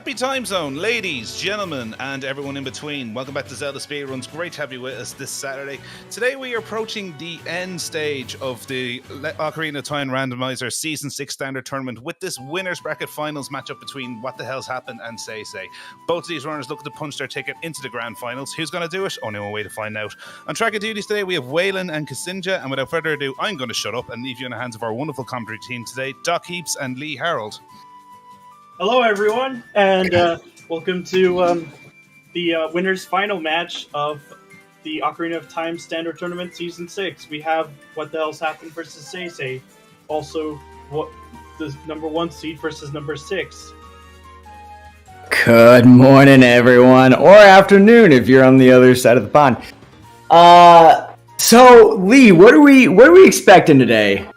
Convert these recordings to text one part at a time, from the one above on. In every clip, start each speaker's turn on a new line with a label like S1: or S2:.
S1: Happy time zone, ladies, gentlemen, and everyone in between. Welcome back to ZeldaSpeedRuns. Great to have you with us this Saturday. Today we are approaching the end stage of the Ocarina of Time Randomizer Season 6 Standard Tournament with this Winners Bracket Finals matchup between What the Hell's Happened and SeYsEy. Both of these runners looking to punch their ticket into the Grand Finals. Who's going to do it? Only one way to find out. On track of duties today, we have Waylon and Kasinja, and without further ado, I'm going to shut up and leave you in the hands of our wonderful commentary team today, Doc Heaps and Lee Harold.
S2: Hello, everyone, and welcome to the winners' final match of the Ocarina of Time Standard Tournament Season 6. We have What the Hell's Happened versus SeYsEy. Also, what the number 1 seed versus number 6.
S3: Good morning, everyone, or afternoon if you're on the other side of the pond. So Lee, what are we expecting today?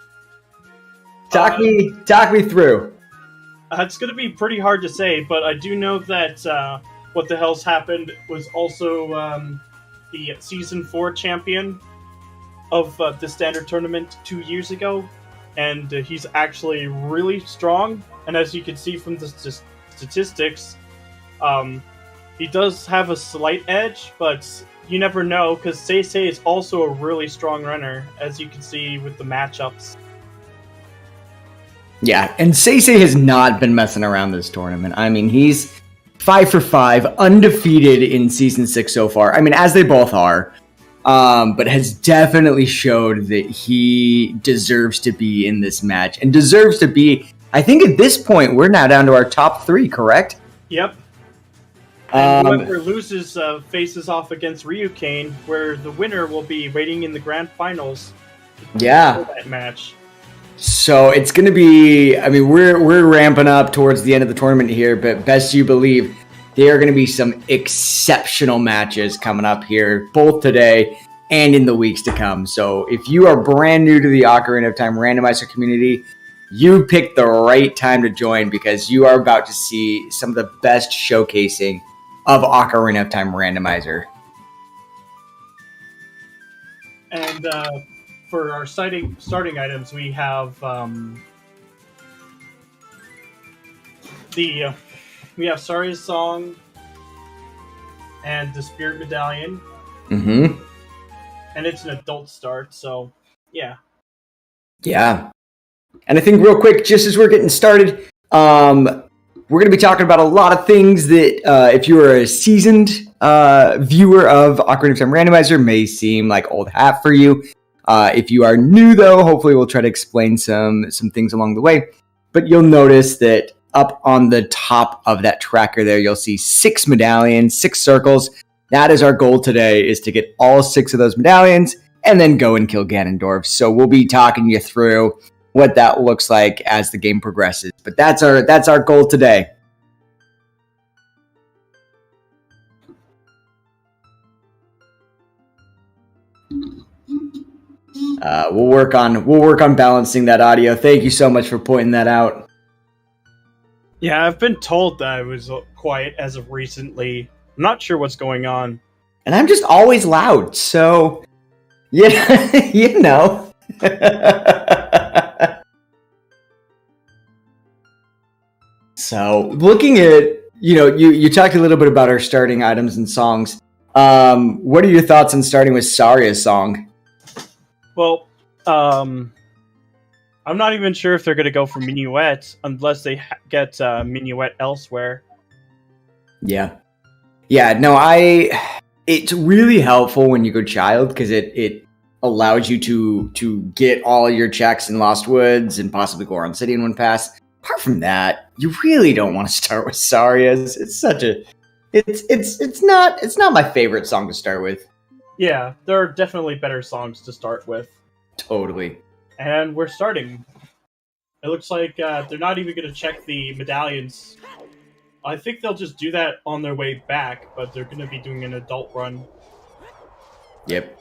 S3: Talk me through.
S2: It's going to be pretty hard to say, but I do know that What the Hell's Happened was also the Season 4 champion of the Standard Tournament 2 years ago, and he's actually really strong, and as you can see from the statistics, he does have a slight edge, but you never know, because SeYsEy is also a really strong runner, as you can see with the matchups.
S3: Yeah, and SeYsEy has not been messing around this tournament. I mean, he's 5 for 5, undefeated in Season 6 so far. I mean, as they both are, but has definitely showed that he deserves to be in this match, and deserves to be, I think at this point, we're now down to our top 3, correct?
S2: Yep. And whoever loses faces off against Ryukane, where the winner will be waiting in the grand finals.
S3: Yeah.
S2: For that match.
S3: So it's going to be, I mean, we're ramping up towards the end of the tournament here, but best you believe there are going to be some exceptional matches coming up here, both today and in the weeks to come. So if you are brand new to the Ocarina of Time Randomizer community, you picked the right time to join, because you are about to see some of the best showcasing of Ocarina of Time Randomizer.
S2: And for our starting items, we have we have Saria's Song and the Spirit Medallion.
S3: Mm-hmm.
S2: And it's an adult start, so yeah. Yeah.
S3: And I think real quick, just as we're getting started, we're going to be talking about a lot of things that if you are a seasoned viewer of Ocarina of Time Randomizer may seem like old hat for you. If you are new, though, hopefully we'll try to explain some things along the way. But you'll notice that up on the top of that tracker there, you'll see 6 medallions, 6 circles. That is our goal today, is to get all 6 of those medallions and then go and kill Ganondorf. So we'll be talking you through what that looks like as the game progresses. But that's our goal today. We'll work on balancing that audio. Thank you so much for pointing that out.
S2: Yeah, I've been told that I was quiet as of recently. I'm not sure what's going on.
S3: And I'm just always loud, so yeah, you know. So, looking at, you talked a little bit about our starting items and songs. What are your thoughts on starting with Saria's Song?
S2: Well, I'm not even sure if they're going to go for Minuet unless they get Minuet elsewhere.
S3: Yeah. Yeah, no, it's really helpful when you go Child, because it allows you to get all your checks in Lost Woods and possibly go on City in one pass. Apart from that, you really don't want to start with Saria's. It's not my favorite song to start with.
S2: Yeah, there are definitely better songs to start with.
S3: Totally.
S2: And we're starting. It looks like they're not even going to check the medallions. I think they'll just do that on their way back, but they're going to be doing an adult run.
S3: Yep.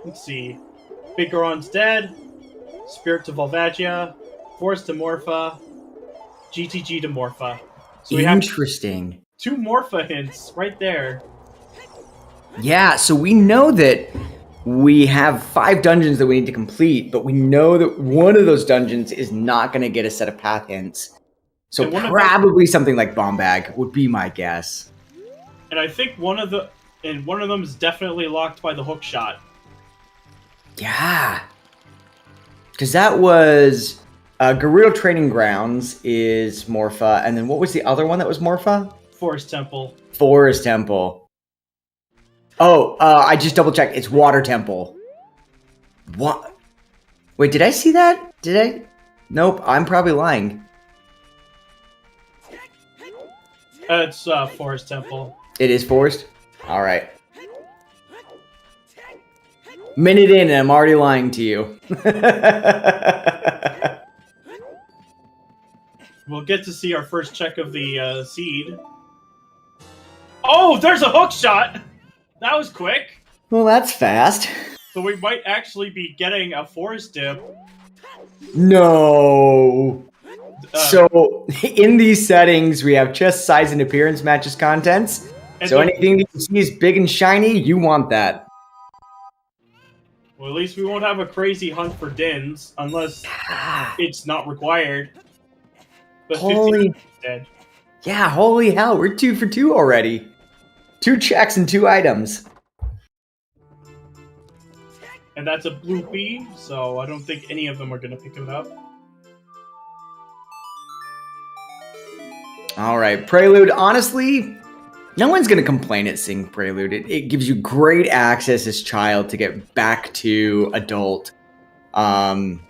S2: Let's see. Big Goron's dead. Spirit to Volvagia. Force to Morpha. GTG to Morpha. So we
S3: Interesting.
S2: have 2 Morpha hints right there.
S3: Yeah, so we know that we have 5 dungeons that we need to complete, but we know that one of those dungeons is not going to get a set of path hints. So
S2: And
S3: probably something like Bomb Bag would be my guess.
S2: And I think one of them is definitely locked by the hook shot.
S3: Yeah. Because that was Gerudo Training Grounds is Morpha, and then what was the other one that was Morpha?
S2: Forest Temple.
S3: Forest Temple. Oh, I just double checked. It's Water Temple. What? Wait, did I see that? Did I? Nope, I'm probably lying.
S2: It's Forest Temple.
S3: It is Forest? Alright. Minute in and I'm already lying to you.
S2: We'll get to see our first check of the seed. Oh, there's a hook shot! That was quick!
S3: Well, that's fast.
S2: So we might actually be getting a forest dip.
S3: No. So, in these settings, we have chest size and appearance matches contents. So anything that you see is big and shiny, you want that.
S2: Well, at least we won't have a crazy hunt for dins, unless it's not required. But
S3: Holy...
S2: dead.
S3: Yeah, holy hell, we're 2 for 2 already. 2 checks and 2 items.
S2: And that's a blue bee, so I don't think any of them are going to pick it up.
S3: Alright, Prelude, honestly, no one's going to complain at Sing Prelude. It gives you great access as child to get back to adult. And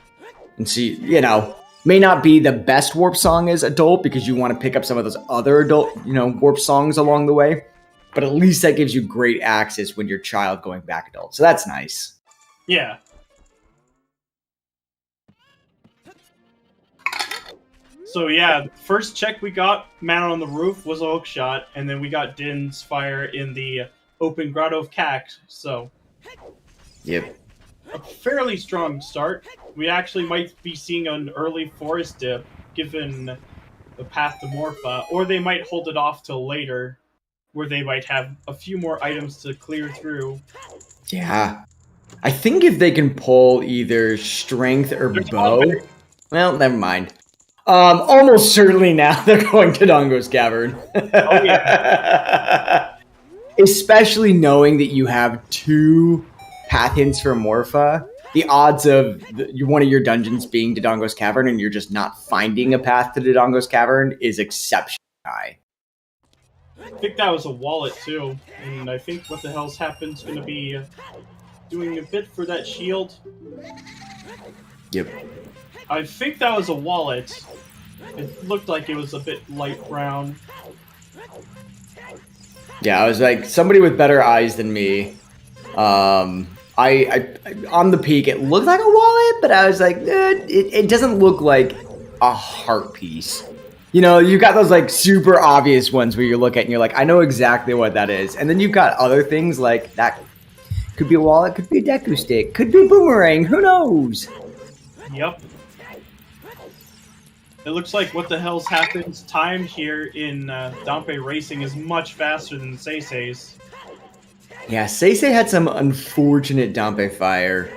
S3: so, you know, may not be the best warp song as adult because you want to pick up some of those other adult, you know, warp songs along the way. But at least that gives you great access when you're child going back adult. So that's nice.
S2: Yeah. So yeah, first check we got, Man on the Roof, was a hook shot, and then we got Din's Fire in the open Grotto of Cact, so...
S3: Yep.
S2: A fairly strong start. We actually might be seeing an early forest dip, given the path to Morpha, or they might hold it off till later, where they might have a few more items to clear through.
S3: Yeah. I think if they can pull either Strength or Bow... Well, never mind. Almost certainly now they're going to Dongo's Cavern.
S2: Oh, yeah.
S3: Especially knowing that you have 2 path hints for Morpha. The odds of one of your dungeons being Dodongo's Cavern and you're just not finding a path to Dodongo's Cavern is exceptionally high.
S2: I think that was a wallet, too. And I think What the Hell's Happened's going to be doing a bit for that shield.
S3: Yep.
S2: I think that was a wallet. It looked like it was a bit light brown.
S3: Yeah, I was like, somebody with better eyes than me. I on the peak, it looked like a wallet, but I was like, it doesn't look like a heart piece. You know, you got those like super obvious ones where you look at and you're like, I know exactly what that is. And then you've got other things like that could be a wallet, could be a Deku stick, could be a boomerang, who knows?
S2: Yep. It looks like What the Hell's Happened's time here in Dampe Racing is much faster than SeYsEy's.
S3: Yeah, SeYsEy had some unfortunate Dampe fire.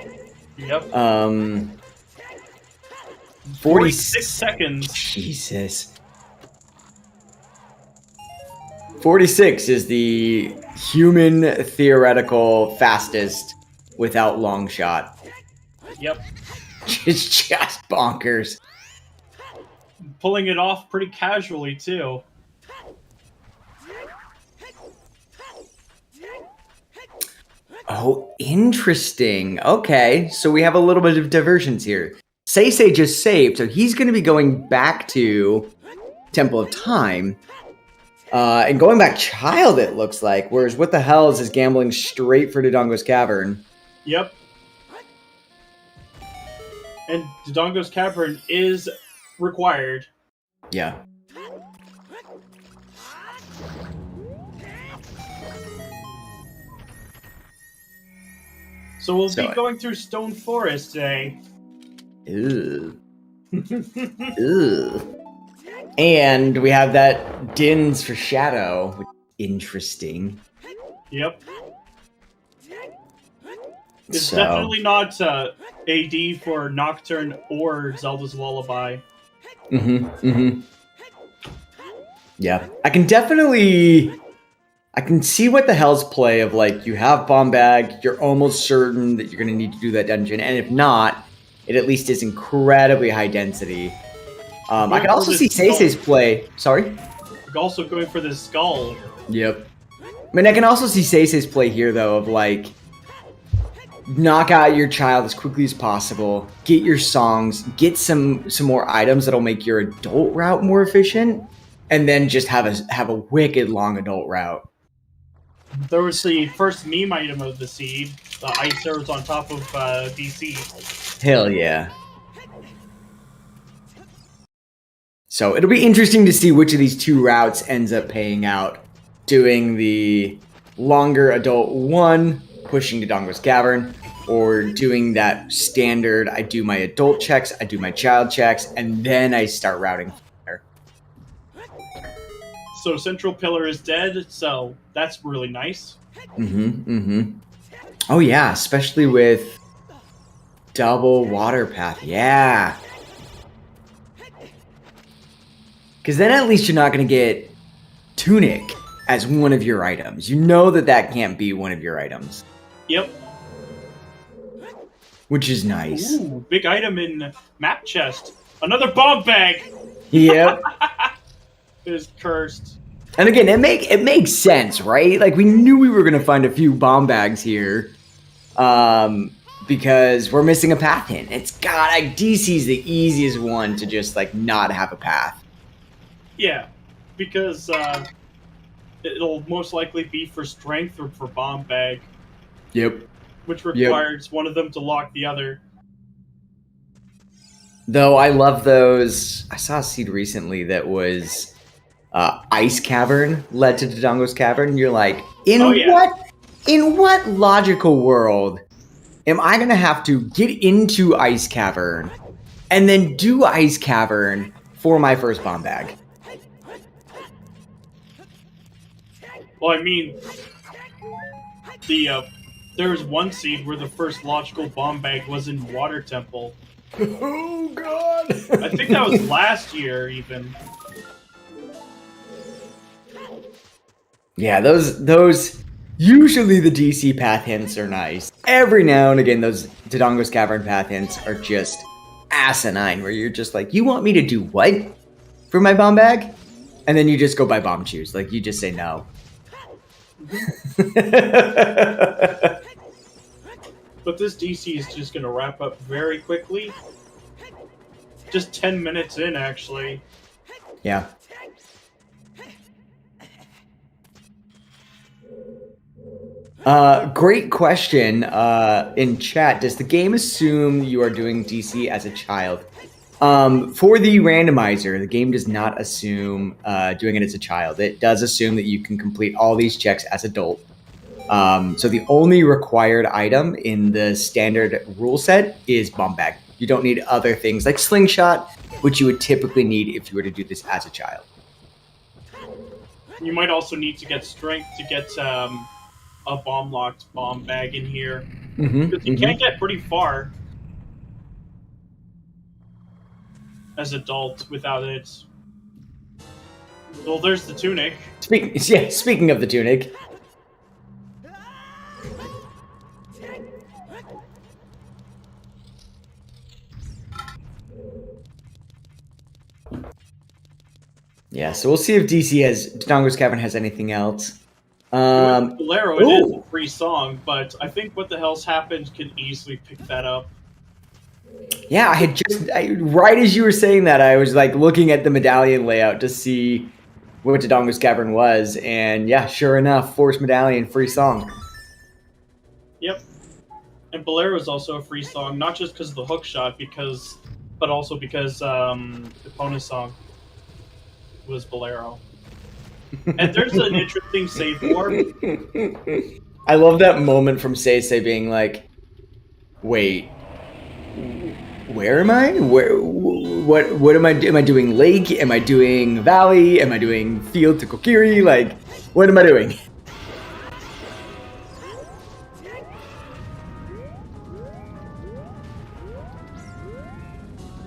S2: Yep.
S3: 46
S2: seconds.
S3: Jesus. 46 is the human theoretical fastest without long shot.
S2: Yep.
S3: It's just bonkers.
S2: Pulling it off pretty casually, too.
S3: Oh, interesting. Okay, so we have a little bit of diversions here. SeYsEy just saved, so he's going to be going back to Temple of Time. And going back child, it looks like. Whereas What the Hell is gambling straight for Dodongo's Cavern.
S2: Yep. And Dodongo's Cavern is required.
S3: Yeah.
S2: So we'll be going through Stone Forest today.
S3: Ew. Ew. And we have that Dins for Shadow. Interesting.
S2: Yep. It's definitely not AD for Nocturne or Zelda's Lullaby.
S3: Yeah, I can see what the hell's play of like you have bomb bag, you're almost certain that you're going to need to do that dungeon, and if not, it at least is incredibly high density. I can also see SeYsEy's play. Sorry?
S2: Also going for this skull.
S3: Yep. I mean, I can also see SeYsEy's play here, though, of like, knock out your child as quickly as possible, get your songs, get some more items that'll make your adult route more efficient, and then just have a wicked long adult route.
S2: There was the first meme item of the seed, the ice arrows on top of DC.
S3: Hell yeah. So it'll be interesting to see which of these two routes ends up paying out. Doing the longer adult one, pushing to Dongo's Cavern, or doing that standard, I do my adult checks, I do my child checks, and then I start routing from there.
S2: So Central Pillar is dead, so that's really nice.
S3: Oh yeah, especially with double water path, yeah. Because then at least you're not going to get Tunic as one of your items. You know that can't be one of your items.
S2: Yep.
S3: Which is nice.
S2: Ooh, big item in map chest. Another bomb bag!
S3: Yep.
S2: It is cursed.
S3: And again, it makes sense, right? Like, we knew we were going to find a few bomb bags here. Because we're missing a path hint. It's got, like, DC's the easiest one to just, like, not have a path.
S2: Yeah, because it'll most likely be for strength or for bomb bag.
S3: Yep.
S2: Which requires one of them to lock the other.
S3: Though I love those. I saw a seed recently that was Ice Cavern led to Dodongo's Cavern. And you're like, in what logical world am I going to have to get into Ice Cavern and then do Ice Cavern for my first bomb bag?
S2: Well, I mean, there was one seed where the first logical bomb bag was in Water Temple.
S3: Oh, God.
S2: I think that was last year, even.
S3: Yeah, those usually the DC path hints are nice. Every now and again, those Dodongo's Cavern path hints are just asinine, where you're just like, you want me to do what for my bomb bag? And then you just go buy bomb shoes. Like, you just say no.
S2: But this DC is just going to wrap up very quickly. Just 10 minutes in, actually.
S3: Yeah. Great question in chat. Does the game assume you are doing DC as a child? For the randomizer, the game does not assume doing it as a child. It does assume that you can complete all these checks as adult. So the only required item in the standard rule set is bomb bag. You don't need other things like slingshot, which you would typically need if you were to do this as a child.
S2: You might also need to get strength to get a bomb-locked bomb bag in here. Because you can't get pretty far as adult without it. Well, there's the tunic.
S3: Speaking of the tunic. Yeah, so we'll see if Dodongo's Cavern has anything else.
S2: Bolero, it is a free song, but I think What the Hell's Happened can easily pick that up.
S3: Yeah, right as you were saying that, I was like looking at the medallion layout to see what Dodongo's Cavern was, and yeah, sure enough, Force Medallion, free song.
S2: Yep. And Bolero is also a free song, not just because of the hook shot, but also because Epona's song was Bolero. And there's an interesting save warp.
S3: I love that moment from SeYsEy being like, wait, where am I? What am I doing? Am I doing lake? Am I doing valley? Am I doing field to Kokiri? Like, what am I doing?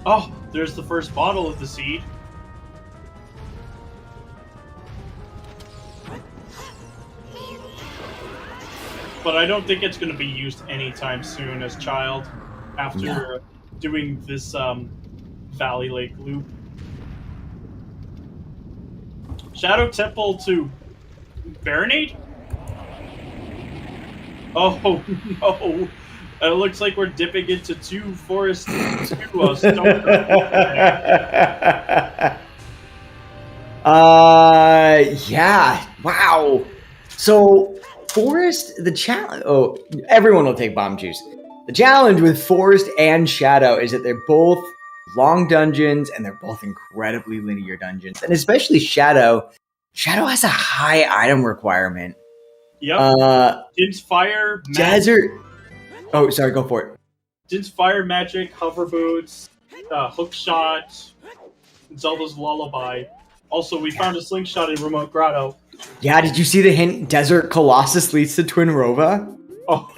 S2: Oh, there's the first bottle of the seed. but I don't think it's going to be used anytime soon as Child after doing this Valley Lake loop. Shadow Temple to Baronade? Oh no! It looks like we're dipping into two forests.
S3: Yeah. Wow. So Forest, the challenge. Oh, everyone will take bomb juice. The challenge with Forest and Shadow is that they're both long dungeons and they're both incredibly linear dungeons, and especially Shadow. Shadow has a high item requirement.
S2: Yep. Din's Fire,
S3: Desert. Oh, sorry. Go for it.
S2: Din's Fire, Magic, Hover Boots, Hookshot, Zelda's Lullaby. Also, we found a slingshot in Remote Grotto.
S3: Yeah, did you see the hint? Desert Colossus leads to Twin Rova?
S2: Oh.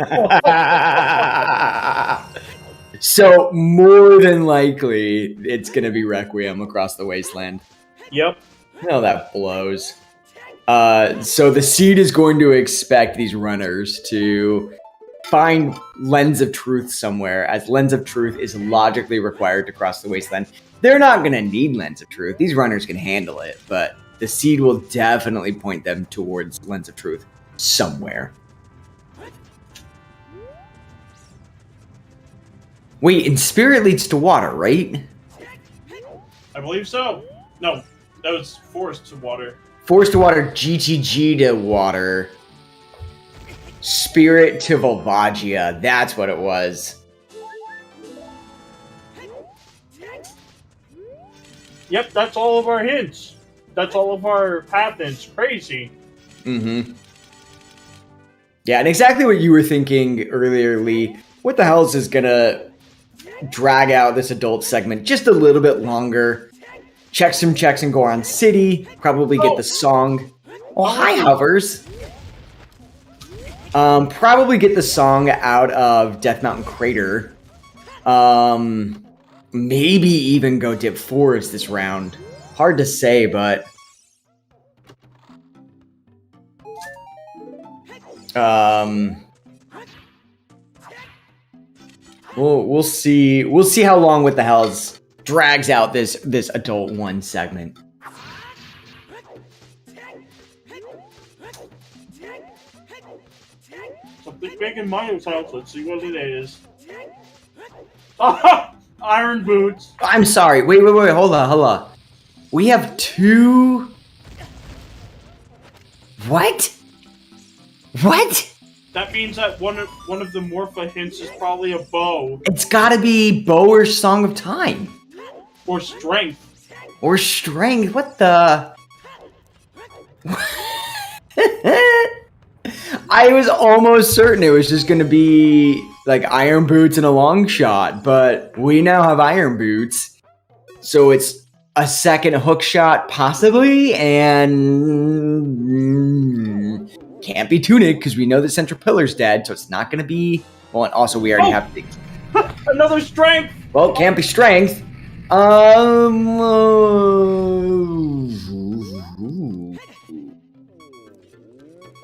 S3: So, more than likely, it's going to be Requiem across the wasteland.
S2: Yep.
S3: Oh, that blows. So the seed is going to expect these runners to find Lens of Truth somewhere, as Lens of Truth is logically required to cross the wasteland. They're not going to need Lens of Truth. These runners can handle it, but the seed will definitely point them towards Lens of Truth somewhere. Wait, and Spirit leads to water, right?
S2: I believe so. No, that was Forest to Water.
S3: Forest to Water, GTG to Water. Spirit to Volvagia. That's what it was.
S2: Yep, that's all of our hints. That's all of our path hints. Crazy.
S3: Mm-hmm. Yeah, and exactly what you were thinking earlier, Lee. What the hell is this gonna drag out this adult segment just a little bit longer? Check some checks in Goron City. Probably get the song. Oh, hi, Hovers. Probably get the song out of Death Mountain Crater. Maybe even go dip Forest this round. Hard to say, but we'll see. We'll see how long What the Hell's drags out this adult one segment.
S2: Something big in Mario's house. Let's see what it is. Iron Boots.
S3: I'm sorry. Wait. Hold on. We have two. What?
S2: That means that one of the Morpha hints is probably a bow.
S3: It's gotta be Bow or Song of Time.
S2: Or Strength.
S3: Or Strength. What the? I was almost certain it was just gonna be like Iron Boots and a long shot, but we now have Iron Boots. So it's a second hook shot, possibly, and can't be Tunic because we know the Central Pillar's dead, so it's not going to be. Well, and also we already have things.
S2: Another Strength.
S3: Well, can't be Strength.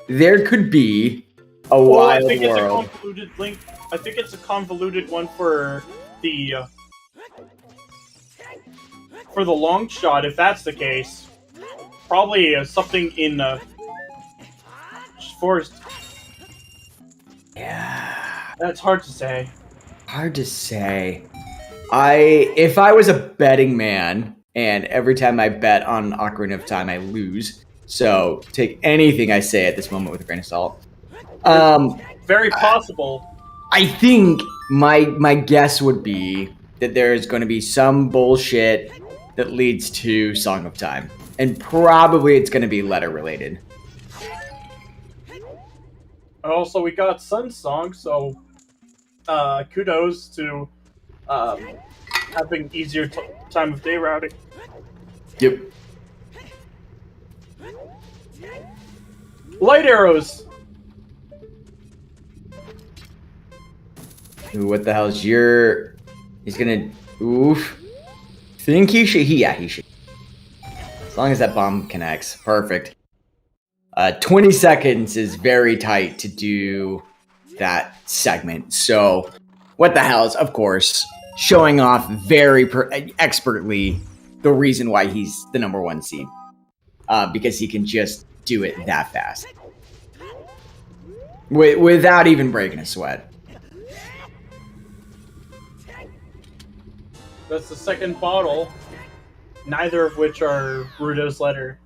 S3: There could be a wild world.
S2: It's a convoluted link. I think it's a convoluted one for the long shot. If that's the case, probably something in Forest.
S3: Yeah,
S2: that's hard to say.
S3: If I was a betting man, and every time I bet on Ocarina of Time, I lose. So take anything I say at this moment with a grain of salt.
S2: Very possible.
S3: I think my guess would be that there is going to be some bullshit that leads to Song of Time. And probably it's going to be letter related.
S2: Also, we got Sun Song, so kudos to having easier time of day routing.
S3: Yep.
S2: Light arrows.
S3: Ooh, what the hell is your? He's gonna. Oof. Think he should. He should. As long as that bomb connects, perfect. 20 seconds is very tight to do that segment. So, what the hell is, of course, showing off very expertly the reason why he's the number 1 seed. Because he can just do it that fast. Without even breaking a sweat.
S2: That's the second bottle, neither of which are Gerudo's letter.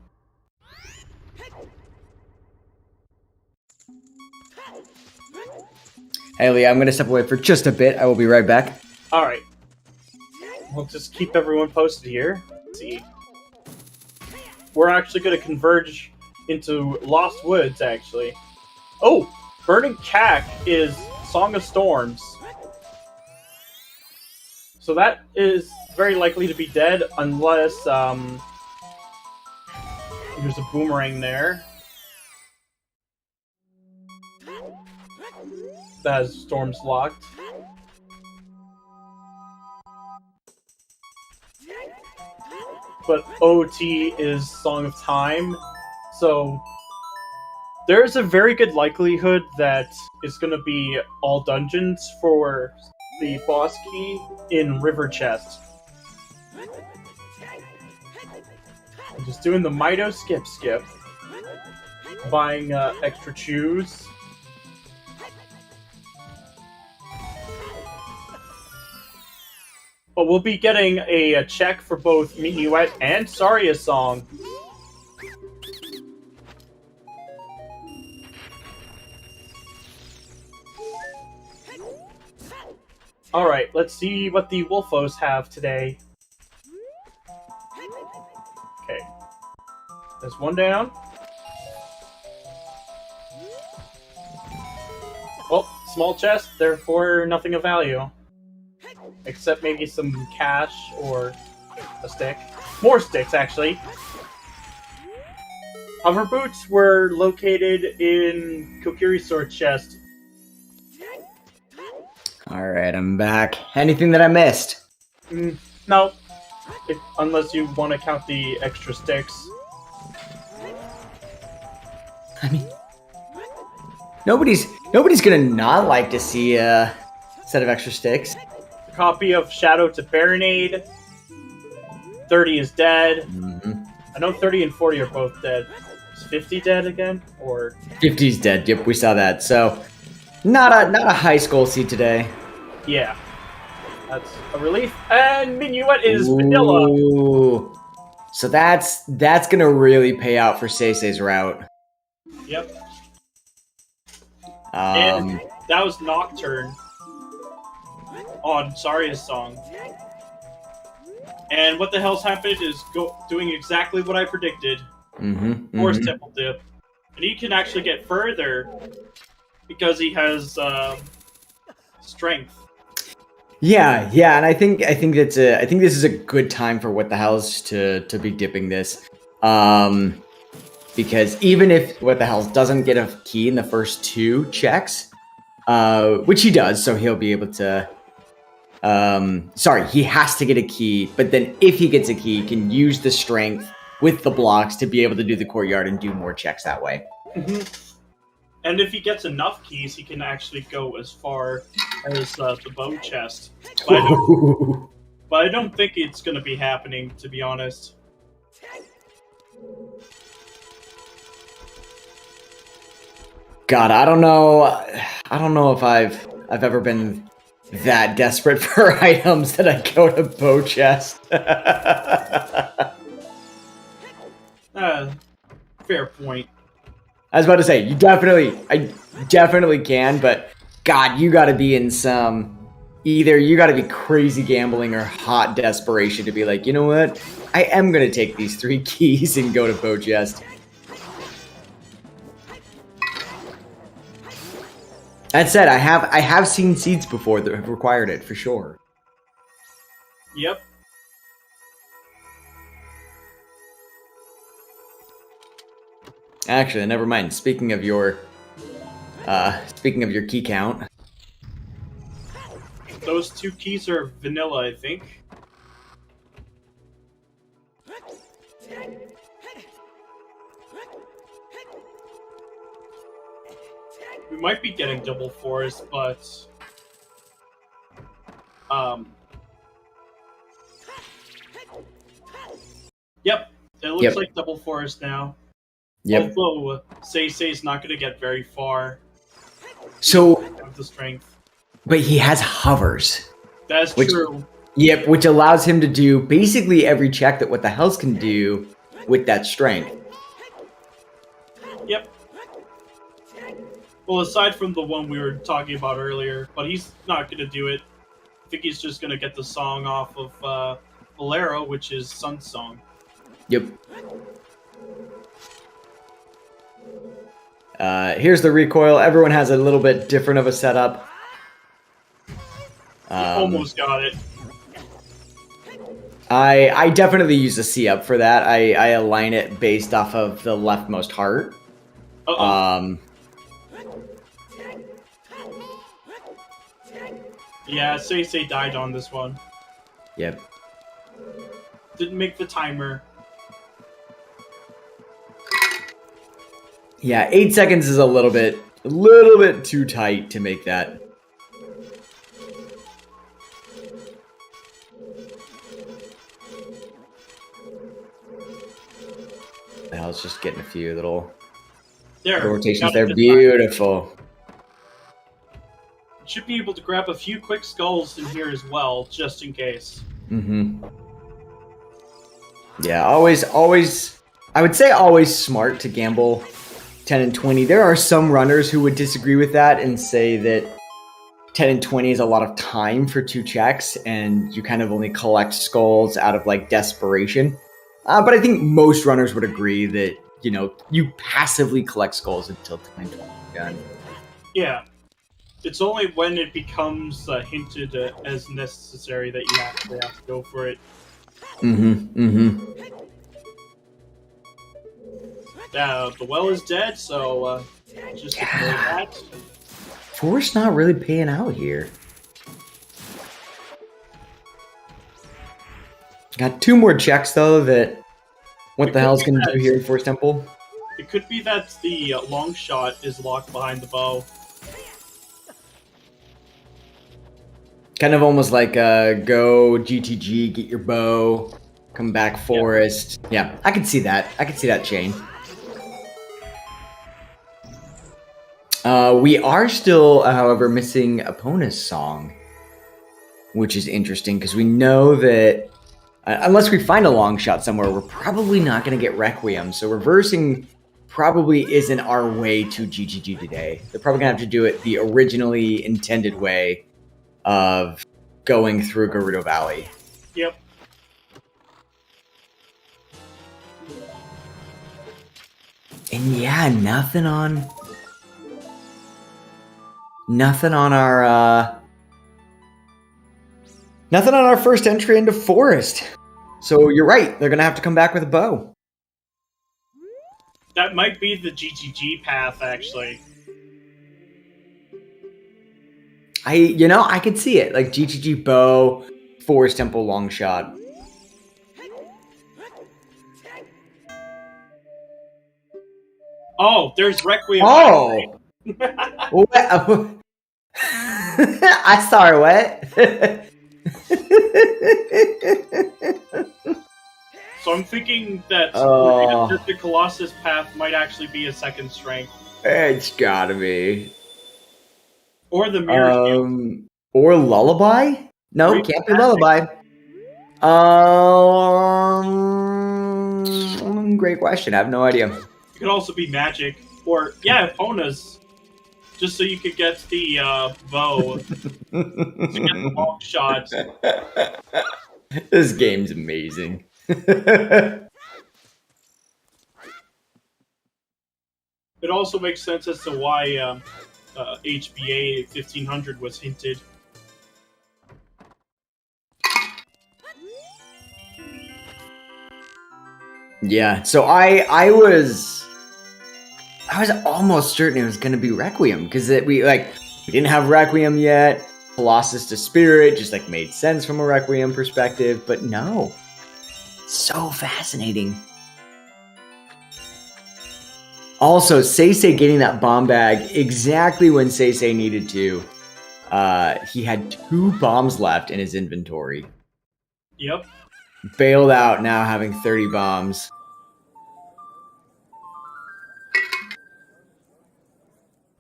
S3: Hey, Lee, I'm going to step away for just a bit. I will be right back.
S2: Alright. We'll just keep everyone posted here. Let's see. We're actually going to converge into Lost Woods, actually. Oh! Burning Cack is Song of Storms. So that is very likely to be dead unless there's a boomerang there. That has Storms locked. But OT is Song of Time, so there's a very good likelihood that it's going to be all dungeons for the boss key in River Chest. I'm just doing the Mito skip, buying extra chews. But we'll be getting a check for both Minuet and Saria's song. Alright, let's see what the Wolfos have today. Okay. There's one down. Well, small chest, therefore nothing of value. Except maybe some cash or a stick. More sticks, actually. Hover boots were located in Kokiri's sword chest.
S3: Alright, I'm back. Anything that I missed?
S2: No. Unless you want to count the extra sticks.
S3: I mean, nobody's gonna not like to see a set of extra sticks.
S2: Copy of Shadow to Baronade. 30 is dead.
S3: Mm-hmm.
S2: I know 30 and 40 are both dead. Is 50 dead again? Or
S3: 50's dead. Yep, we saw that. So, not a high school seed today.
S2: yeah, that's a relief. And Minuet is vanilla.
S3: Ooh. So that's gonna really pay out for SeYsEy's route.
S2: Yep. And that was Nocturne on Saria's song. And what the hell's happened is doing exactly what I predicted. Force Temple Dip. And he can actually get further because he has strength.
S3: Yeah, and I think this is a good time for What the Hells to be dipping this. Because even if What the Hells doesn't get a key in the first 2 checks, which he does, so he'll be able to he has to get a key, but then if he gets a key, he can use the strength with the blocks to be able to do the courtyard and do more checks that way.
S2: And if he gets enough keys, he can actually go as far as the bow chest. But I don't think it's going to be happening, to be honest.
S3: God, I don't know if I've ever been that desperate for items that I go to bow chest.
S2: Fair point.
S3: I was about to say, I definitely can, but God, you gotta be in either you gotta be crazy gambling or hot desperation to be like, you know what? I am gonna take these 3 keys and go to bow chest. That said, I have seen seeds before that have required it for sure.
S2: Yep.
S3: Actually, never mind. Speaking of your key count,
S2: those 2 keys are vanilla, I think. We might be getting double forest, but yep, it looks like double forest now.
S3: Yep.
S2: Although SeYsEy's not going to get very far.
S3: So
S2: Have the strength.
S3: But he has hovers.
S2: That's true.
S3: Yep, which allows him to do basically every check that What the Hells can do with that strength.
S2: Yep. Well, aside from the one we were talking about earlier, but he's not going to do it. I think he's just going to get the song off of Valero, which is Sun's song.
S3: Yep. Here's the recoil. Everyone has a little bit different of a setup.
S2: Almost got it.
S3: I definitely use a C up for that. I align it based off of the leftmost heart.
S2: Yeah, SeYsEy died on this one.
S3: Yep.
S2: Didn't make the timer.
S3: Yeah, 8 seconds is a little bit too tight to make that. I was just getting a few little rotations there. Beautiful.
S2: Should be able to grab a few quick skulls in here as well, just in case.
S3: Mm-hmm. Yeah, always, I would say always smart to gamble 10 and 20. There are some runners who would disagree with that and say that 10 and 20 is a lot of time for 2 checks, and you kind of only collect skulls out of like desperation. But I think most runners would agree that, you know, you passively collect skulls until 10 and 20 is done.
S2: Yeah. It's only when it becomes hinted as necessary that you actually have to go for it. The well is dead, so just ignore that.
S3: Force not really paying out here. Got 2 more checks though that What the Hell's gonna do here in Force Temple.
S2: It could be that the long shot is locked behind the bow.
S3: Kind of almost like go GTG, get your bow, come back forest. Yeah, I can see that. I can see that chain. We are still, however, missing Epona's song, which is interesting because we know that unless we find a long shot somewhere, we're probably not going to get Requiem. So reversing probably isn't our way to GGG today. They're probably going to have to do it the originally intended way of going through Gerudo Valley.
S2: Yep.
S3: And yeah, nothing on our first entry into Forest. So you're right, they're gonna have to come back with a bow.
S2: That might be the GGG path, actually.
S3: I could see it. Like GGG bow, Forest Temple long shot.
S2: Oh, there's Requiem.
S3: Oh! What? I sorry, what?
S2: So I'm thinking that the Colossus path might actually be a second strength.
S3: It's gotta be.
S2: Or the Mirror Shield.
S3: Or Lullaby? No, can't be Lullaby. Great question. I have no idea.
S2: It could also be Magic. Or, Epona's. Just so you could get the bow. To get the long shot.
S3: This game's amazing.
S2: It also makes sense as to why HBA 1500 was hinted.
S3: Yeah, so I was almost certain it was gonna be Requiem because we didn't have Requiem yet. Colossus to Spirit just like made sense from a Requiem perspective, but no, so fascinating. Also, SeYsEy getting that bomb bag exactly when SeYsEy needed to. He had 2 bombs left in his inventory.
S2: Yep.
S3: Bailed out, now having 30 bombs.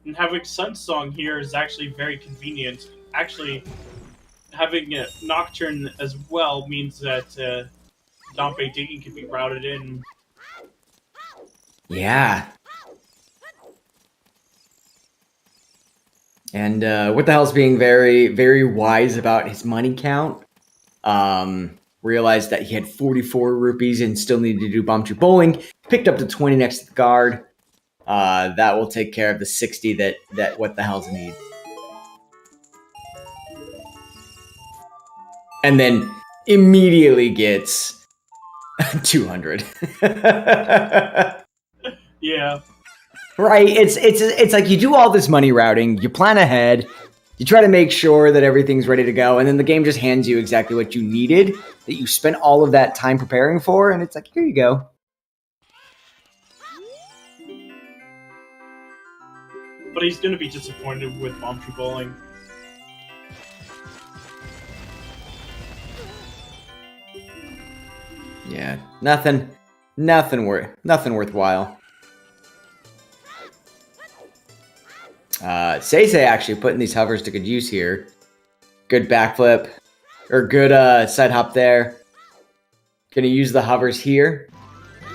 S2: And having Sunsong here is actually very convenient. Actually, having a Nocturne as well means that Dompe Digging can be routed in.
S3: Yeah. And what the hell's being very, very wise about his money count. Realized that he had 44 rupees and still needed to do bomb 2 bowling. Picked up the 20 next to the guard. That will take care of the 60 that what the hell's need. And then immediately gets 200.
S2: Yeah.
S3: Right, it's like you do all this money routing, you plan ahead, you try to make sure that everything's ready to go, and then the game just hands you exactly what you needed, that you spent all of that time preparing for, and it's like, here you go.
S2: But he's going to be disappointed with Bomb Tree Bowling.
S3: Yeah, nothing worthwhile. SeYsEy actually putting these hovers to good use here. Good backflip, or good side hop there. Gonna use the hovers here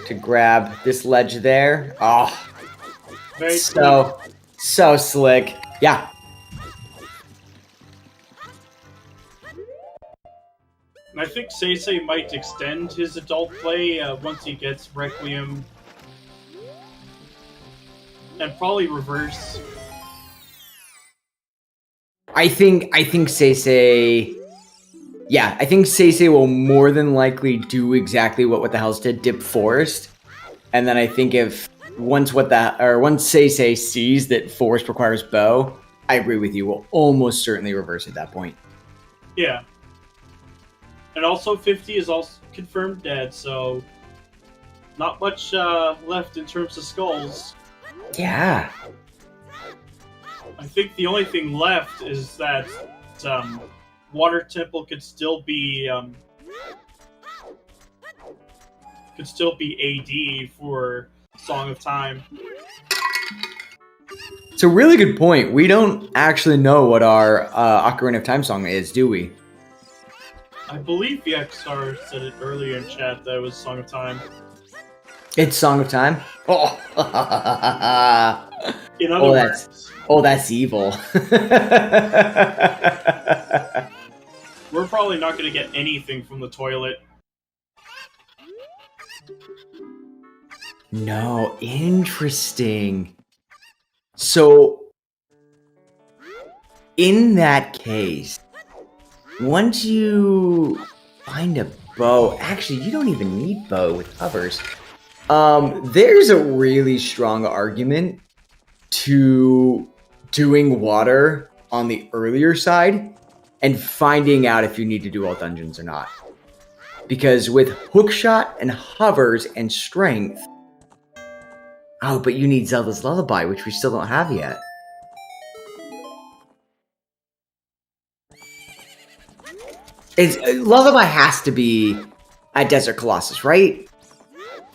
S3: to grab this ledge there. Oh,
S2: Very
S3: so slick. Yeah.
S2: And I think SeYsEy might extend his adult play once he gets Requiem. And probably reverse.
S3: I think SeYsEy. Yeah, I think SeYsEy will more than likely do exactly what the hell's did, dip Forest, and then I think once SeYsEy sees that Forest requires bow, I agree with you. We'll almost certainly reverse at that point.
S2: Yeah. And also 50 is also confirmed dead, so not much left in terms of skulls.
S3: Yeah.
S2: I think the only thing left is that Water Temple could still be AD for Song of Time.
S3: It's a really good point. We don't actually know what our Ocarina of Time song is, do we?
S2: I believe VXR said it earlier in chat that it was Song of Time.
S3: It's Song of Time? Oh,
S2: In other words,
S3: that's evil.
S2: we're probably not going to get anything from the toilet.
S3: No, interesting. So, in that case, once you find a bow, actually, you don't even need bow with hovers. There's a really strong argument to doing water on the earlier side and finding out if you need to do all dungeons or not. Because with hookshot and hovers and strength... Oh, but you need Zelda's Lullaby, which we still don't have yet. Lullaby has to be at Desert Colossus, right?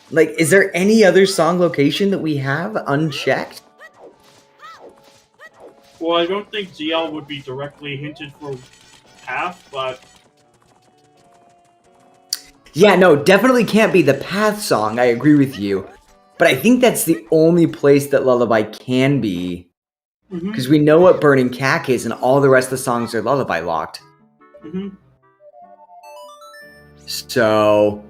S3: Like, is there any other song location that we have unchecked?
S2: Well, I don't think ZL would be directly hinted for Path, but...
S3: Yeah, no, definitely can't be the Path song, I agree with you. But I think that's the only place that Lullaby can be. Because we know what Burning Cack is, and all the rest of the songs are Lullaby locked. So,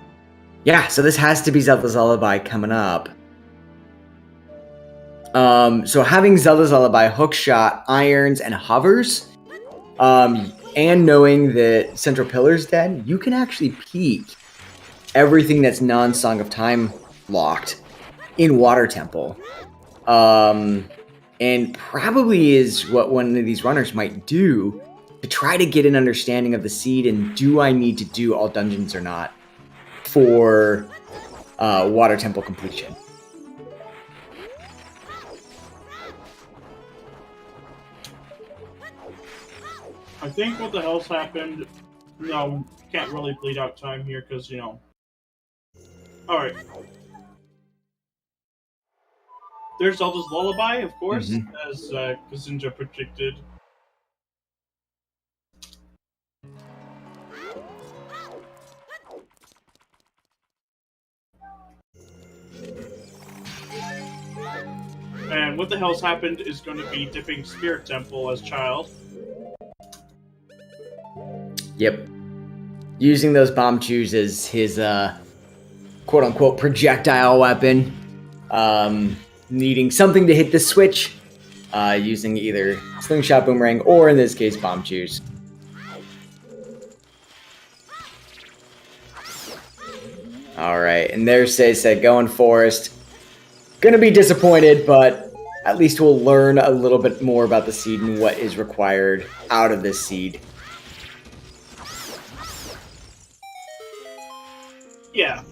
S3: yeah, so this has to be Zelda's Lullaby coming up. So having Zelda's Lullaby, Hookshot, Irons, and Hovers, and knowing that Central Pillar's dead, you can actually peek everything that's non-Song of Time locked in Water Temple. And probably is what one of these runners might do to try to get an understanding of the seed and do I need to do all dungeons or not for Water Temple completion.
S2: I think what the hell's happened... No, can't really bleed out time here, because, you know... Alright. There's Zelda's Lullaby, of course, as Kazinja predicted. And what the hell's happened is going to be dipping Spirit Temple as child.
S3: Yep. Using those bomb chews as his quote-unquote projectile weapon. Needing something to hit the switch. Using either Slingshot Boomerang or, in this case, bomb chews. Alright, and there's SeYsEy going Forest. Gonna be disappointed, but at least we'll learn a little bit more about the seed and what is required out of this seed.
S2: Yeah.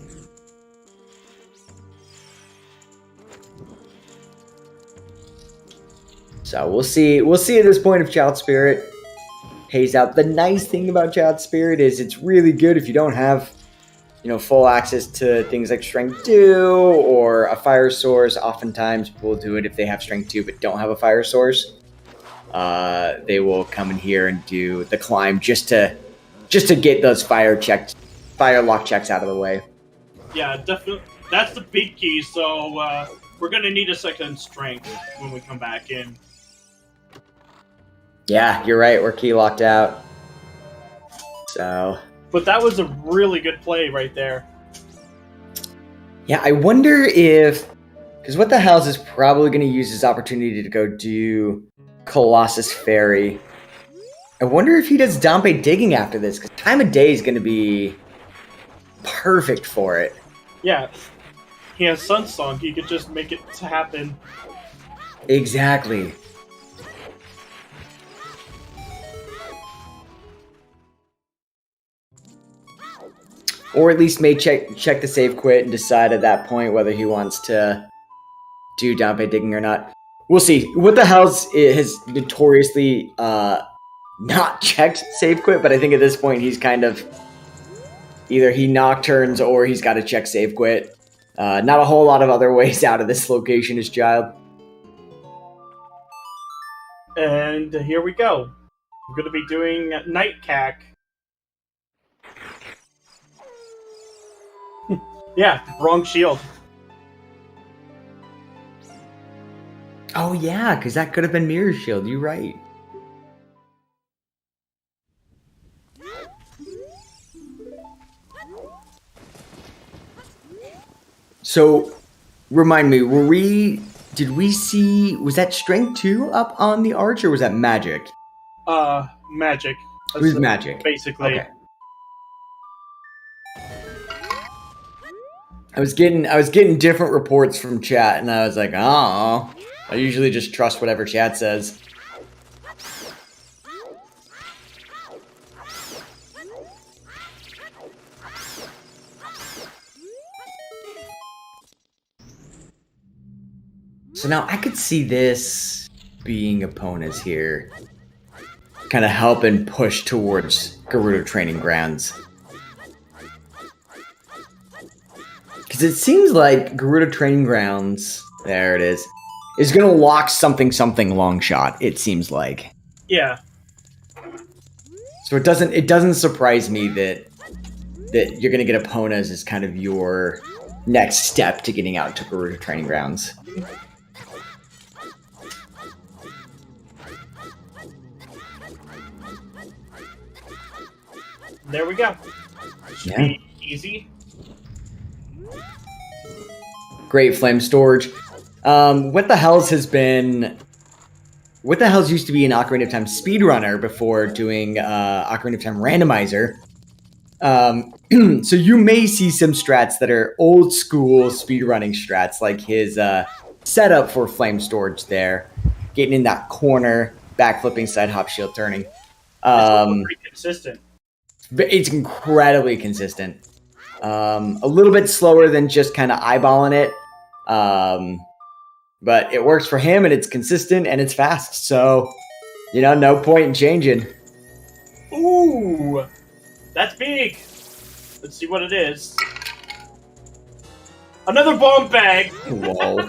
S3: So we'll see at this point if Child Spirit pays out. The nice thing about Child Spirit is it's really good if you don't have, you know, full access to things like Strength 2 or a fire source. Oftentimes people will do it if they have Strength 2 but don't have a fire source. They will come in here and do the climb just to get those fire lock checks out of the way.
S2: Yeah, definitely. That's the big key, so we're going to need a second Strength when we come back in.
S3: Yeah, you're right. We're key locked out. So...
S2: But that was a really good play right there.
S3: Yeah, I wonder if... Because What the Hells is probably going to use this opportunity to go do Colossus Fairy. I wonder if he does Dompe Digging after this, because Time of Day is going to be perfect for it.
S2: Yeah. He has Sunsong. He could just make it happen.
S3: Exactly. Or at least may check the save quit and decide at that point whether he wants to do Dompe Digging or not. We'll see. What the Hells has notoriously not checked save quit, but I think at this point he's kind of either he nocturnes or he's got to check save quit. Not a whole lot of other ways out of this location as Child.
S2: And here we go. We're going to be doing Night Cack. Yeah, wrong shield.
S3: Oh yeah, because that could have been Mirror Shield. You're right. So, remind me, did we see, was that Strength 2 up on the arch, or was that Magic?
S2: Magic.
S3: It was Magic.
S2: Basically.
S3: Okay. I was getting different reports from chat, and I was like, oh, I usually just trust whatever chat says. So now I could see this being Epona's here, kind of helping push towards Gerudo Training Grounds. Because it seems like Gerudo Training Grounds, there it is going to lock something long shot, it seems like.
S2: Yeah.
S3: So it doesn't surprise me that you're going to get Epona's as kind of your next step to getting out to Gerudo Training Grounds.
S2: There we go. Should be easy.
S3: Great flame storage. What the Hells used to be an Ocarina of Time speedrunner before doing Ocarina of Time Randomizer. So you may see some strats that are old school speedrunning strats, like his setup for flame storage there, getting in that corner, backflipping, side hop, shield turning.
S2: Pretty consistent.
S3: It's incredibly consistent. A little bit slower than just kind of eyeballing it. But it works for him, and it's consistent, and it's fast. So, no point in changing.
S2: Ooh! That's big! Let's see what it is. Another bomb bag!
S3: Whoa.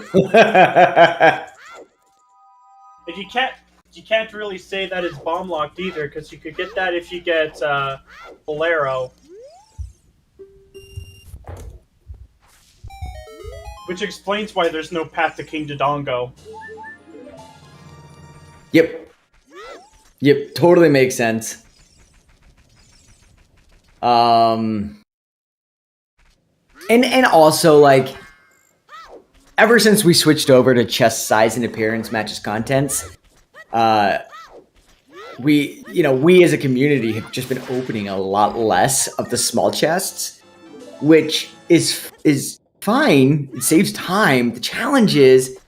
S2: And you can't really say that it's bomb locked either, because you could get that if you get Bolero. Which explains why there's no path to King Dodongo.
S3: Yep. Yep, totally makes sense. And also, like, ever since we switched over to chest size and appearance matches contents, we as a community have just been opening a lot less of the small chests, which is fine. It saves time. The challenge is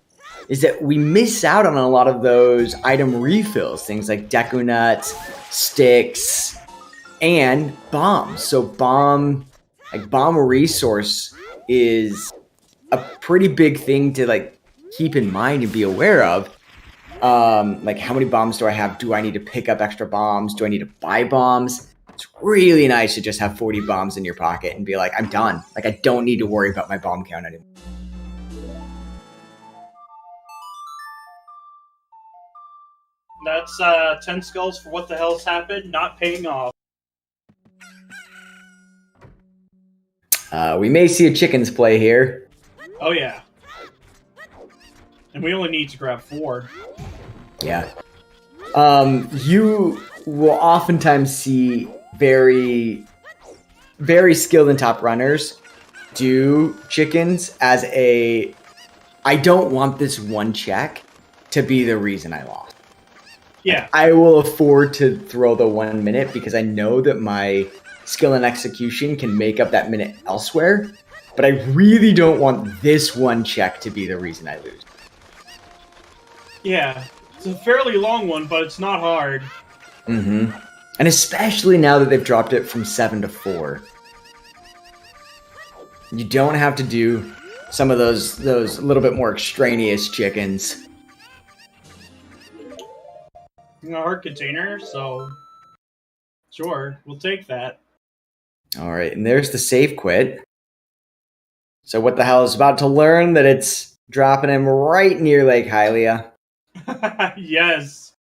S3: that we miss out on a lot of those item refills, things like Deku Nuts, sticks, and bombs. So bomb resource is a pretty big thing to like keep in mind and be aware of. Like, how many bombs do I have? Do I need to pick up extra bombs? Do I need to buy bombs? It's really nice to just have 40 bombs in your pocket and be like, I'm done. Like, I don't need to worry about my bomb count anymore.
S2: That's 10 skulls for what the hell's happened, not paying off.
S3: We may see a chickens play here.
S2: Oh yeah. And we only need to grab 4.
S3: Yeah. You will oftentimes see very, very skilled and top runners do chickens as a, I don't want this one check to be the reason I lost.
S2: Yeah.
S3: I will afford to throw the 1 minute because I know that my skill and execution can make up that minute elsewhere, but I really don't want this one check to be the reason I lose.
S2: Yeah. It's a fairly long one, but it's not hard.
S3: Mm-hmm. And especially now that they've dropped it from 7 to 4. You don't have to do some of those little bit more extraneous chickens.
S2: A hard container, so sure, we'll take that.
S3: All right, and there's the save quit. So what the hell is about to learn that it's dropping him right near Lake Hylia?
S2: Yes.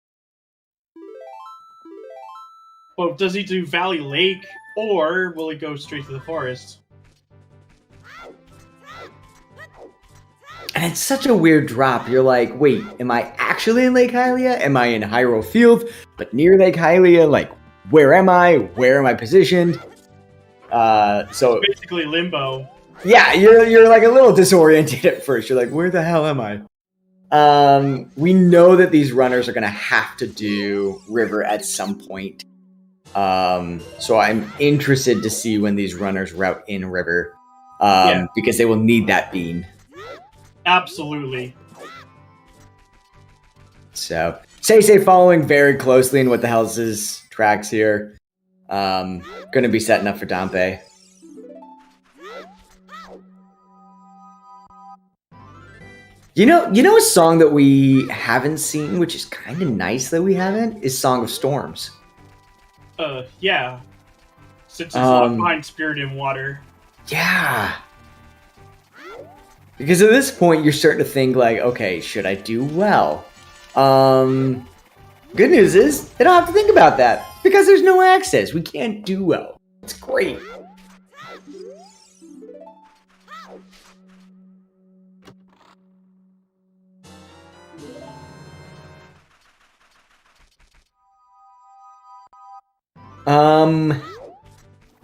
S2: Well, does he do Valley Lake, or will he go straight to the forest?
S3: And it's such a weird drop. You're like, wait, am I actually in Lake Hylia? Am I in Hyrule Field, but near Lake Hylia? Like, where am I? Where am I positioned? So
S2: basically limbo.
S3: Yeah, you're like a little disoriented at first. You're like, where the hell am I? We know that these runners are going to have to do River at some point. So I'm interested to see when these runners route in River. Because they will need that bean.
S2: Absolutely.
S3: So, SeYsEy following very closely in what the hell's his tracks here. Going to be setting up for Dompe. You know a song that we haven't seen, which is kind of nice that we haven't, is Song of Storms.
S2: Yeah. Since it's locked behind Spirit in Water.
S3: Yeah. Because at this point, you're starting to think like, okay, should I do well? Good news is, they don't have to think about that. Because there's no access. We can't do well. It's great.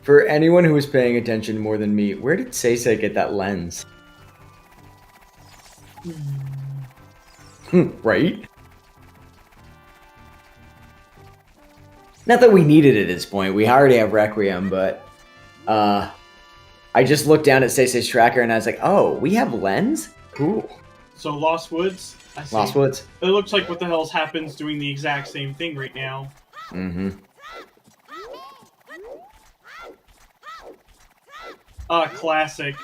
S3: For anyone who was paying attention more than me, where did SeYsEy get that lens? Right? Not that we needed it at this point. We already have Requiem, but I just looked down at SeYsEy's tracker and I was like, oh, we have lens? Cool.
S2: So Lost Woods? I see.
S3: Lost Woods?
S2: It looks like what the hell's happens doing the exact same thing right now.
S3: Mm-hmm.
S2: Classic.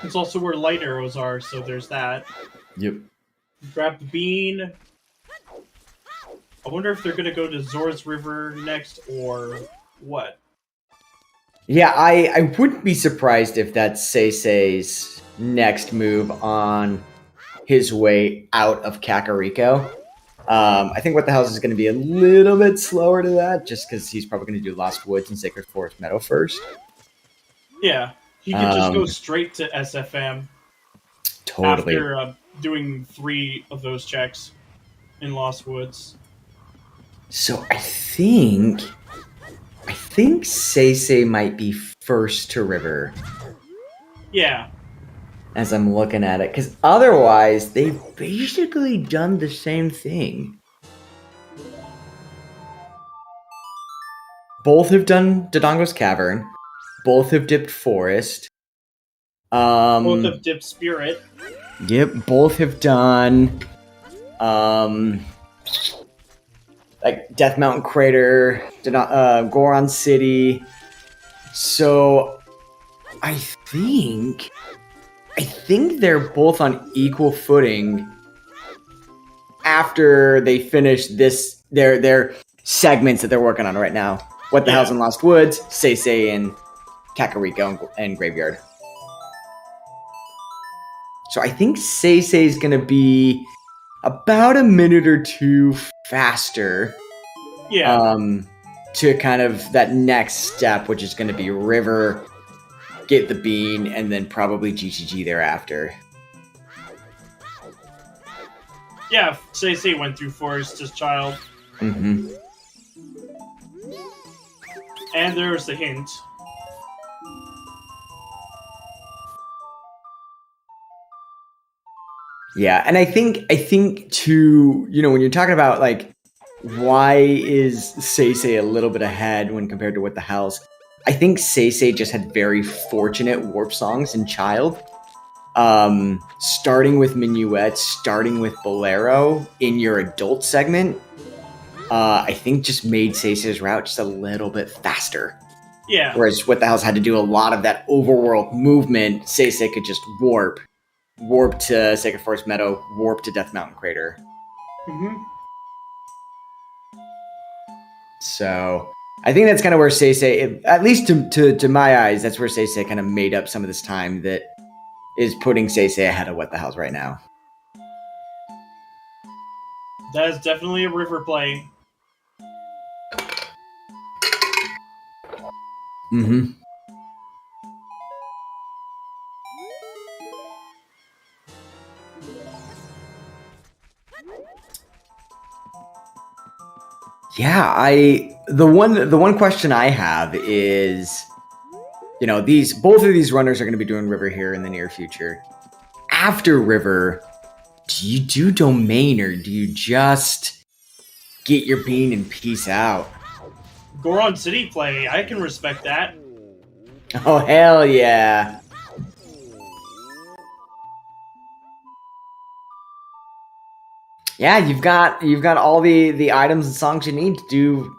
S2: It's also where light arrows are, so there's that.
S3: Yep.
S2: grab the bean. I wonder if they're going to go to Zora's River next or what.
S3: Yeah, I wouldn't be surprised if that's SeYsEy's next move on his way out of Kakariko. I think What the House is going to be a little bit slower to that, just because he's probably going to do Lost Woods and Sacred Forest Meadow first.
S2: Yeah, he could just go straight to SFM.
S3: Totally.
S2: After doing 3 of those checks in Lost Woods.
S3: So I think SeYsEy might be first to River.
S2: Yeah.
S3: As I'm looking at it, because otherwise they've basically done the same thing. Both have done Dodongo's Cavern. Both have dipped Forest.
S2: Both have dipped Spirit.
S3: Yep, both have done like Death Mountain Crater, Goron City. So I think they're both on equal footing after they finish their segments that they're working on right now. What the Hell's in Lost Woods, SeYsEy and Kakariko and Graveyard. So I think SeYsEy is going to be about a minute or two faster.
S2: Yeah.
S3: To kind of that next step, which is going to be River, get the bean, and then probably GGG thereafter.
S2: Yeah, SeYsEy went through Forest as child.
S3: Mm-hmm.
S2: And there's the hint.
S3: Yeah, and I think too, when you're talking about like why is SeYsEy a little bit ahead when compared to What the Hell's, I think SeYsEy just had very fortunate warp songs in Child. Starting with Minuet, starting with Bolero in your adult segment, I think just made SeYsEy's route just a little bit faster.
S2: Yeah.
S3: Whereas What the Hell's had to do a lot of that overworld movement, SeYsEy could just warp to Sacred Forest Meadow, warp to Death Mountain Crater.
S2: Mm-hmm.
S3: So I think that's kind of where SeYsEy, at least to my eyes, that's where SeYsEy kind of made up some of this time that is putting SeYsEy ahead of What the Hell's right now.
S2: That is definitely a River play.
S3: Mm-hmm. Yeah, the one question I have is, both of these runners are going to be doing River here in the near future. After River, do you do Domain or do you just get your bean and peace out?
S2: Goron City play, I can respect that.
S3: Oh hell yeah! Yeah, you've got all the items and songs you need to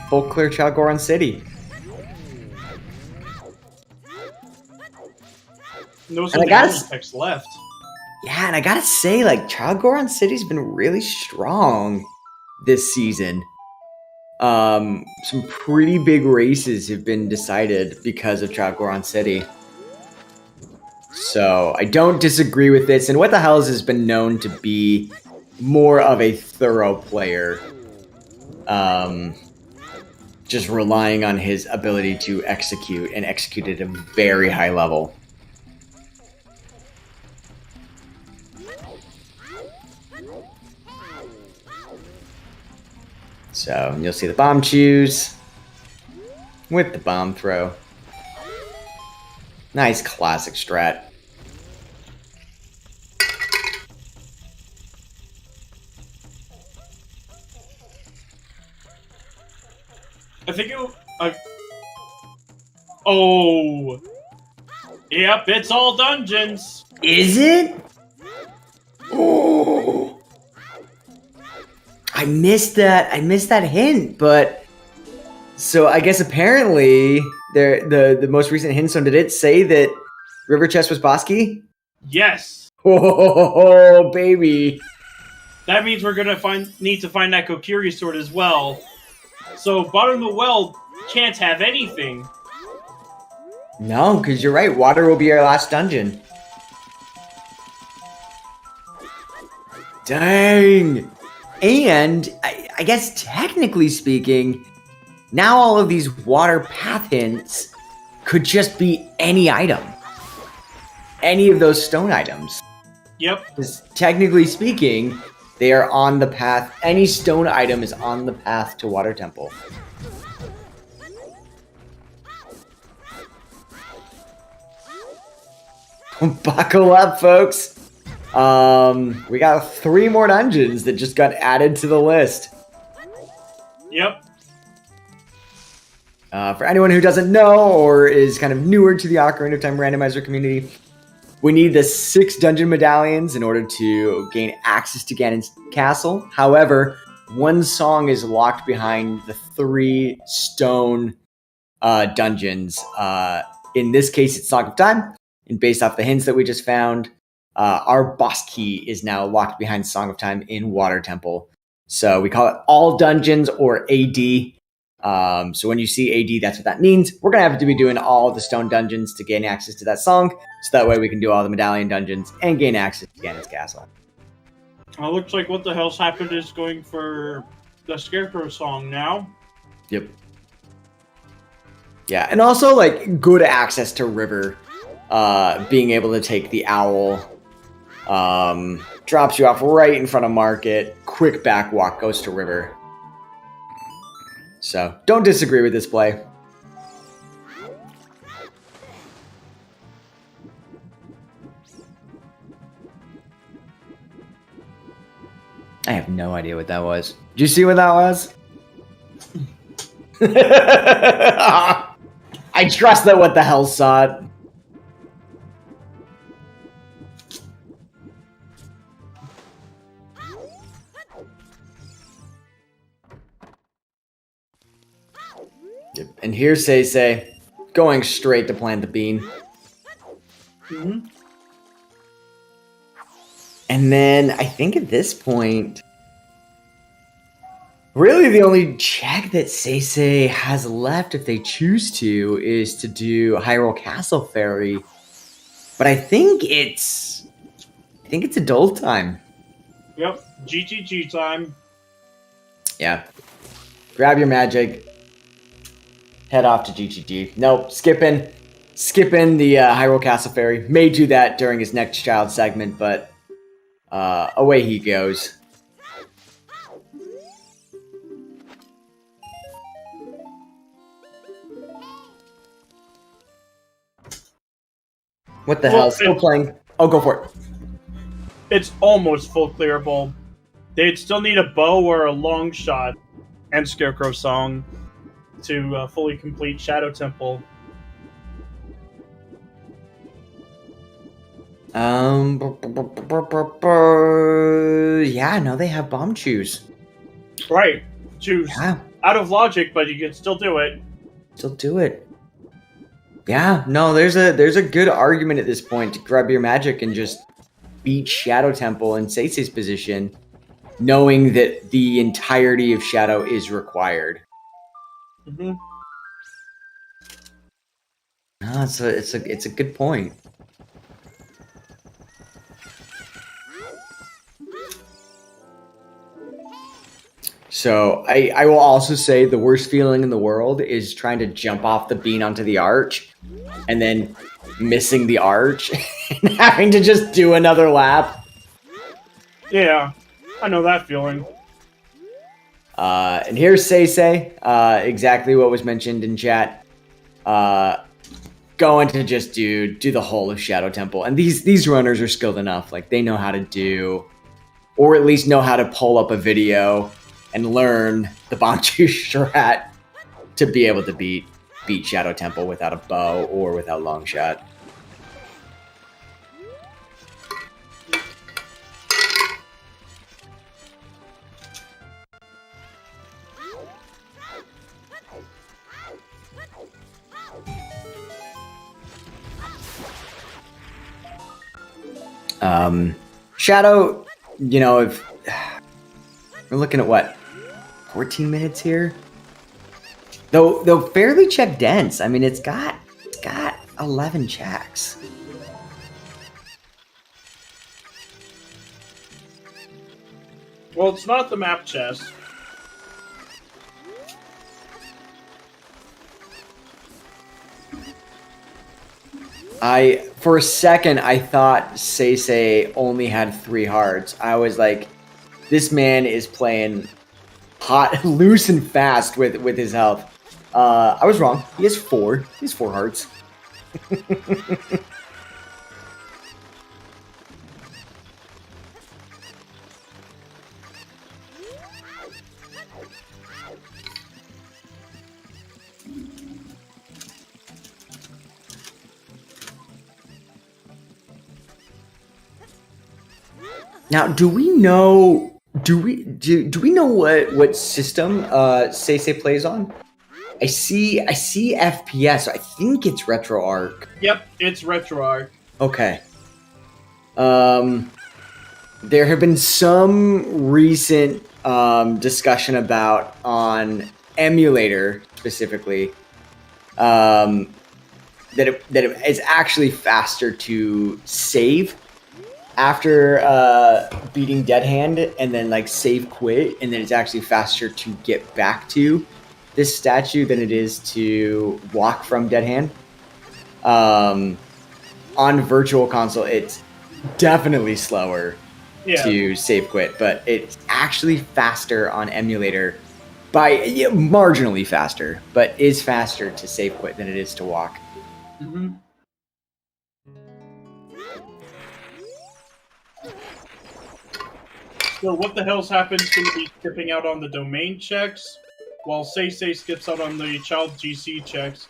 S3: full clear Child Goron City.
S2: No text left.
S3: Yeah, and I gotta say, like, Child Goron City's been really strong this season. Some pretty big races have been decided because of Child Goron City. So I don't disagree with this. And What the Hell's has been known to be more of a thorough player. Just relying on his ability to execute and execute at a very high level. So you'll see the bomb choose with the bomb throw. Nice classic strat.
S2: I think oh. Yep, it's all dungeons.
S3: Is it? Oh. I missed that hint, but so I guess apparently the most recent hint zone, did it say that River Chest was Bosky?
S2: Yes.
S3: Oh, baby.
S2: That means we're gonna need to find that Kokiri sword as well. So bottom of the well can't have anything.
S3: No, because you're right. Water will be our last dungeon. Dang. And I guess technically speaking, now all of these water path hints could just be any item. Any of those stone items.
S2: Yep.
S3: Because technically speaking, they are on the path. Any stone item is on the path to Water Temple. Buckle up, folks. We got 3 more dungeons that just got added to the list.
S2: Yep.
S3: For anyone who doesn't know or is kind of newer to the Ocarina of Time randomizer community, we need the 6 dungeon medallions in order to gain access to Ganon's castle. However, one song is locked behind the 3 stone dungeons. In this case, it's Song of Time. And based off the hints that we just found, our boss key is now locked behind Song of Time in Water Temple. So we call it all dungeons or AD. So when you see AD, that's what that means. We're going to have to be doing all the stone dungeons to gain access to that song. So that way we can do all the medallion dungeons and gain access to Ganon's castle.
S2: Well, looks like what the hell's happened is going for the Scarecrow song now.
S3: Yep. Yeah, and also like good access to River. Being able to take the owl drops you off right in front of Market. Quick back walk goes to River. So don't disagree with this play. I have no idea what that was. Did you see what that was? I trust that what the hell saw it. Yep. And here's SeYsEy going straight to plant the bean.
S2: Mm-hmm.
S3: And then I think at this point, really the only check that SeYsEy has left, if they choose to, is to do Hyrule Castle Fairy. But I think it's adult time.
S2: Yep. GGG time.
S3: Yeah. Grab your magic. Head off to GGG. Nope, skipping the Hyrule Castle Fairy. May do that during his next child segment, but away he goes. What the hell? Still playing. Oh, go for it.
S2: It's almost full clearable. They'd still need a bow or a long shot and Scarecrow song to fully complete Shadow Temple.
S3: Yeah, no, they have bomb chews.
S2: Right. Choose.
S3: Yeah.
S2: Out of logic, but you can still do it.
S3: Still do it. Yeah, no, there's a good argument at this point to grab your magic and just beat Shadow Temple in SeYsEy's position, knowing that the entirety of Shadow is required.
S2: Mm-hmm.
S3: No, it's a good point. So I will also say the worst feeling in the world is trying to jump off the bean onto the arch and then missing the arch and having to just do another lap.
S2: Yeah, I know that feeling.
S3: And here's SeYsEy, exactly what was mentioned in chat. Going to just do the whole of Shadow Temple. And these runners are skilled enough. Like, they know how to do, or at least know how to pull up a video and learn the Banchu strat to be able to beat Shadow Temple without a bow or without long shot. Shadow, if we're looking at what, 14 minutes here, though fairly check dense. I mean, it's got 11 checks.
S2: Well, it's not the map chest.
S3: For a second, I thought SeYsEy only had 3 hearts. I was like, this man is playing hot, loose and fast with his health. I was wrong. He has 4. He has 4 hearts. Now, do we know what system SeYsEy plays on? I see FPS. So I think it's RetroArch.
S2: Yep, it's RetroArch.
S3: Okay. There have been some recent discussion about on emulator specifically that it is actually faster to save after beating Dead Hand and then like save quit, and then it's actually faster to get back to this statue than it is to walk from Dead Hand. On Virtual Console, it's definitely slower to save quit, but it's actually faster on emulator by marginally faster, but is faster to save quit than it is to walk.
S2: Mm-hmm. So what the hell's happened to be skipping out on the domain checks, while SeYsEy skips out on the child GC checks.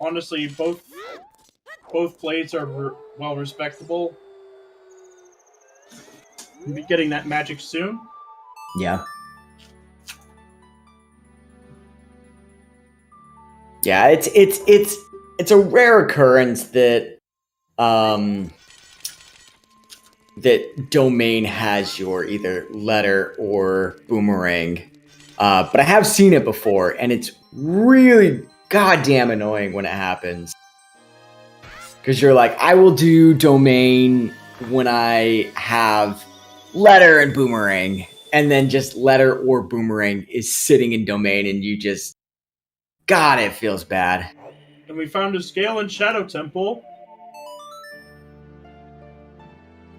S2: Honestly, both plays are well respectable. We'll be getting that magic soon.
S3: Yeah. Yeah, it's a rare occurrence that that domain has your either letter or boomerang. But I have seen it before, and it's really goddamn annoying when it happens. Because you're like, I will do domain when I have letter and boomerang, and then just letter or boomerang is sitting in domain, and you just... God, it feels bad.
S2: And we found a scale in Shadow Temple.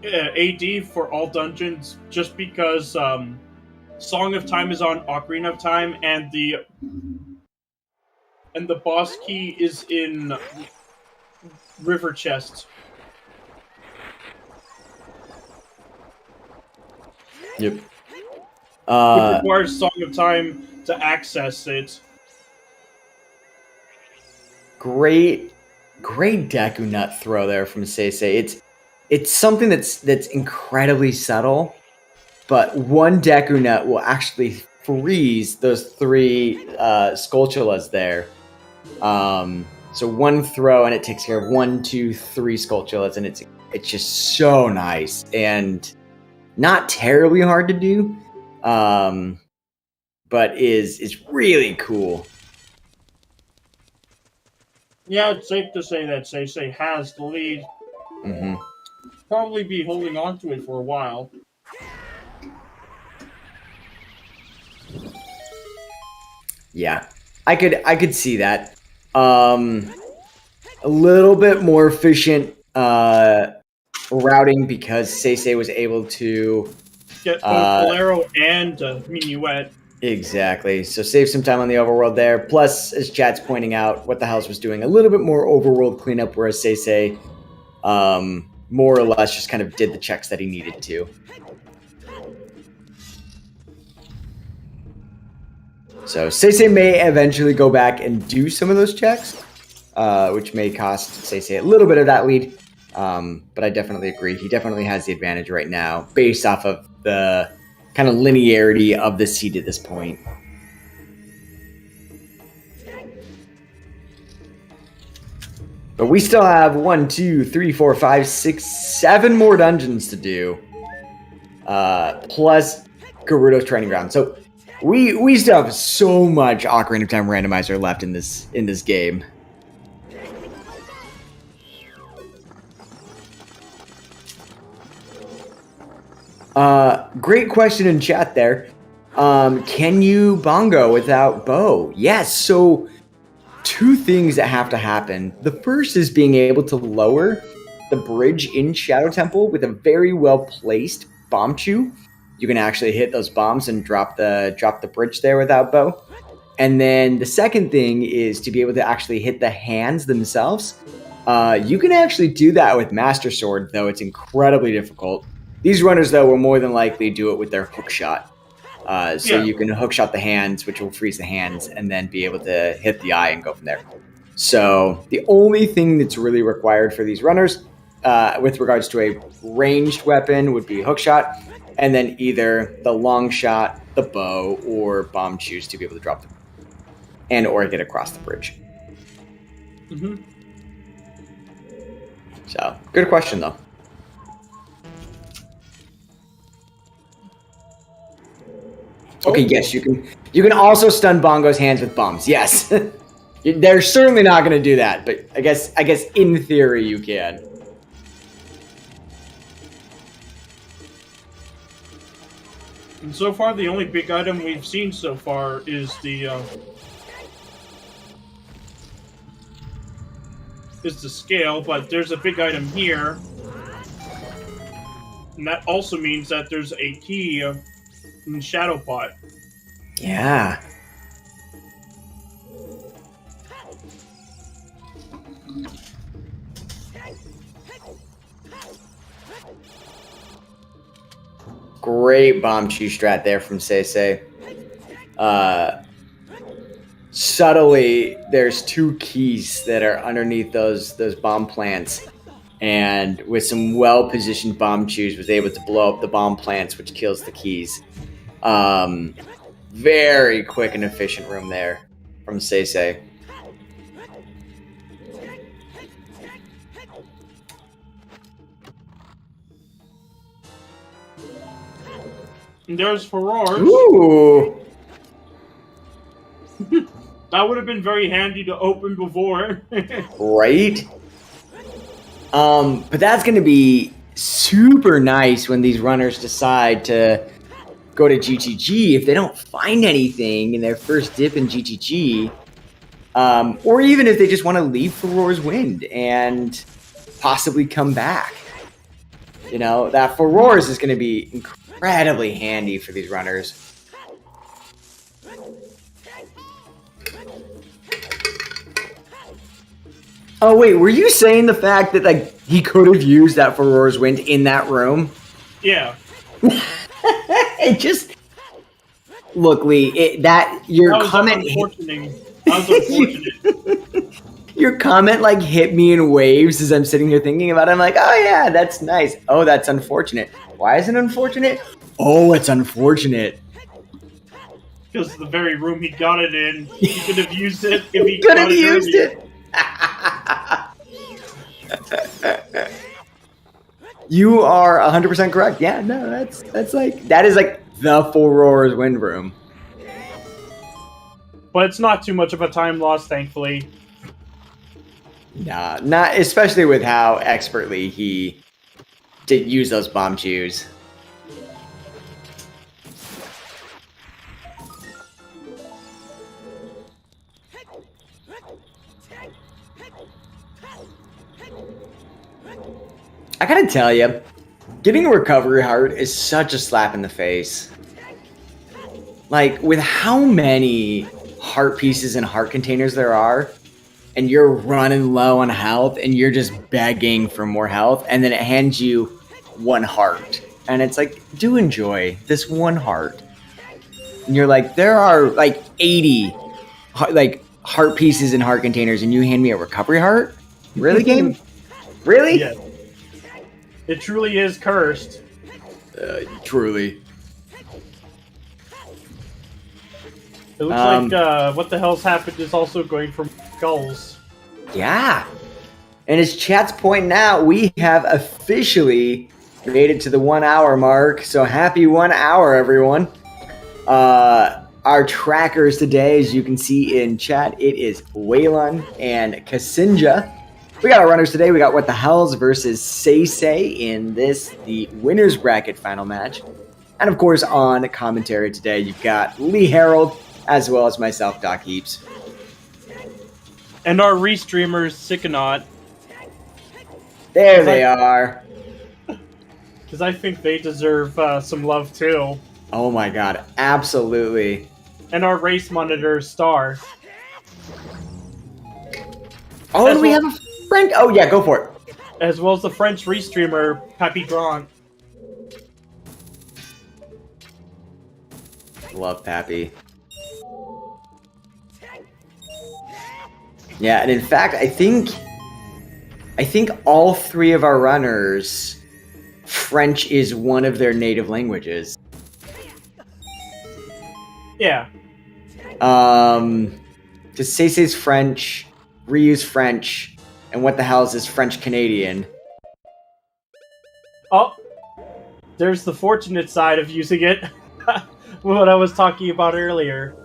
S2: AD for all dungeons, just because Song of Time is on Ocarina of Time, and the boss key is in River Chest.
S3: Yep.
S2: Which requires Song of Time to access it.
S3: Great Deku Nut throw there from SeYsEy. It's something that's incredibly subtle, but one Deku Nut will actually freeze those 3 Skulltulas there. So one throw and it takes care of 1, 2, 3 Skulltulas, and it's just so nice and not terribly hard to do, but is really cool.
S2: Yeah, it's safe to say that SeYsEy has the lead.
S3: Mm-hmm.
S2: Probably be holding on to it for a while.
S3: Yeah, I could see that. A little bit more efficient routing because SeYsEy was able to
S2: get both Bolero and Minuet.
S3: Exactly. So save some time on the overworld there. Plus, as chat's pointing out, What the House was doing a little bit more overworld cleanup, whereas SeYsEy more or less just kind of did the checks that he needed to. So SeYsEy may eventually go back and do some of those checks, which may cost SeYsEy a little bit of that lead. But I definitely agree. He definitely has the advantage right now based off of the kind of linearity of the seed at this point. But we still have 1, 2, 3, 4, 5, 6, 7 more dungeons to do. Plus Gerudo's training ground. So we still have so much Ocarina of Time randomizer left in this game. Great question in chat there. Can you bongo without bow? Yes. So 2 things that have to happen. The first is being able to lower the bridge in Shadow Temple with a very well placed bomb chew. You can actually hit those bombs and drop the bridge there without bow. And then the second thing is to be able to actually hit the hands themselves. You can actually do that with Master Sword, though it's incredibly difficult. These runners, though, will more than likely do it with their hook shot. You can hook shot the hands, which will freeze the hands, and then be able to hit the eye and go from there. So the only thing that's really required for these runners with regards to a ranged weapon would be hook shot, and then either the long shot, the bow, or bomb chews to be able to drop them and or get across the bridge.
S2: Mm-hmm.
S3: So good question, though. Okay, yes, you can also stun Bongo's hands with bombs. Yes. They're certainly not going to do that, but I guess in theory you can.
S2: And so far, the only big item we've seen so far is the scale, but there's a big item here, and that also means that there's a key in Shadow Pot.
S3: Yeah. Great bomb chew strat there from SeYsEy. Subtly, there's 2 keys that are underneath those bomb plants. And with some well-positioned bomb chews, was able to blow up the bomb plants, which kills the keys. Very quick and efficient room there from SeYsEy.
S2: And there's Furores.
S3: Ooh!
S2: That would have been very handy to open before.
S3: Right? But that's going to be super nice when these runners decide to go to GTG if they don't find anything in their first dip in GTG. Or even if they just want to leave Furore's Wind and possibly come back. You know, that Furore's is going to be incredibly handy for these runners. Oh wait, were you saying the fact that like he could have used that Furore's Wind in that room?
S2: Yeah.
S3: It just look, Lee. Your comment.
S2: That was unfortunate.
S3: Your comment like hit me in waves as I'm sitting here thinking about it. I'm like, oh yeah, that's nice. Oh, that's unfortunate. Why is it unfortunate? Oh, it's unfortunate.
S2: Because the very room he got it in, he could have used it if he
S3: could have used it. You are 100% correct. Yeah, no, that is like the Furore's Wind room.
S2: But it's not too much of a time loss, thankfully.
S3: Nah, not especially with how expertly he did use those bomb chews. I gotta tell you, getting a recovery heart is such a slap in the face. Like, with how many heart pieces and heart containers there are, and you're running low on health, and you're just begging for more health, and then it hands you 1 heart. And it's like, do enjoy this 1 heart. And you're like, there are like 80 heart pieces and heart containers, and you hand me a recovery heart? Really, game? Really?
S2: Yeah. It truly is cursed.
S3: Truly.
S2: It looks like what the hell's happened is also going for skulls.
S3: Yeah. And as chat's pointing out, we have officially made it to the 1 hour mark. So happy 1 hour, everyone. Our trackers today, as you can see in chat, it is Waylon and Kasinja. We got our runners today. We got What the Hells versus SeYsEy in the winner's bracket final match. And of course, on commentary today, you've got Lee Harold, as well as myself, Doc Heaps.
S2: And our restreamers, Sickonaut.
S3: There they are.
S2: Because I think they deserve some love too.
S3: Oh my god, absolutely.
S2: And our race monitor, Star.
S3: Oh, and we have a friend. Oh yeah, go for it.
S2: As well as the French restreamer, Papy Grant.
S3: Love Pappy. Yeah, and in fact, I think all three of our runners, French is one of their native languages.
S2: Yeah.
S3: Because SeYsEy's French, Ryu's French, and What the Hells is French Canadian.
S2: Oh, there's the fortunate side of using it. What I was talking about earlier.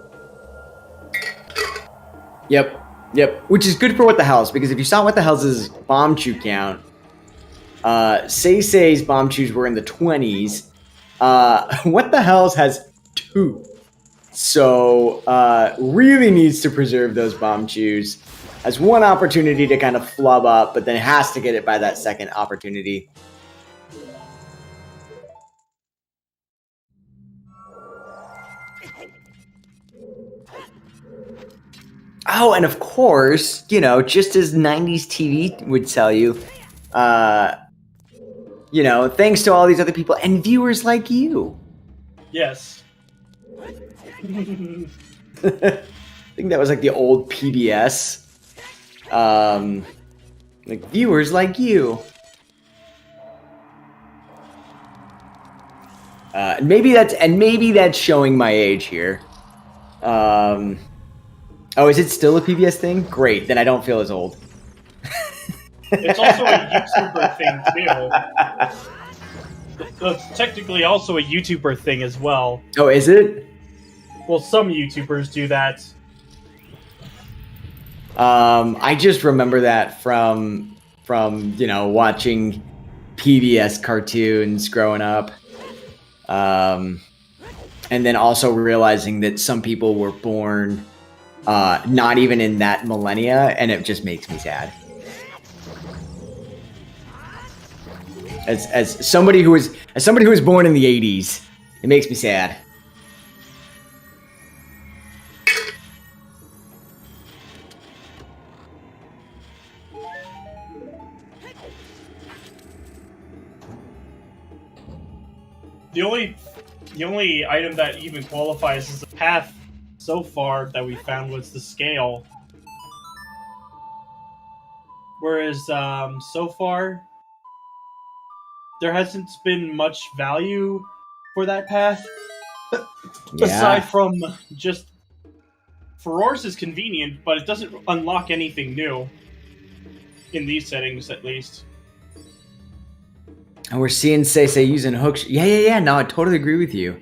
S3: Yep. Which is good for What the Hells, because if you saw What the Hells' bomb chew count, SeYsEy's bomb chews were in the 20s. What the Hells has 2. So, really needs to preserve those bomb chews. Has one opportunity to kind of flub up, but then has to get it by that second opportunity. Oh, and of course, just as 90s TV would tell you, thanks to all these other people and viewers like you.
S2: Yes.
S3: I think that was like the old PBS. Like viewers like you. Maybe that's showing my age here. Oh, is it still a PBS thing? Great, then I don't feel as old.
S2: It's also a YouTuber thing too. It's technically also a YouTuber thing as well.
S3: Oh, is it?
S2: Well, some YouTubers do that.
S3: I just remember that from watching PBS cartoons growing up. And then also realizing that some people were born not even in that millennia, and it just makes me sad. As somebody who was born in the 80s, it makes me sad.
S2: The only item that even qualifies as a path so far that we found was the scale. Whereas so far there hasn't been much value for that path.
S3: Yeah.
S2: Aside from just Furor's is convenient, but it doesn't unlock anything new. In these settings, at least.
S3: And we're seeing SeYsEy using hooks. Yeah. No, I totally agree with you.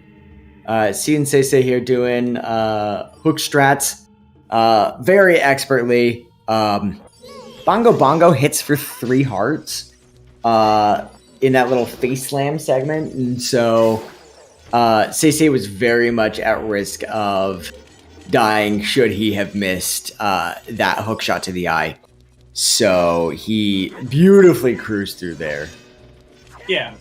S3: Seeing SeYsEy here doing hook strats very expertly. Bongo Bongo hits for 3 hearts in that little face slam segment. And so SeYsEy was very much at risk of dying should he have missed that hook shot to the eye. So he beautifully cruised through there.
S2: Yeah.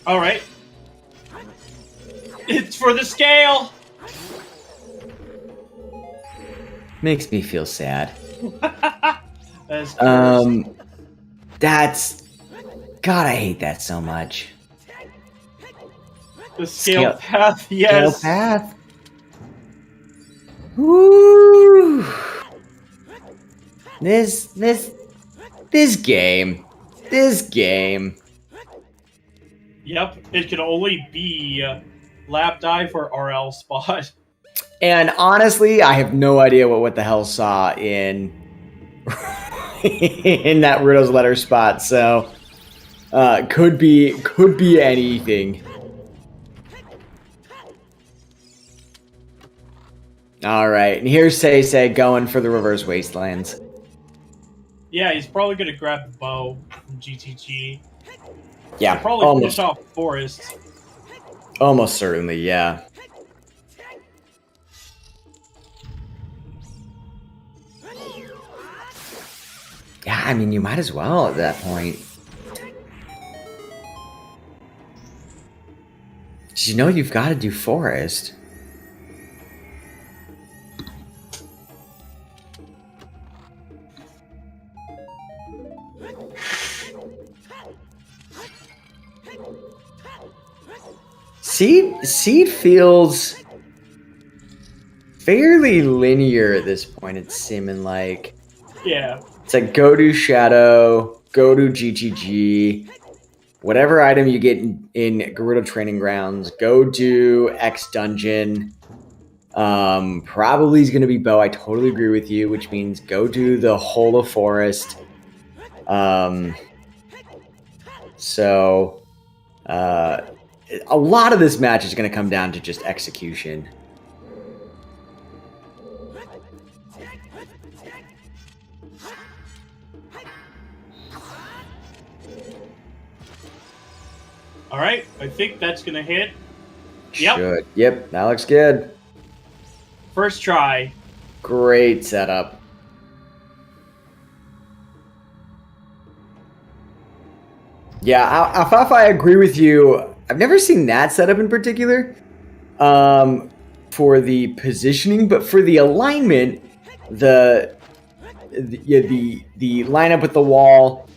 S2: All right. It's for the scale.
S3: Makes me feel sad.
S2: That's
S3: That's God, I hate that so much.
S2: the scale path. Yes.
S3: Scale path. Woo! This game.
S2: Yep. It can only be lap dive or RL spot.
S3: And honestly, I have no idea what the hell saw in in that Riddle's letter spot. So could be anything. All right, and here's SeYsEy going for the reverse wastelands.
S2: Yeah, he's probably gonna grab the bow from GTG.
S3: Yeah,
S2: he'll probably finish off Forest.
S3: Almost certainly, yeah. Yeah, I mean, you might as well at that point. You know you've got to do Forest. Seed feels fairly linear at this point, it's seeming like.
S2: Yeah.
S3: It's like go to Shadow, go to GGG, whatever item you get in Gerudo Training Grounds, go do X Dungeon. Probably is going to be Bow. I totally agree with you, which means go do the whole of Forest. So, a lot of this match is going to come down to just execution.
S2: All right, I think that's gonna hit. Yep.
S3: Should. Yep, that looks good.
S2: First try.
S3: Great setup. Yeah, Alfalfa, I agree with you. I've never seen that setup in particular for the positioning, but for the alignment, the lineup with the wall,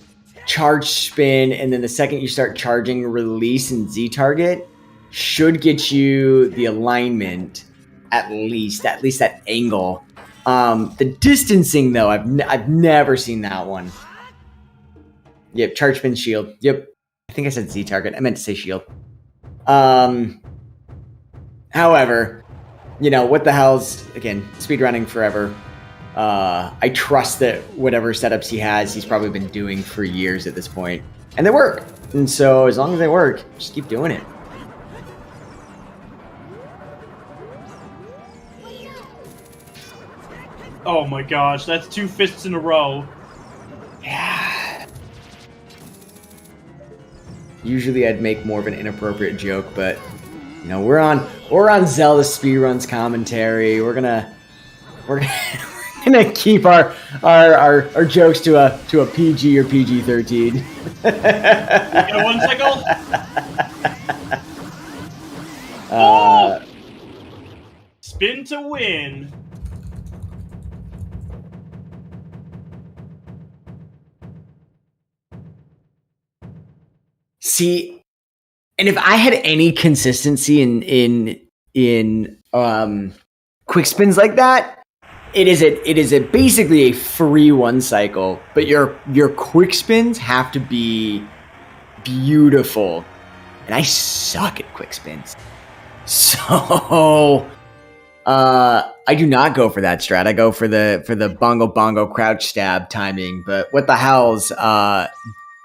S3: charge spin, and then the second you start charging, release and Z target should get you the alignment at least that angle. The distancing though, I've never seen that one. Yep, charge spin shield. Yep. I think I said Z target. I meant to say shield. However, you know, what the hell's, again, speedrunning forever. I trust that whatever setups he has, he's probably been doing for years at this point. And they work. And so as long as they work, just keep doing it.
S2: Oh my gosh, that's 2 fists in a row.
S3: Yeah. Usually I'd make more of an inappropriate joke, but you know, we're on Zelda Speedruns commentary. We're gonna keep our jokes to a PG or PG-13.
S2: You get a 1 cycle? Oh! Spin to win.
S3: See, and if I had any consistency in quick spins like that, it is basically a free 1 cycle, but your quick spins have to be beautiful, and I suck at quick spins, so I do not go for that strat. I go for the bongo crouch stab timing. But what the hell's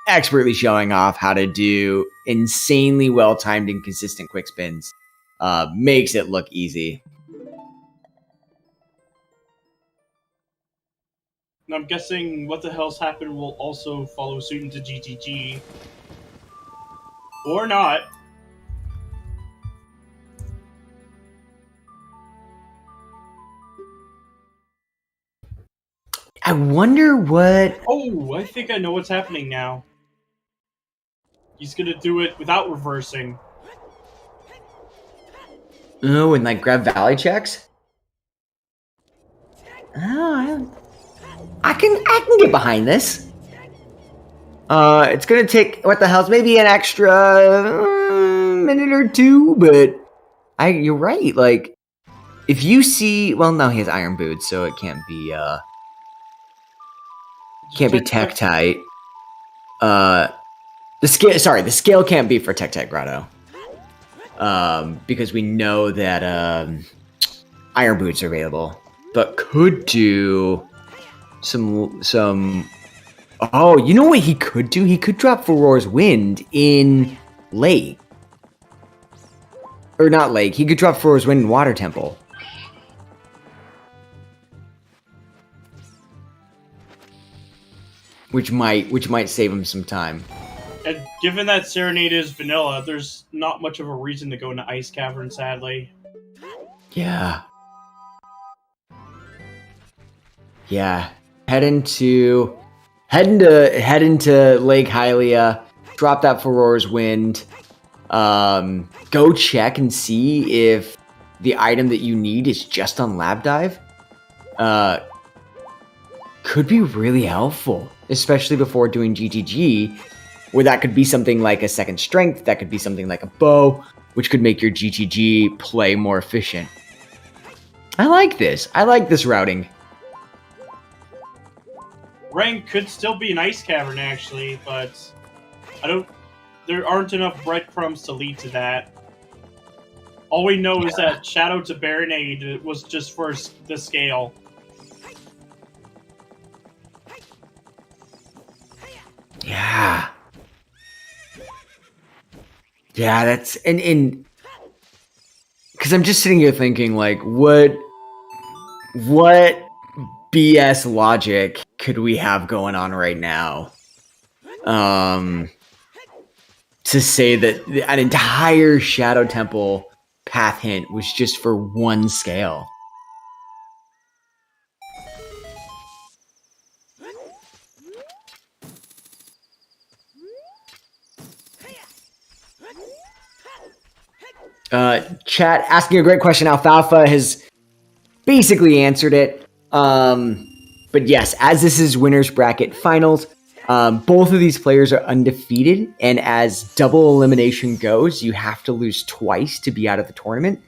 S3: expertly showing off how to do insanely well-timed and consistent quick spins makes it look easy.
S2: And I'm guessing what the hell's happened will also follow suit into GTG. Or not.
S3: I wonder what...
S2: Oh, I think I know what's happening now. He's gonna do it without reversing.
S3: Oh, and like grab valley checks? Oh, I can get behind this. It's gonna take what the hell's maybe an extra minute or two, but you're right. Like if you see, well, no, he has iron boots, so it can't be tech tight. The scale can't be for tech grotto. because we know that Iron Boots are available, but could do some. Oh, you know what he could do? He could drop Furor's Wind in Lake. Or not Lake. He could drop Furor's Wind in Water Temple. Which might save him some time.
S2: And given that Serenade is vanilla, there's not much of a reason to go into Ice Cavern, sadly.
S3: Yeah. Yeah. Head into Lake Hylia, drop that Furor's Wind, go check and see if the item that you need is just on Lab Dive. Could be really helpful, especially before doing GTG, where that could be something like a second strength, that could be something like a bow, which could make your GTG play more efficient. I like this. I like this routing.
S2: Rank could still be an Ice Cavern, actually, but there aren't enough breadcrumbs to lead to that. All we know is that Shadow to Baronade was just for the scale.
S3: Yeah. Yeah, that's and because I'm just sitting here thinking, like, what BS logic could we have going on right now? To say that an entire Shadow Temple path hint was just for one scale. Chat asking a great question. Alfalfa has basically answered it. But yes, as this is winners bracket finals, both of these players are undefeated, and as double elimination goes, you have to lose twice to be out of the tournament.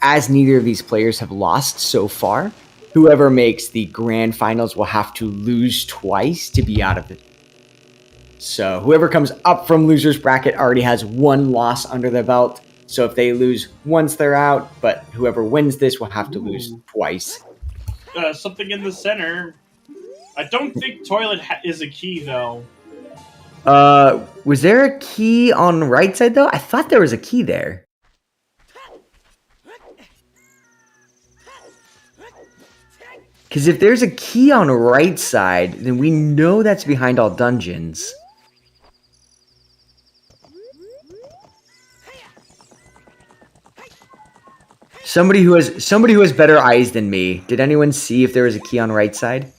S3: As neither of these players have lost so far, whoever makes the grand finals will have to lose twice to be out of it. So whoever comes up from losers bracket already has one loss under their belt. So if they lose once, they're out, but whoever wins this will have to lose twice.
S2: Something in the center. I don't think toilet is a key, though.
S3: Was there a key on the right side, though? I thought there was a key there. Because if there's a key on the right side, then we know that's behind all dungeons. Somebody who has better eyes than me. Did anyone see if there was a key on the right side?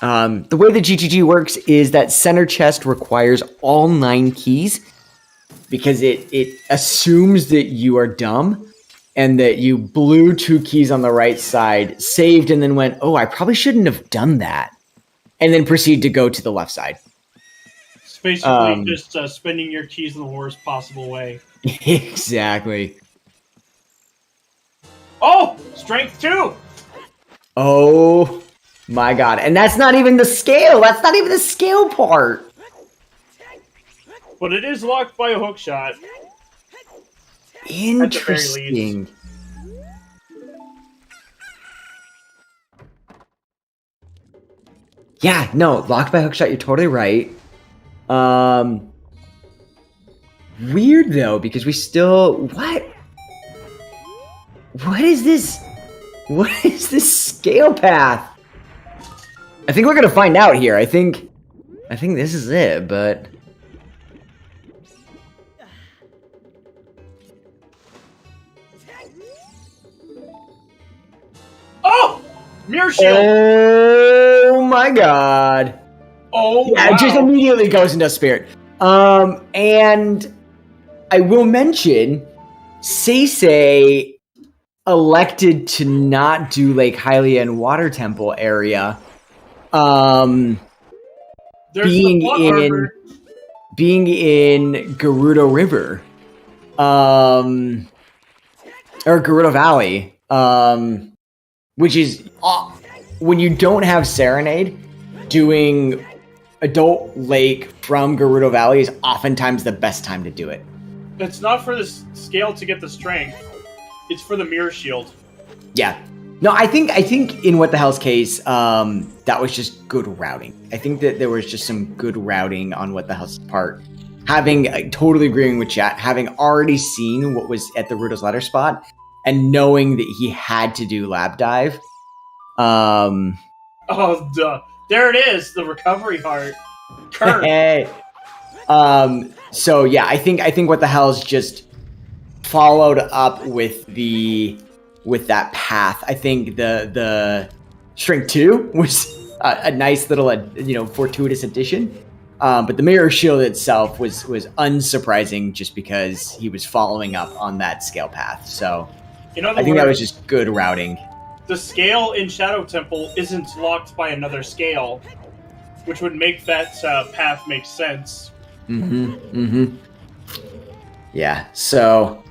S3: The way the GTG works is that center chest requires all 9 keys because it assumes that you are dumb and that you blew 2 keys on the right side, saved, and then went, oh, I probably shouldn't have done that, and then proceed to go to the left side.
S2: It's basically just spending your keys in the worst possible way.
S3: Exactly.
S2: Oh! Strength 2!
S3: Oh my god. And that's not even the scale. That's not even the scale part.
S2: But it is locked by a hook shot.
S3: Interesting. Yeah, no, locked by hookshot, you're totally right. Weird though, because we still what is this? What is this scale path? I think we're gonna find out here. I think this is it, but
S2: oh! Mirror shield!
S3: Oh my god.
S2: Oh,
S3: yeah,
S2: wow.
S3: It just immediately goes into spirit. And I will mention, SeYsEy elected to not do Lake Hylia and Water Temple area.
S2: There's
S3: being in Gerudo River, or Gerudo Valley, which is when you don't have Serenade, doing Adult Lake from Gerudo Valley is oftentimes the best time to do it.
S2: It's not for the scale to get the strength. It's for the mirror shield.
S3: Yeah. No, I think in What the Hell's case, that was just good routing. I think that there was just some good routing on What the Hell's part. Totally agreeing with chat, having already seen what was at the Rudo's ladder spot, and knowing that he had to do lab dive.
S2: Oh, duh. There it is, the recovery heart. Curve.
S3: Hey. So yeah, I think What the Hell's just followed up with that path. I think the Shrink 2 was a nice little fortuitous addition. But the mirror shield itself was unsurprising just because he was following up on that scale path. So I think that was just good routing.
S2: The scale in Shadow Temple isn't locked by another scale, which would make that path make sense.
S3: Yeah. So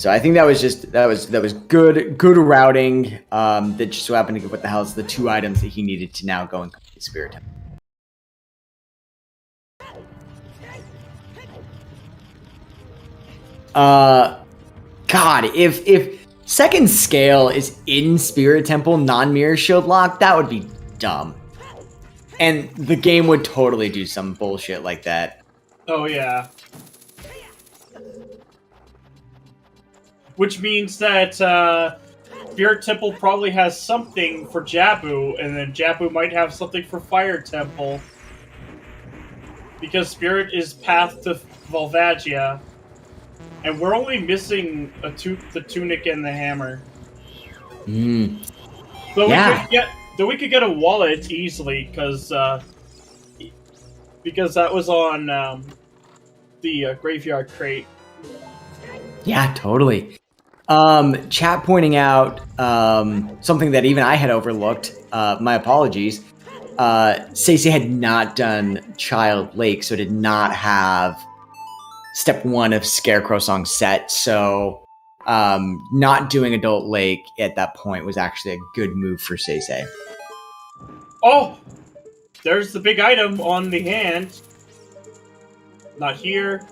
S3: I think that was good routing. That just so happened to get What the Hell's the 2 items that he needed to now go and complete Spirit Temple. God, if second scale is in Spirit Temple, non-mirror shield lock, that would be dumb. And the game would totally do some bullshit like that.
S2: Oh, yeah. Which means that Spirit Temple probably has something for Jabu, and then Jabu might have something for Fire Temple. Because Spirit is path to Volvagia. And we're only missing the tunic and the hammer. But we could get a wallet easily because that was on the graveyard crate.
S3: Yeah, totally. Chat pointing out something that even I had overlooked. My apologies. SeYsEy had not done Child Lake, so did not have Step 1 of Scarecrow Song set, so not doing Adult Lake at that point was actually a good move for SeYsEy.
S2: Oh! There's the big item on the hand. Not here.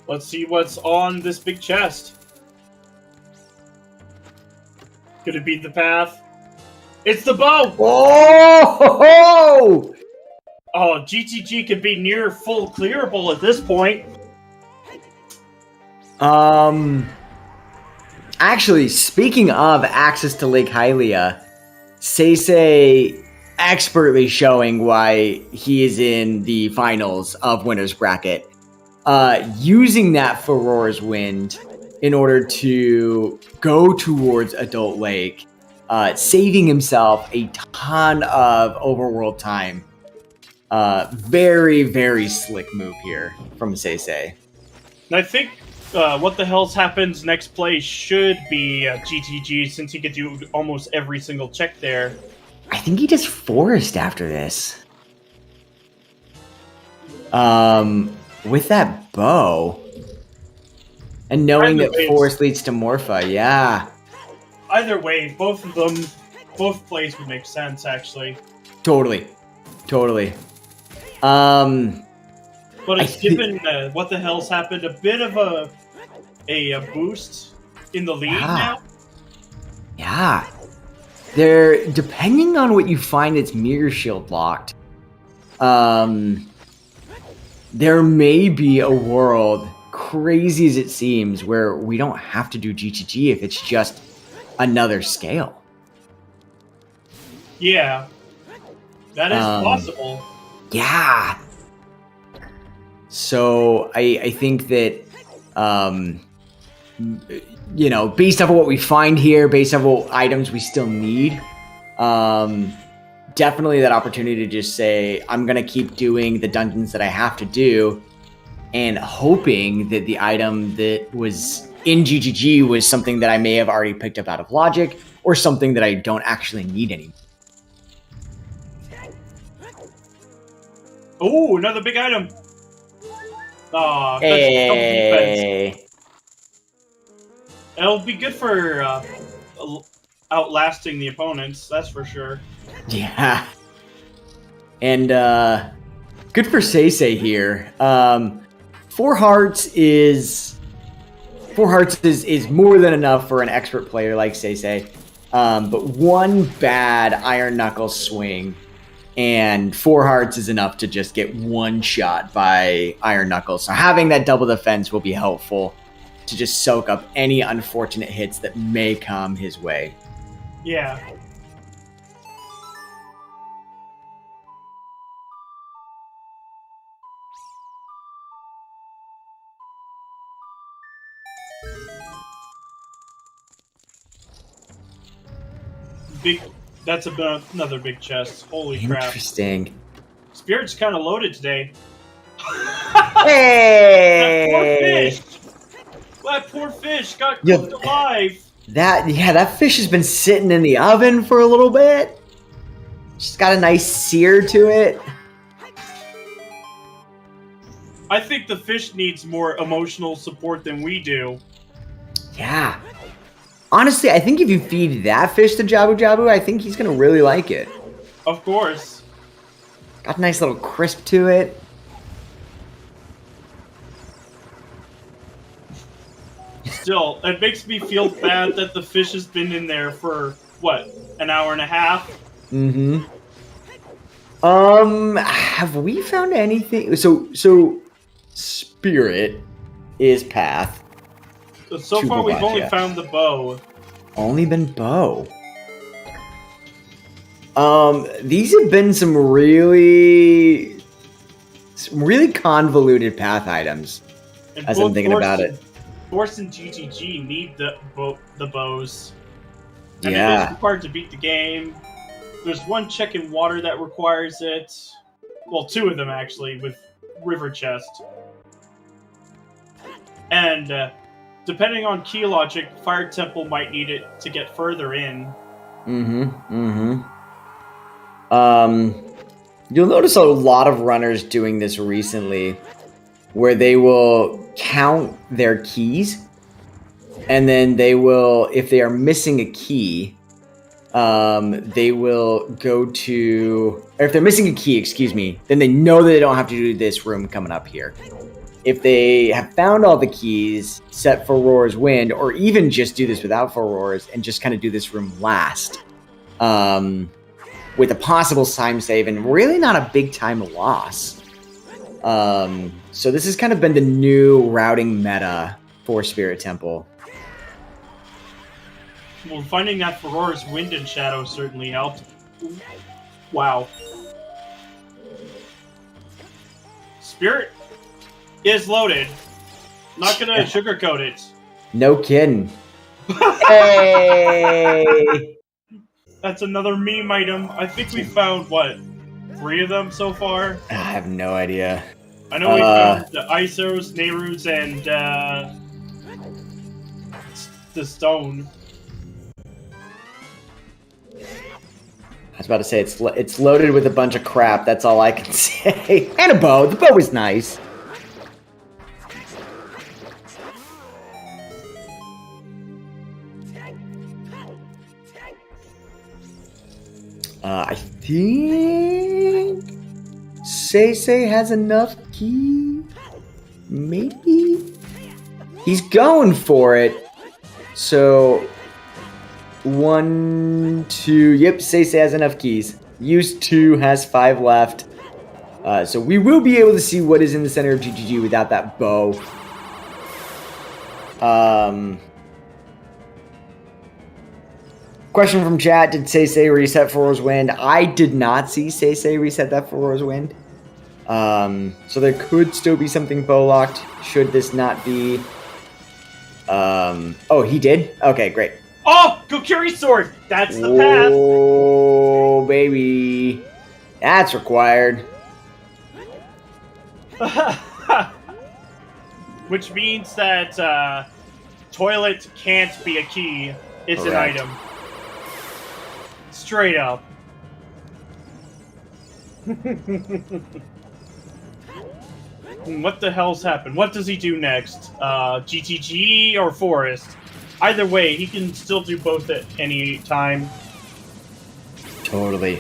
S2: Let's see what's on this big chest. Could it be the path? It's the bow!
S3: Oh!
S2: Oh, GTG could be near full clearable at this point.
S3: Actually, speaking of access to Lake Hylia, SeYsEy expertly showing why he is in the finals of Winner's Bracket. Using that Furor's Wind in order to go towards Adult Lake. Saving himself a ton of overworld time. Very, very slick move here from SeYsEy.
S2: And I think What the Hell's Happens next play should be GTG since he could do almost every single check there.
S3: I think he does Forest after this. With that bow. And knowing that Forest leads to Morpha, yeah.
S2: Either way, both plays would make sense, actually.
S3: Totally.
S2: But it's given What the Hell's Happened a bit of a boost in the lead now.
S3: Yeah. Depending on what you find it's mirror shield locked, there may be a world, crazy as it seems, where we don't have to do GTG if it's just another scale.
S2: Yeah. That is possible.
S3: Yeah. So I think that, based off of what we find here, based off what items we still need, definitely that opportunity to just say, I'm going to keep doing the dungeons that I have to do and hoping that the item that was in GGG was something that I may have already picked up out of Logic or something that I don't actually need anymore.
S2: Oh, another big item.
S3: Hey.
S2: It'll be good for outlasting the opponents. That's for sure.
S3: Yeah. And good for SeYsEy here. 4 hearts is more than enough for an expert player like SeYsEy. But 1 bad Iron Knuckle swing and 4 hearts is enough to just get 1 shot by Iron Knuckle. So having that double defense will be helpful to just soak up any unfortunate hits that may come his way.
S2: Yeah. That's another big chest. Holy crap.
S3: Interesting.
S2: Spirit's kind of loaded today.
S3: Hey!
S2: That poor fish got cooked alive.
S3: That fish has been sitting in the oven for a little bit. Just got a nice sear to it.
S2: I think the fish needs more emotional support than we do.
S3: Yeah. Honestly, I think if you feed that fish to Jabu Jabu, I think he's going to really like it.
S2: Of course.
S3: Got a nice little crisp to it.
S2: Still, it makes me feel bad that the fish has been in there for, what, an hour and a half?
S3: Mm-hmm. Have we found anything? So Spirit is path.
S2: So far, we've only found the bow.
S3: Only been bow. These have been some really convoluted path items.
S2: And
S3: as I'm thinking about it.
S2: Force and GTG need the bows. And
S3: yeah.
S2: it is required to beat the game. There's 1 check in water that requires it. Well, 2 of them actually, with River Chest. And depending on key logic, Fire Temple might need it to get further in.
S3: You'll notice a lot of runners doing this recently, where they will count their keys, and then they will, if they are missing a key, they will go to, or if they're missing a key, excuse me, then they know that they don't have to do this room coming up here. If they have found all the keys, set for Roar's Wind, or even just do this without for Roar's and just kind of do this room last, with a possible time save and really not a big time loss. So this has kind of been the new routing meta for Spirit Temple.
S2: Well, finding that Roar's Wind and Shadow certainly helped. Wow. Spirit is loaded. Not gonna sugarcoat it.
S3: No kidding. Hey!
S2: That's another meme item. I think we found, what, 3 of them so far?
S3: I have no idea.
S2: I know we found the Isos, Nehrus, and the stone.
S3: I was about to say it's loaded with a bunch of crap. That's all I can say. And a bow. The bow is nice. I think SeYsEy has enough key. Maybe he's going for it. So 1, 2. Yep, SeYsEy has enough keys. Used 2, has 5 left. So we will be able to see what is in the center of GGG without that bow. Question from chat, did SeYsEy reset for Roar's Wind? I did not see SeYsEy reset that for Roar's Wind. So there could still be something bow locked, should this not be... oh, he did? Okay, great.
S2: Oh, Kokiri Sword! That's the path!
S3: Oh, baby. That's required.
S2: Which means that toilet can't be a key. It's
S3: Correct.
S2: an item. Straight up. What the hell's happened? What does he do next? GTG or Forest? Either way, he can still do both at any time.
S3: Totally.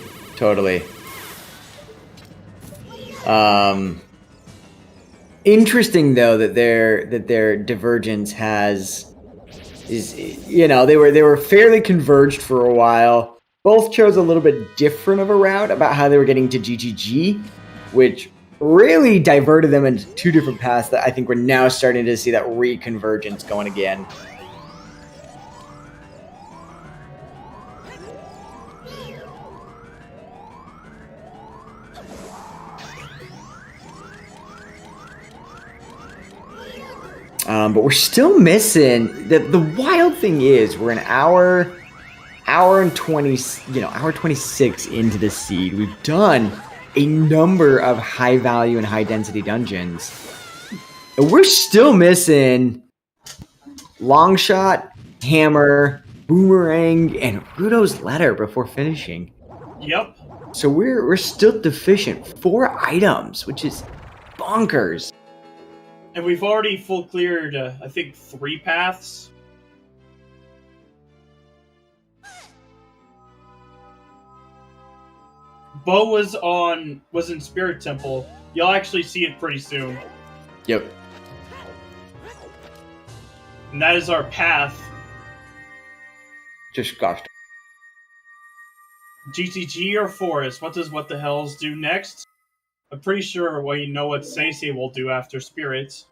S3: Interesting though that their divergence they were fairly converged for a while. Both chose a little bit different of a route about how they were getting to GGG, which really diverted them into two different paths that I think we're now starting to see that reconvergence going again. But we're still missing the wild thing is we're an hour and 20, hour 26 into the seed. We've done a number of high value and high density dungeons. And we're still missing Longshot, Hammer, Boomerang, and Gerudo's Letter before finishing.
S2: Yep.
S3: So we're still deficient 4 items, which is bonkers.
S2: And we've already full cleared, I think, 3 paths. Bo was in Spirit Temple. You'll actually see it pretty soon.
S3: Yep.
S2: And that is our path.
S3: Just gosh.
S2: GTG or Forest? What does What the Hells do next? I'm pretty sure we know what SeYsEy will do after Spirits.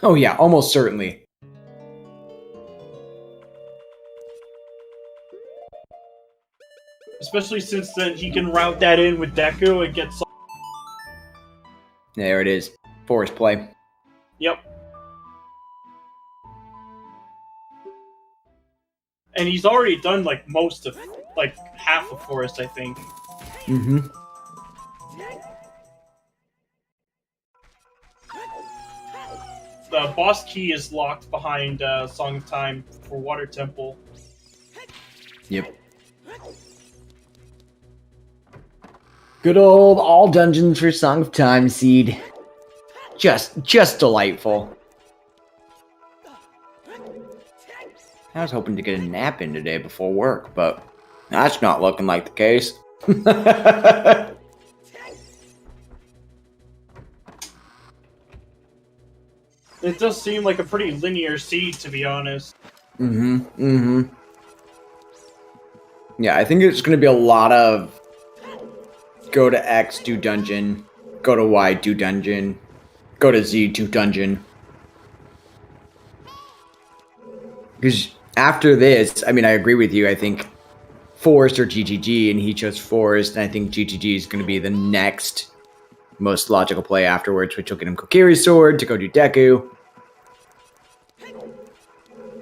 S3: Oh yeah, almost certainly.
S2: Especially since then he can route that in with Deku and get...
S3: There it is. Forest play.
S2: Yep. And he's already done like most of, like half of Forest, I think.
S3: Mm-hmm.
S2: The boss key is locked behind Song of Time for Water Temple.
S3: Yep. Good old all dungeons for Song of Time seed. Just delightful. I was hoping to get a nap in today before work, but that's not looking like the case.
S2: It does seem like a pretty linear seed, to be honest.
S3: Yeah, I think it's going to be a lot of go to X, do dungeon, go to Y, do dungeon, go to Z, do dungeon. Because after this, I mean, I agree with you. I think Forest or GGG, and he chose Forest, and I think GGG is going to be the next most logical play afterwards, which will get him Kokiri's sword to go do Deku.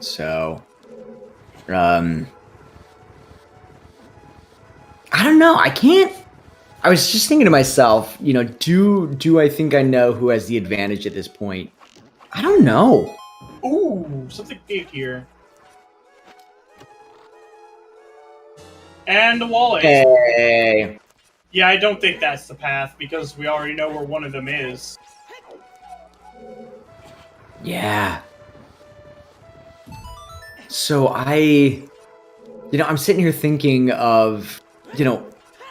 S3: So, I don't know. I can't. I was just thinking to myself, do I think I know who has the advantage at this point? I don't know.
S2: Ooh, something big here. And the wallet.
S3: Hey.
S2: Yeah, I don't think that's the path, because we already know where one of them is.
S3: Yeah. So I'm sitting here thinking of, a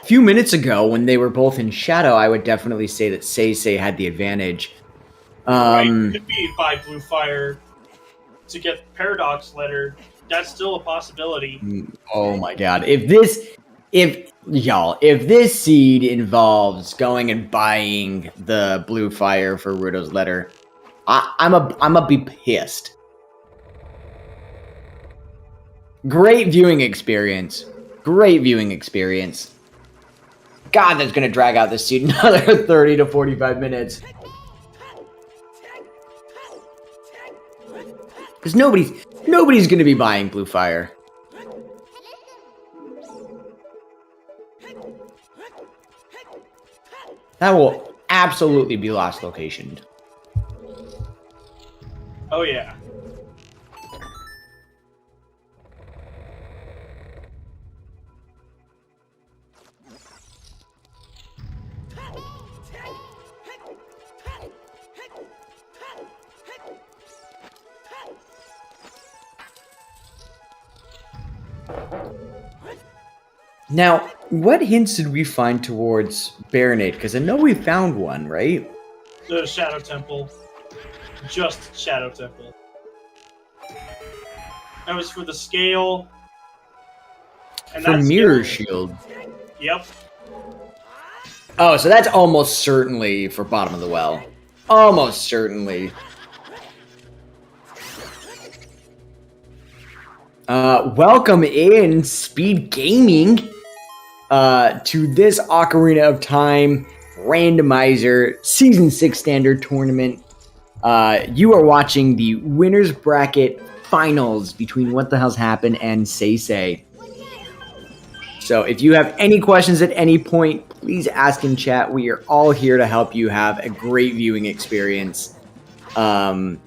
S3: few minutes ago when they were both in shadow, I would definitely say that SeYsEy had the advantage.
S2: Right, could be by Blue Fire to get Paradox Letter. That's still a possibility.
S3: Oh my god. If this seed involves going and buying the Blue Fire for Gerudo's Letter, I'm a be pissed. Great viewing experience. God, that's gonna drag out this seed another 30 to 45 minutes. Because nobody's gonna be buying Blue Fire. That will absolutely be lost locationed.
S2: Oh yeah.
S3: Now, what hints did we find towards Baronade? Because I know we found one, right?
S2: The Shadow Temple. Just Shadow Temple. That was for the scale. And
S3: For
S2: that
S3: Mirror
S2: scale-
S3: Shield.
S2: Yep.
S3: Oh, so that's almost certainly for Bottom of the Well. Almost certainly. Welcome in, Speed Gaming, to this Ocarina of Time Randomizer Season 6 Standard Tournament. You are watching the Winners Bracket Finals between What the Hell's Happened and SeYsEy. So if you have any questions at any point, please ask in chat. We are all here to help you have a great viewing experience. But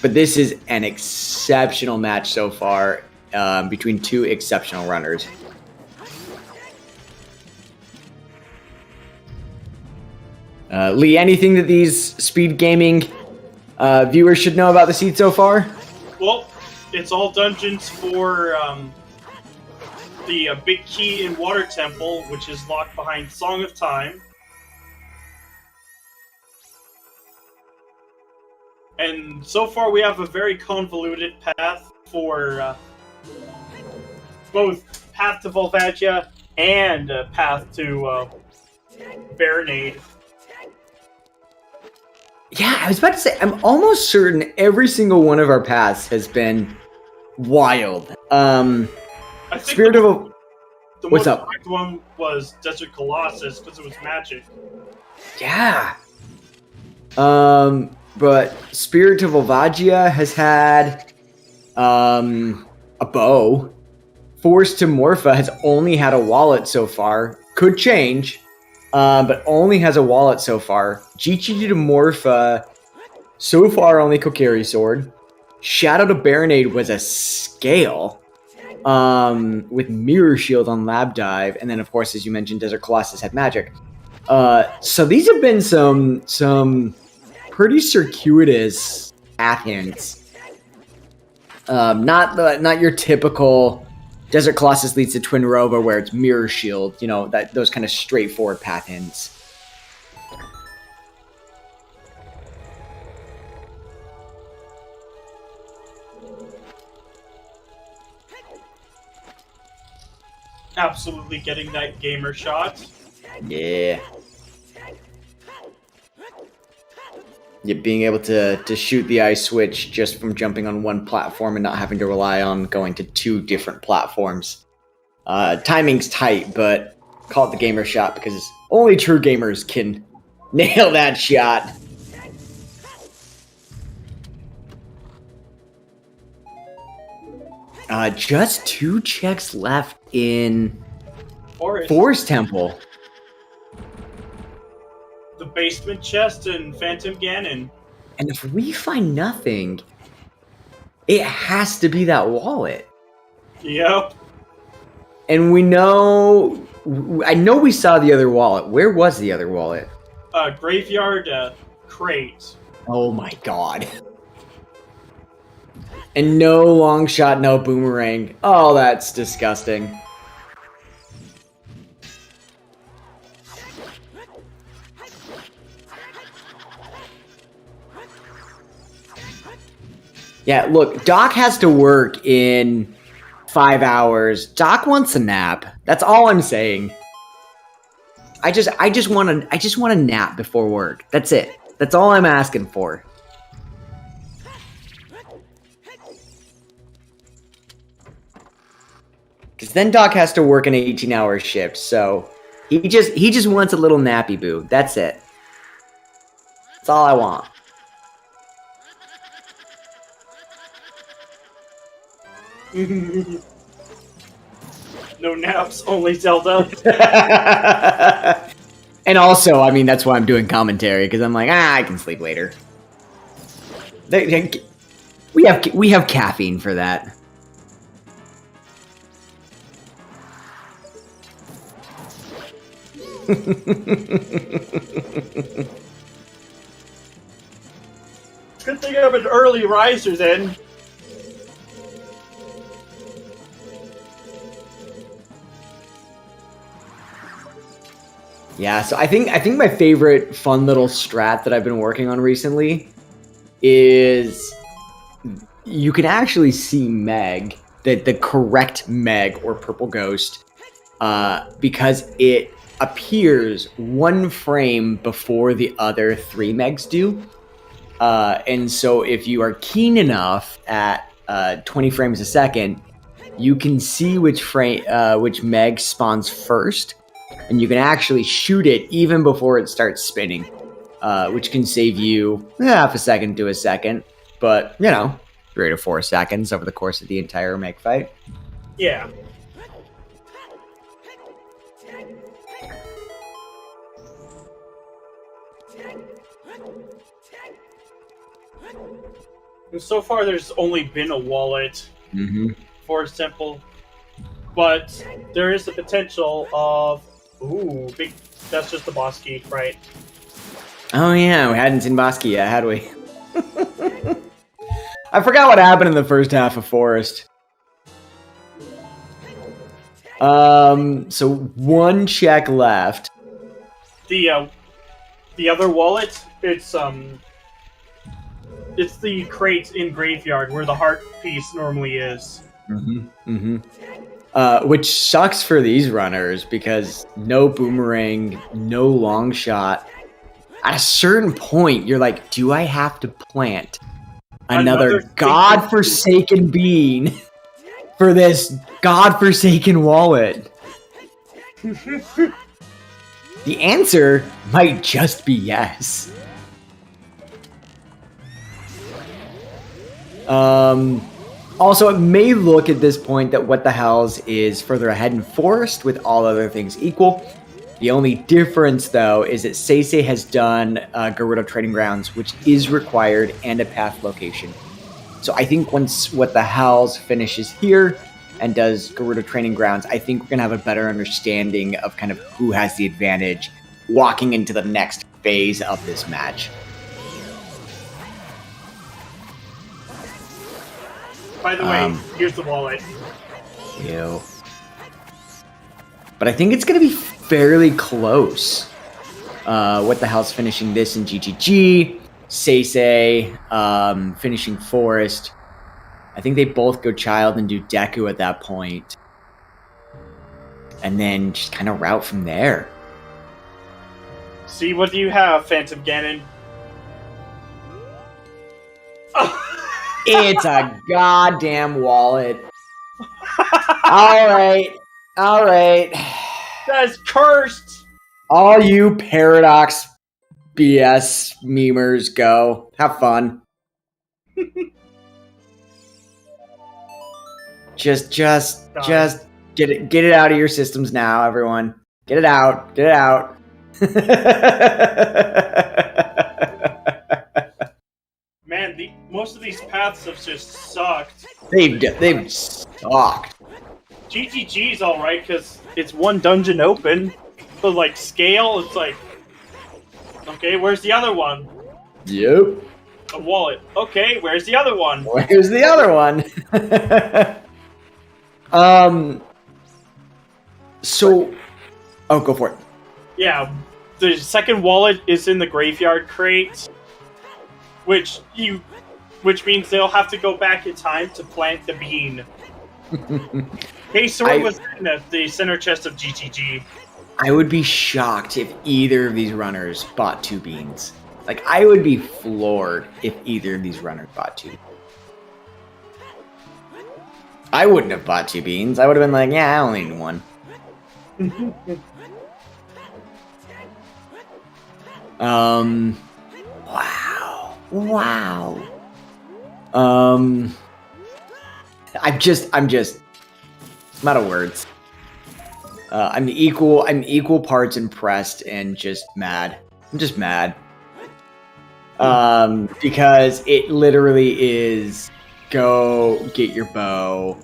S3: this is an exceptional match so far between two exceptional runners. Lee, anything that these Speed Gaming viewers should know about the seed so far?
S2: Well, it's all dungeons for the Big Key in Water Temple, which is locked behind Song of Time. And so far we have a very convoluted path for both Path to Volvagia and Path to Baronade.
S3: Yeah, I was about to say, I'm almost certain every single one of our paths has been wild.
S2: I think
S3: Spirit of
S2: the
S3: What's
S2: most
S3: up?
S2: correct one was Desert Colossus because it was magic.
S3: Yeah. But Spirit of Volvagia has had a bow. Force to Morpha has only had a wallet so far. Could change, but only has a wallet so far. Jichi to Morpha, so far only Kokiri Sword. Shadow to Baronade was a scale. With Mirror Shield on Lab Dive, and then of course, as you mentioned, Desert Colossus had magic. So these have been some pretty circuitous path hints. Not your typical Desert Colossus leads to Twin Rova where it's Mirror Shield. You know, those kind of straightforward path hints.
S2: Absolutely getting that gamer shot.
S3: Yeah. Yeah, being able to shoot the ice switch just from jumping on one platform and not having to rely on going to two different platforms. Timing's tight, but call it the gamer shot because only true gamers can nail that shot. Just 2 checks left in Forest Temple.
S2: The basement chest and Phantom Ganon.
S3: And if we find nothing, it has to be that wallet.
S2: Yep.
S3: And we know... I know we saw the other wallet. Where was the other wallet?
S2: Graveyard crate.
S3: Oh my god. And no long shot, no boomerang. Oh, that's disgusting. Yeah, look, Doc has to work in 5 hours. Doc wants a nap. That's all I'm saying. I just want a nap before work. That's it. That's all I'm asking for. Because then Doc has to work an 18-hour shift, so he just wants a little nappy boo. That's it. That's all I want.
S2: No naps, only Zelda.
S3: And also, I mean, that's why I'm doing commentary, because I'm like, I can sleep later. We have caffeine for that.
S2: Good thing I'm an early riser then.
S3: Yeah, so I think my favorite fun little strat that I've been working on recently is you can actually see Meg, the correct Meg or purple ghost, because it appears 1 frame before the other 3 Megs do. And so if you are keen enough at 20 frames a second, you can see which Meg spawns first, and you can actually shoot it even before it starts spinning, which can save you half a second to a second, but 3 to 4 seconds over the course of the entire Meg fight.
S2: Yeah. And so far, there's only been a wallet for a temple, but there is the potential of big. That's just the boss key, right?
S3: Oh yeah, we hadn't seen Bosky yet, had we? I forgot what happened in the first half of Forest. So 1 check left.
S2: The other wallet, it's the crate in Graveyard where the heart piece normally is.
S3: Which sucks for these runners because no boomerang, no long shot. At a certain point, you're like, do I have to plant another godforsaken bean for this godforsaken wallet? The answer might just be yes. Also, it may look at this point that What the Hells is further ahead in Forest with all other things equal. The only difference, though, is that SeYsEy has done Gerudo Training Grounds, which is required, and a path location. So I think once What the Hells finishes here and does Gerudo Training Grounds, I think we're going to have a better understanding of kind of who has the advantage walking into the next phase of this match.
S2: By the way, here's the wallet.
S3: Ew. But I think it's going to be fairly close. What the Hell's finishing this in GGG. SeYsEy finishing Forest. I think they both go Child and do Deku at that point. And then just kind of route from there.
S2: See, what do you have, Phantom Ganon?
S3: It's a goddamn wallet. Alright.
S2: That's cursed!
S3: All you Paradox BS memers go. Have fun. Just get it out of your systems now, everyone. Get it out.
S2: Man, most of these paths have just sucked.
S3: They've sucked.
S2: GGG's alright, because it's 1 dungeon open. But, like, scale, it's like... Okay, where's the other one?
S3: Yep.
S2: A wallet. Okay, where's the other one?
S3: Where's the other one? So... Oh, go for it.
S2: Yeah, the second wallet is in the Graveyard crate. Which means they'll have to go back in time to plant the bean. K-Sword was in the center chest of GTG.
S3: I would be shocked if either of these runners bought 2 beans. Like, I would be floored if either of these runners bought 2. I wouldn't have bought 2 beans. I would have been like, yeah, I only need 1. Wow. I'm just I'm out of words. I'm equal parts impressed and just mad. I'm just mad. Because it literally is go get your bow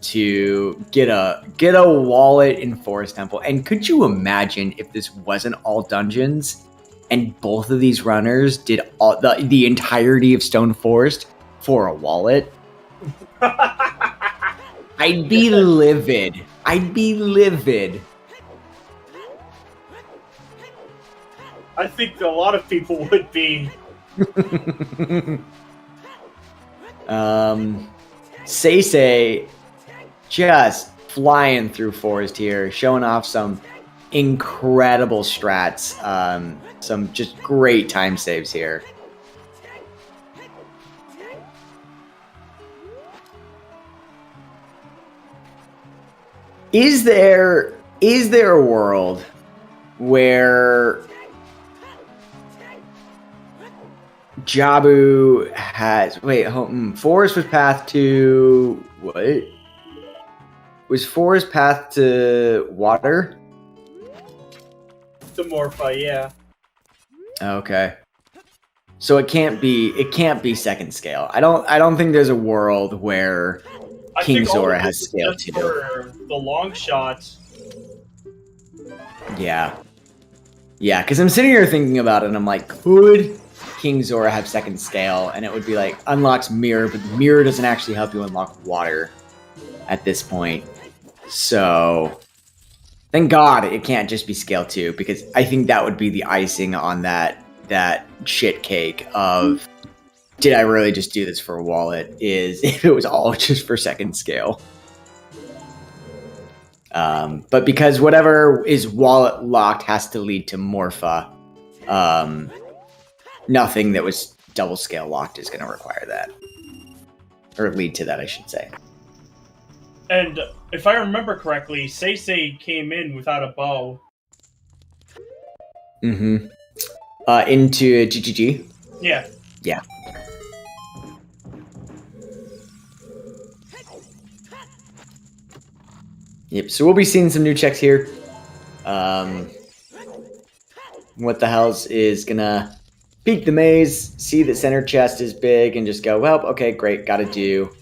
S3: to get a wallet in Forest Temple. And could you imagine if this wasn't all dungeons and both of these runners did all the entirety of Stone Forest for a wallet? I'd be livid.
S2: I think a lot of people would be.
S3: SeYsEy just flying through forest here, showing off some incredible strats, some just great time saves here. Is there a world where Jabu has Forest was path to what? Was Forest path to water?
S2: The Morpha, yeah.
S3: Okay. So it can't be second scale. I don't think there's a world where King Zora has scale 2.
S2: For the long shot.
S3: Yeah. Yeah, because I'm sitting here thinking about it and I'm like, could King Zora have second scale? And it would be like, unlocks mirror, but mirror doesn't actually help you unlock water at this point. So thank God it can't just be scale 2, because I think that would be the icing on that shit cake of, did I really just do this for a wallet, is if it was all just for second scale. But because whatever is wallet locked has to lead to Morpha, nothing that was double scale locked is going to require that. Or lead to that, I should say.
S2: And if I remember correctly, SeYsEy came in without a bow.
S3: Mm-hmm. Into GGG?
S2: Yeah.
S3: Yeah. Yep, so we'll be seeing some new checks here. What the hell's is gonna peek the maze, see that center chest is big, and just go, well, okay, great, gotta do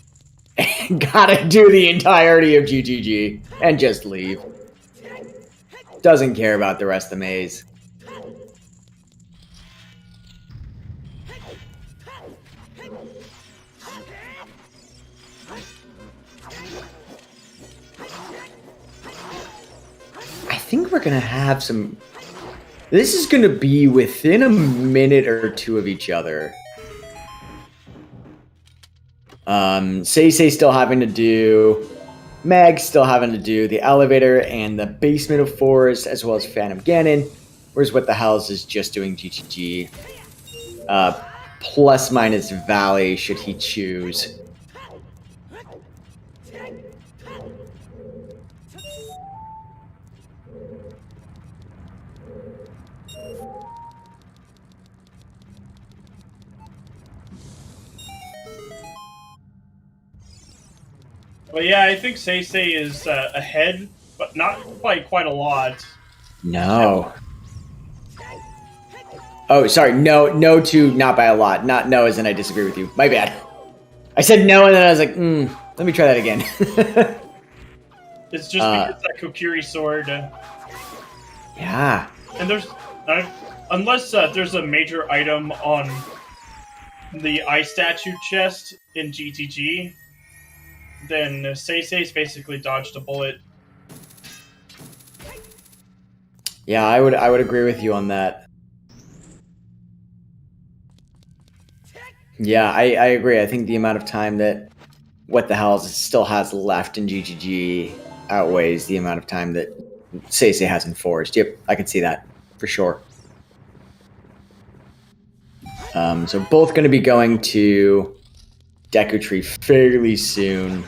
S3: the entirety of GGG, and just leave. Doesn't care about the rest of the maze. I think we're gonna have some... This is gonna be within a minute or two of each other. SeYsEy still having to do... Meg still having to do the elevator and the basement of Forest, as well as Phantom Ganon. Whereas What the Hells is just doing GGG. Plus minus Valley, should he choose.
S2: Well, yeah, I think SeYsEy is ahead, but not by quite a lot.
S3: No. Oh, sorry. No to not by a lot. Not no as in I disagree with you. My bad. I said no and then I was like, let me try that again.
S2: It's just because that Kokiri sword.
S3: Yeah.
S2: And there's... unless there's a major item on the eye statue chest in GTG, then SeYsEy's basically dodged a bullet.
S3: Yeah, I would agree with you on that. Yeah, I agree. I think the amount of time that What the Hells still has left in GGG outweighs the amount of time that SeYsEy has in Forest. Yep, I can see that for sure. So both going to be going to Deku Tree fairly soon.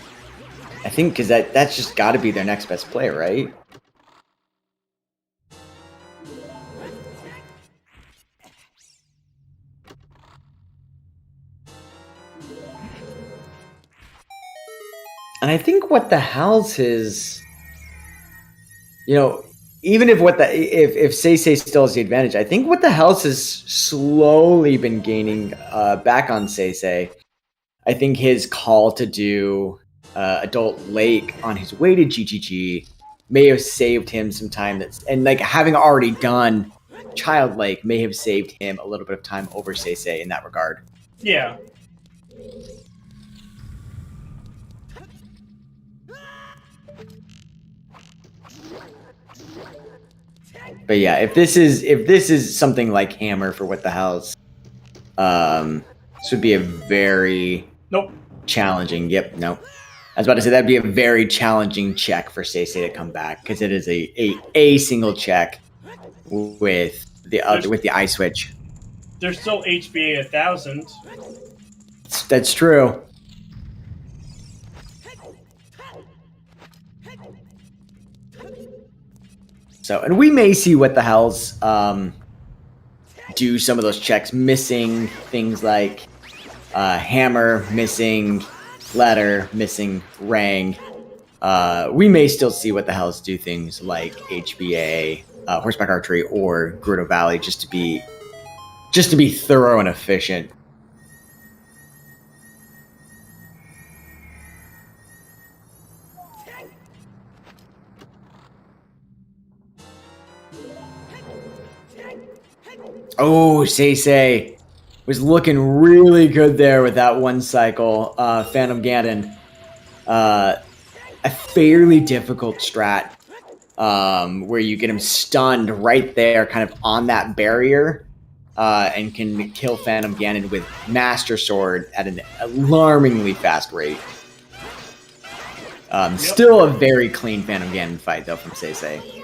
S3: I think because that's just got to be their next best play, right? And I think What the Hell's his... You know, even if SeYsEy still has the advantage, I think What the Hell's has slowly been gaining back on SeYsEy. I think his call to do Adult Lake on his way to GGG may have saved him some time. And like having already done Child Lake may have saved him a little bit of time over SeYsEy in that regard.
S2: Yeah.
S3: But yeah, if this is something like Hammer for What the Hell's, this would be a very challenging. Yep, nope. I was about to say that'd be a very challenging check for SeYsEy to come back because it is a single check with the eye switch.
S2: There's still HBA 1000.
S3: That's true. So, and we may see What the Hell's do some of those checks, missing things like Hammer, missing Letter, missing Rang. We may still see What the Hell's do things like HBA, Horseback Archery, or Gerudo Valley just to be thorough and efficient. Oh, SeYsEy was looking really good there with that one cycle. Phantom Ganon. A fairly difficult strat where you get him stunned right there, kind of on that barrier, and can kill Phantom Ganon with Master Sword at an alarmingly fast rate. Still a very clean Phantom Ganon fight, though, from SeYsEy.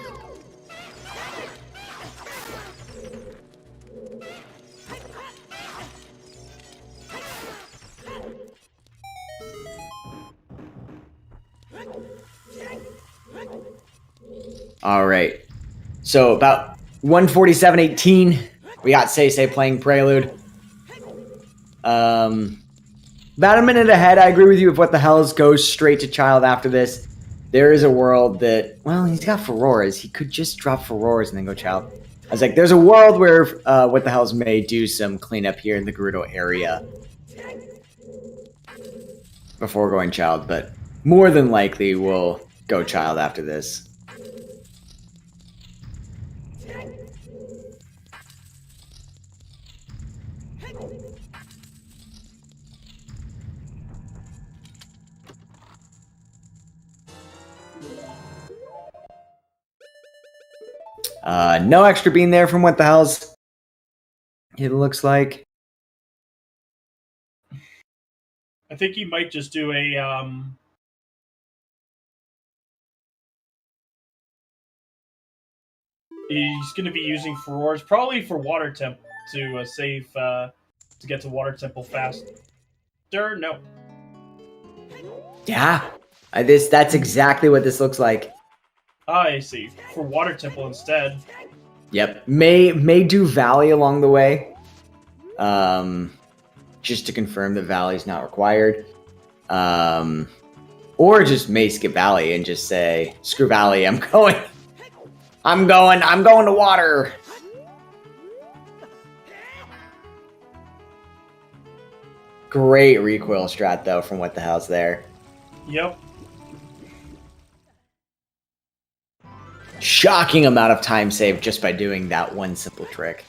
S3: All right. So about 147.18, we got SeYsEy playing Prelude. About a minute ahead. I agree with you. If What the Hell's goes straight to Child after this, there is a world that, well, he's got Furoras. He could just drop Furoras and then go Child. I was like, there's a world where What the Hell's may do some cleanup here in the Gerudo area before going Child, but more than likely we'll go Child after this. No extra bean there from What the Hell's, it looks like.
S2: I think he might just do a he's going to be using Furoras, probably for Water Temp to save to get to Water Temple fast. No.
S3: Yeah, that's exactly what this looks like.
S2: I see. For Water Temple instead.
S3: Yep. May do Valley along the way. Just to confirm that Valley is not required. Or just may skip Valley and just say, screw Valley, I'm going to water. Great recoil strat though from What the Hell's there.
S2: Yep.
S3: Shocking amount of time saved just by doing that one simple trick.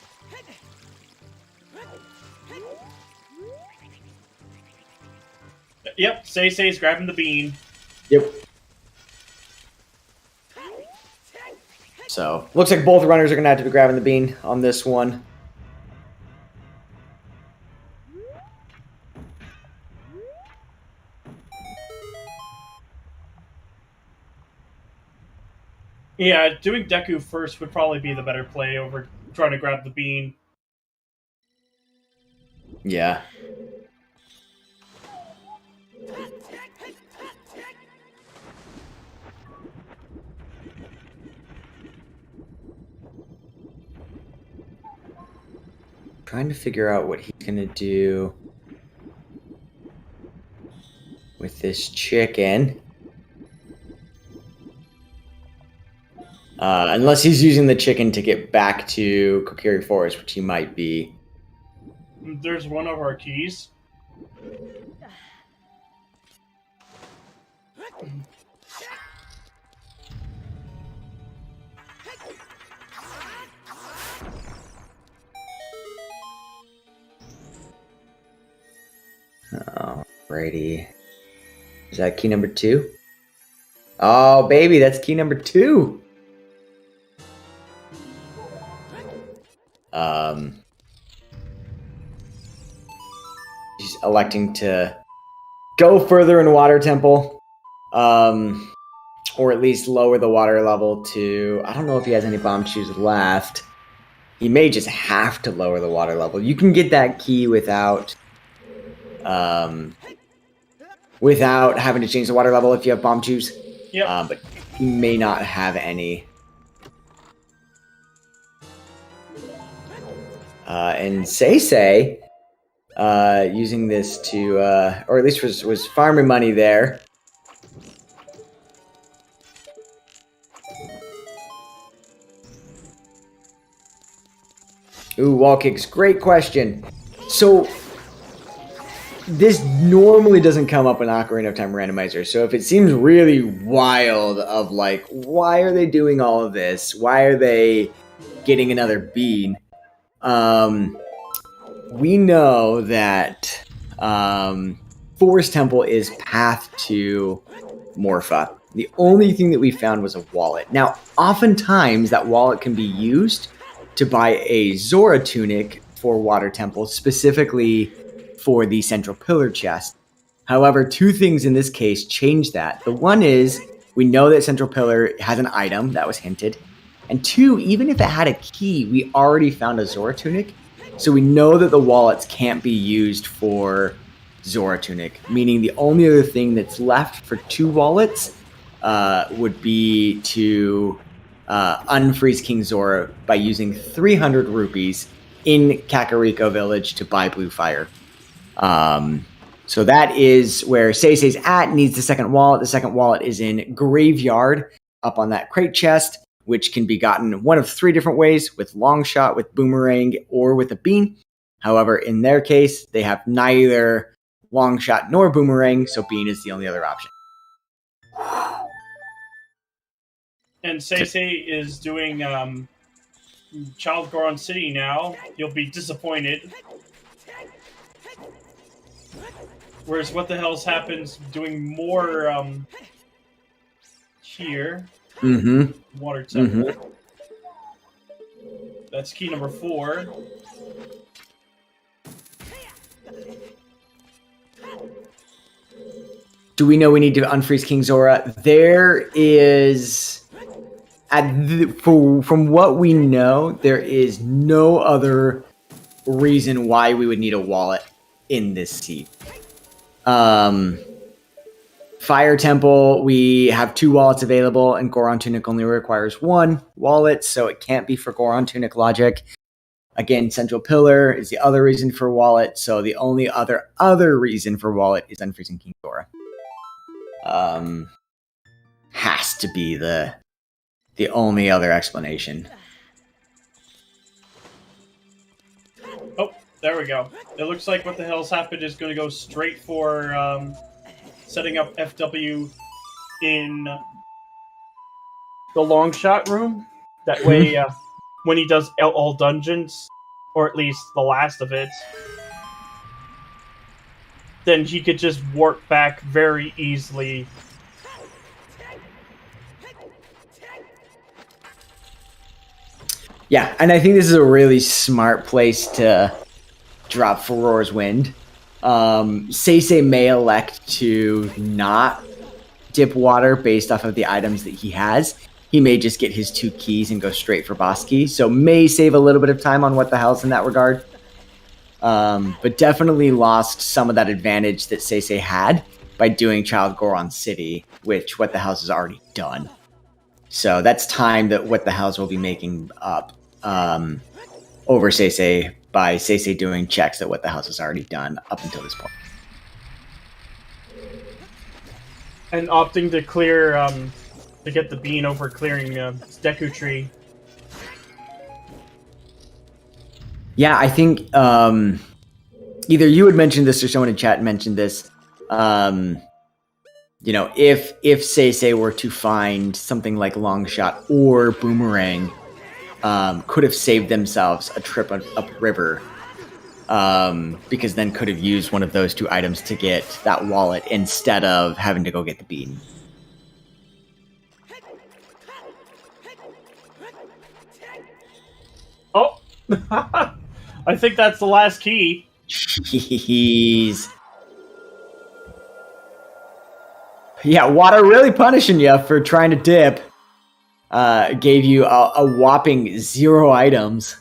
S2: Yep, SeYsEy's grabbing the bean.
S3: Yep. So, looks like both runners are going to have to be grabbing the bean on this one.
S2: Yeah, doing Deku first would probably be the better play over trying to grab the bean.
S3: Yeah. Trying to figure out what he's going to do with this chicken. Unless he's using the chicken to get back to Kokiri Forest, which he might be.
S2: There's one of our keys.
S3: Alrighty. Is that key number 2? Oh, baby, that's key number 2. He's electing to go further in Water Temple, or at least lower the water level to... I don't know if he has any bomb shoes left. He may just have to lower the water level. You can get that key without having to change the water level if you have bomb shoes.
S2: Yep.
S3: But he may not have any. And SeYsEy, using this to, or at least was farming money there. Ooh, wall kicks. Great question. So, this normally doesn't come up in Ocarina of Time Randomizer. So if it seems really wild of like, why are they doing all of this? Why are they getting another bean? We know that Forest Temple is path to Morpha. The only thing that we found was a wallet. Now, oftentimes that wallet can be used to buy a Zora tunic for Water Temple, specifically for the Central Pillar chest. However, two things in this case change that. The one is, we know that Central Pillar has an item that was hinted. And two, even if it had a key, we already found a Zora tunic. So we know that the wallets can't be used for Zora tunic, meaning the only other thing that's left for two wallets would be to unfreeze King Zora by using 300 rupees in Kakariko Village to buy Blue Fire. So that is where SeYsEy's at, needs the second wallet. The second wallet is in Graveyard, up on that crate chest, which can be gotten one of three different ways, with long shot, with boomerang, or with a bean. However, in their case, they have neither long shot nor boomerang, so bean is the only other option.
S2: And SeYsEy is doing Child Goron City now. You'll be disappointed. Whereas What the Hell's Happen's doing more here.
S3: Mm-hmm.
S2: Water Temple.
S3: Mm-hmm.
S2: That's key number 4.
S3: Do we know we need to unfreeze King Zora? There is... from what we know, there is no other reason why we would need a wallet in this seat. Fire Temple, we have 2 wallets available, and Goron Tunic only requires 1 wallet, so it can't be for Goron Tunic logic. Again, Central Pillar is the other reason for wallet, so the only other reason for wallet is unfreezing King Zora. Has to be the only other explanation.
S2: Oh, there we go. It looks like What the Hell's Happened is going to go straight for setting up FW in the long shot room. That way, when he does all dungeons, or at least the last of it, then he could just warp back very easily.
S3: Yeah, and I think this is a really smart place to drop Furore's Wind. SeYsEy may elect to not dip water based off of the items that he has. He may just get his 2 keys and go straight for boss key, so may save a little bit of time on What the Hell's in that regard. But definitely lost some of that advantage that SeYsEy had by doing Child Goron City, which What the Hell's has already done. So that's time that What the Hell's will be making up over SeYsEy by SeYsEy doing checks that What the Hell's has already done up until this point.
S2: And opting to clear, to get the bean over clearing Deku Tree.
S3: Yeah, I think either you had mentioned this or someone in chat mentioned this. You know, if SeYsEy were to find something like long shot or boomerang, could have saved themselves a trip upriver, because then could have used one of those 2 items to get that wallet instead of having to go get the bean.
S2: Oh, I think that's the last key.
S3: Jeez. Yeah, water really punishing you for trying to dip. Gave you a whopping 0 items.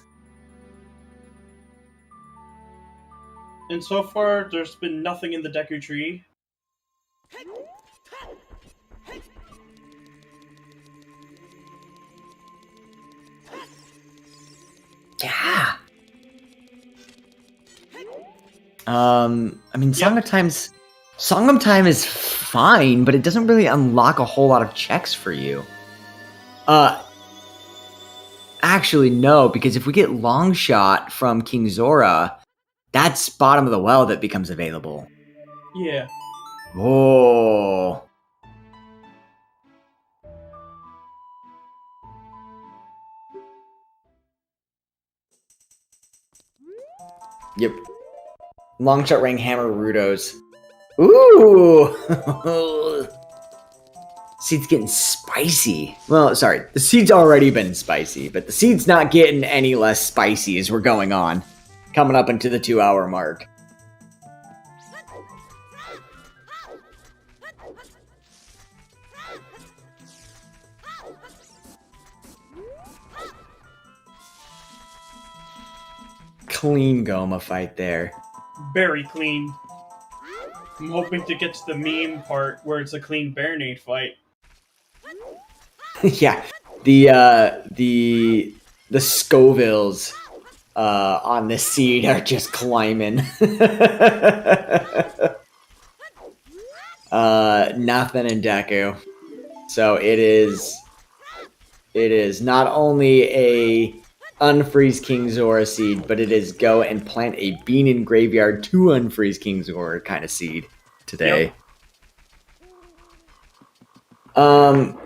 S2: And so far, there's been nothing in the Deku Tree.
S3: Yeah. I mean, Song of Time is fine, but it doesn't really unlock a whole lot of checks for you. Actually, no, because if we get Long Shot from King Zora, that's bottom of the well that becomes available.
S2: Yeah.
S3: Oh. Yep. Long Shot Ring Hammer Rudos. Ooh! Seed's getting spicy. Well, sorry, the seed's already been spicy, but the seed's not getting any less spicy as we're going on. Coming up into the 2-hour mark. Clean Goma fight there.
S2: Very clean. I'm hoping to get to the meme part where it's a clean Baronade fight.
S3: Yeah, the Scovilles on this seed are just climbing. Nothing in Deku. So it is not only a unfreeze King Zora seed, but it is go and plant a bean in graveyard to unfreeze King Zora kind of seed today.
S2: Yep.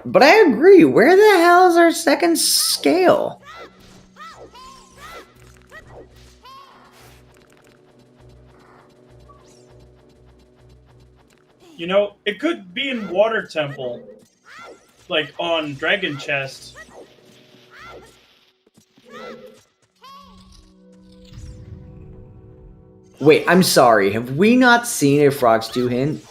S3: But I agree. Where the hell is our second scale?
S2: You know, it could be in Water Temple. Like on Dragon Chest.
S3: Wait, I'm sorry. Have we not seen a Frogs 2 hint?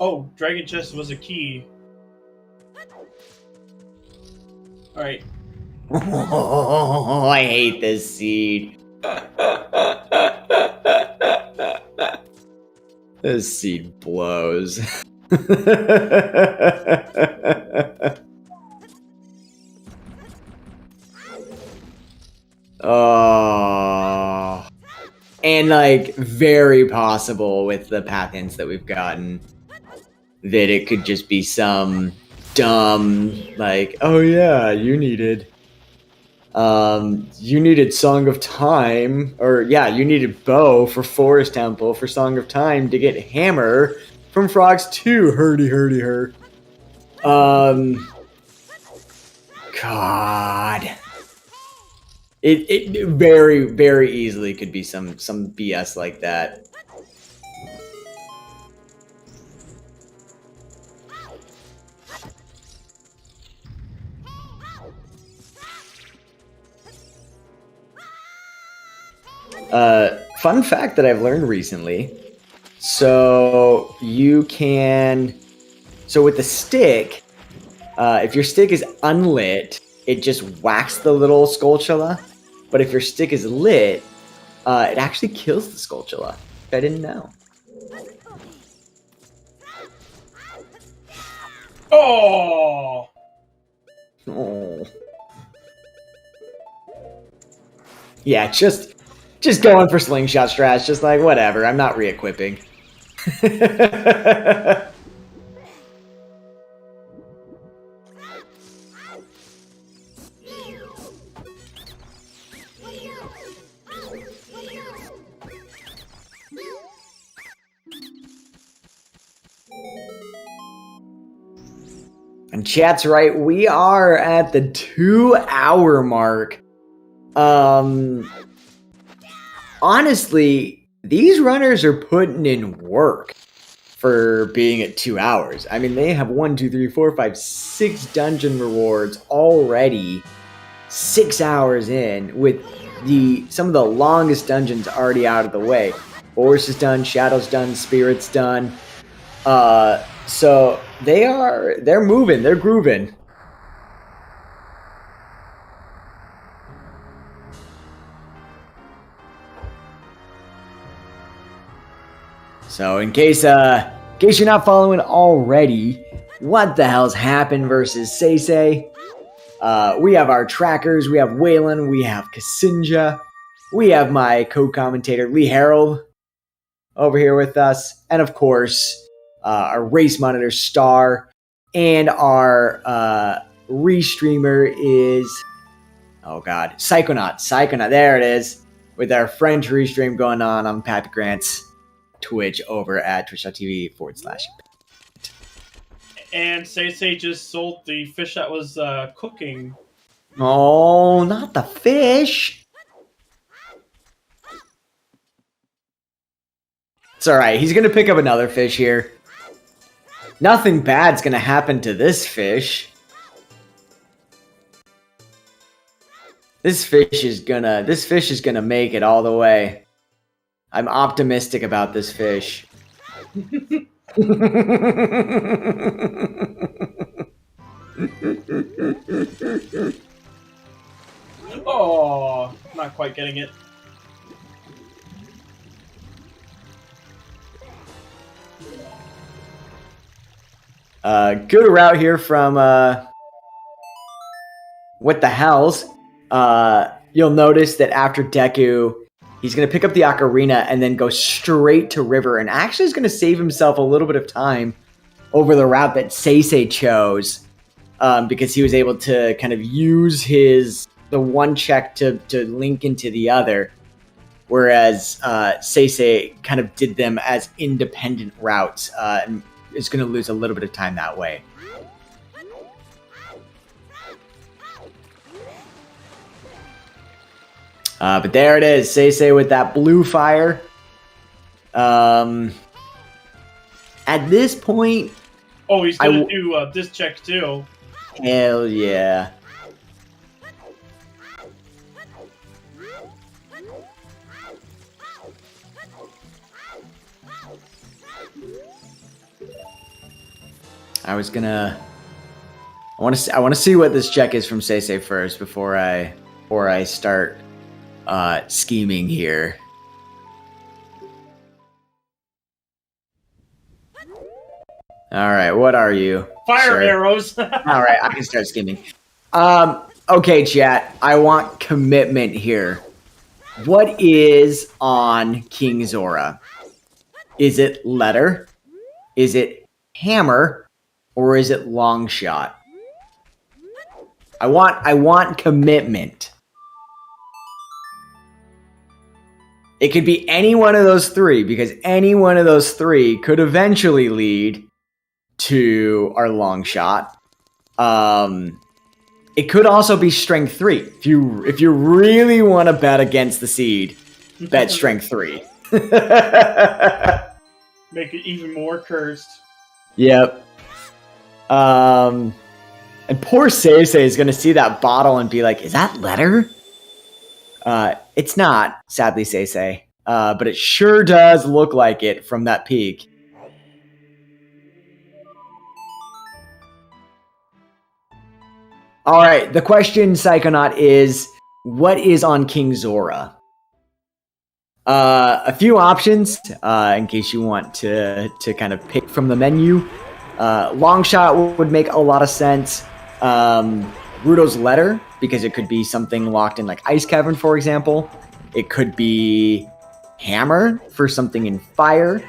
S2: Oh, Dragon Chest was a key. Alright.
S3: Oh, I hate this seed. This seed blows. Oh. And like very possible with the path hints that we've gotten that it could just be some dumb like, oh yeah, you needed Song of Time, or yeah, you needed Bow for Forest Temple for Song of Time to get Hammer from Frogs 2. Hurdy hurt. God. It very, very easily could be some BS like that. Fun fact that I've learned recently. So with the stick, if your stick is unlit, it just whacks the little Skulltula. But if your stick is lit, it actually kills the Skulltula. I didn't know.
S2: Oh!
S3: Oh. Yeah, just going for slingshot strats, just like, whatever, I'm not re-equipping. And chat's right, we are at the 2-hour mark. Honestly, these runners are putting in work for being at 2 hours. I mean, they have 1, 2, 3, 4, 5, 6 dungeon rewards already 6 hours in, with some of the longest dungeons already out of the way. Force is done, Shadow's done, Spirit's done. So they're moving, they're grooving. So in case you're not following already, what the hell's happened versus SeYsEy? We have our trackers, we have Waylon, we have Kasinja, we have my co-commentator Lee Harold over here with us, and of course, our race monitor Star, and our restreamer is, oh god, Psychonaut, there it is, with our French restream going on Pappy Grant's Twitch over at twitch.tv/.
S2: And SeYsEy just sold the fish that was cooking.
S3: Oh, not the fish. It's alright, he's gonna pick up another fish here. Nothing bad's gonna happen to this fish. This fish is gonna make it all the way. I'm optimistic about this fish.
S2: Oh, not quite getting it.
S3: Good route here from What the Hells. You'll notice that after Deku, he's going to pick up the ocarina and then go straight to River, and actually is going to save himself a little bit of time over the route that SeYsEy chose, because he was able to kind of use the one check to link into the other, whereas SeYsEy kind of did them as independent routes, and is going to lose a little bit of time that way. But there it is, SeYsEy with that blue fire. At this point...
S2: Oh, he's going to do this check too.
S3: Hell yeah. I want to see what this check is from SeYsEy first before I start scheming here. All right, what are you?
S2: Fire arrows.
S3: All right, I can start scheming. Okay, chat. I want commitment here. What is on King Zora? Is it letter? Is it hammer? Or is it long shot? I want commitment. It could be any one of those three, because any one of those three could eventually lead to our long shot. It could also be strength 3. If you really want to bet against the seed, bet strength 3.
S2: Make it even more cursed.
S3: Yep. And poor SeYsEy is going to see that bottle and be like, is that letter? It's not, sadly, SeYsEy. But it sure does look like it from that peak. All right, the question, Psychonaut, is what is on King Zora? A few options, in case you want to kind of pick from the menu. Long shot would make a lot of sense. Gerudo's letter, because it could be something locked in like Ice Cavern, for example. It could be hammer for something in fire,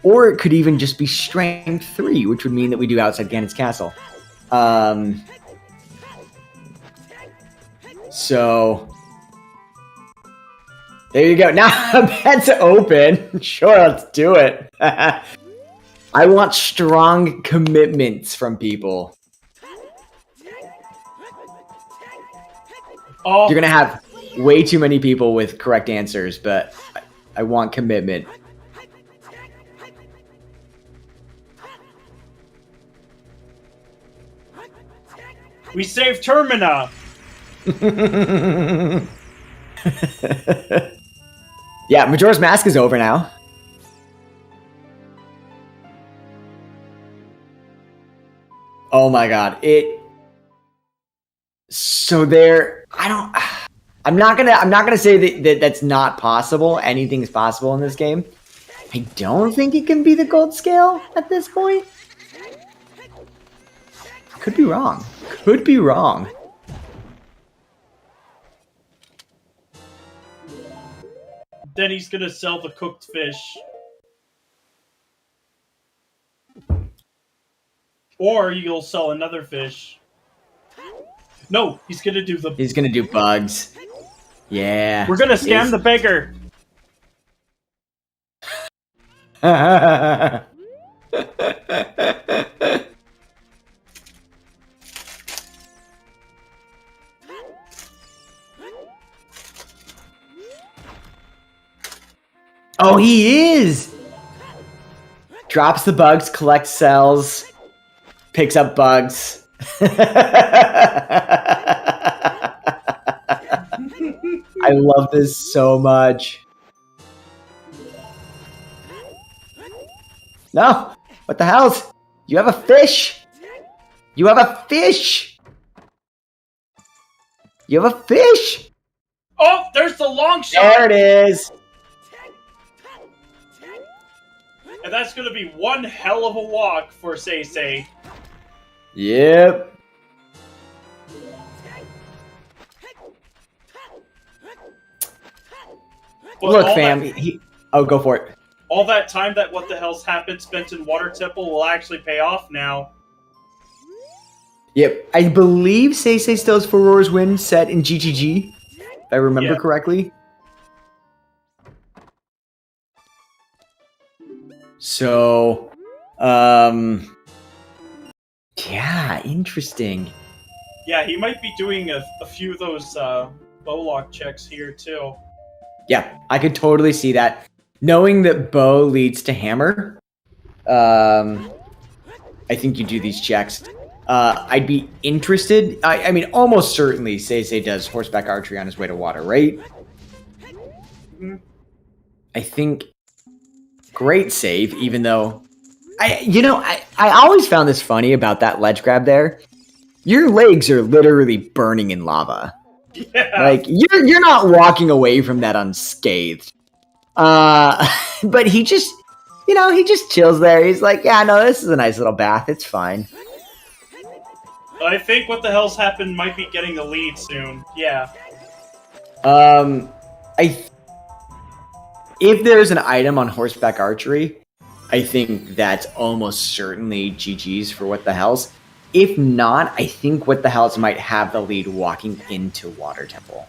S3: or it could even just be strength 3, which would mean that we do outside Ganon's castle. So there you go. Now that's open. Sure, let's do it. I want strong commitments from people.
S2: Oh.
S3: You're gonna have way too many people with correct answers, but I want commitment.
S2: We saved Termina!
S3: Yeah, Majora's Mask is over now. Oh my god. So there, I'm not gonna say that that's not possible. Anything's possible in this game. I don't think it can be the gold scale at this point. Could be wrong. Could be wrong.
S2: Then he's gonna sell the cooked fish. Or you'll sell another fish. No, he's gonna do the...
S3: He's gonna do bugs. Yeah.
S2: We're gonna scam the beggar!
S3: Oh, he is! Drops the bugs, collects cells, picks up bugs. I love this so much. No! What the hell? You have a fish! You have a fish! You have a fish!
S2: Oh, there's the long shot!
S3: There it is!
S2: And that's gonna be one hell of a walk for SeYsEy.
S3: Yep.
S2: But
S3: Look, fam. Oh, go for it.
S2: All that time that what the hell's happened spent in Water Temple will actually pay off now.
S3: Yep. I believe SeYsEy still has Furore's Wind set in GGG, if I remember correctly. So, yeah, interesting.
S2: Yeah, he might be doing a few of those bowlock checks here, too.
S3: Yeah, I could totally see that. Knowing that bow leads to hammer, I think you do these checks. I'd be interested. I mean, almost certainly SeYsEy does horseback archery on his way to water, right?
S2: Mm-hmm.
S3: I think great save, even though I always found this funny about that ledge grab there. Your legs are literally burning in lava.
S2: Yeah.
S3: Like you're not walking away from that unscathed. But he just chills there. He's like, yeah, no, this is a nice little bath. It's fine.
S2: I think what the hell's happened might be getting the lead soon. Yeah.
S3: If there's an item on horseback archery, I think that's almost certainly GG's for What the Hells. If not, I think What the Hells might have the lead walking into Water Temple.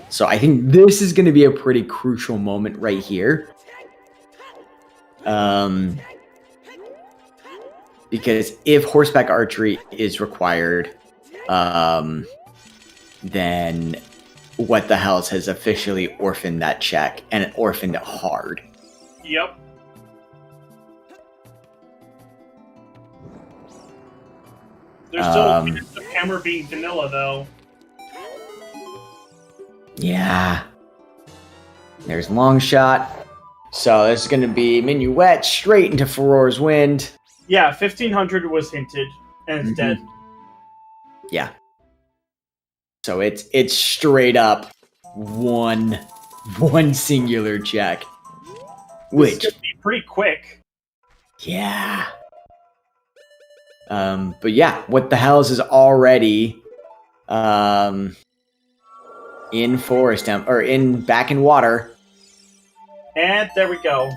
S3: So I think this is going to be a pretty crucial moment right here. Because if horseback archery is required, then What the Hells has officially orphaned that check, and it orphaned it hard.
S2: Yep. There's still a chance of hammer being vanilla, though.
S3: Yeah. There's long shot. So this is going to be minuet straight into Furore's Wind.
S2: Yeah, 1500 was hinted, and it's dead.
S3: Yeah. So it's straight up one singular check. Which
S2: could be pretty quick.
S3: Yeah. But yeah, What the Hells is already in forest or back in water.
S2: And there we go.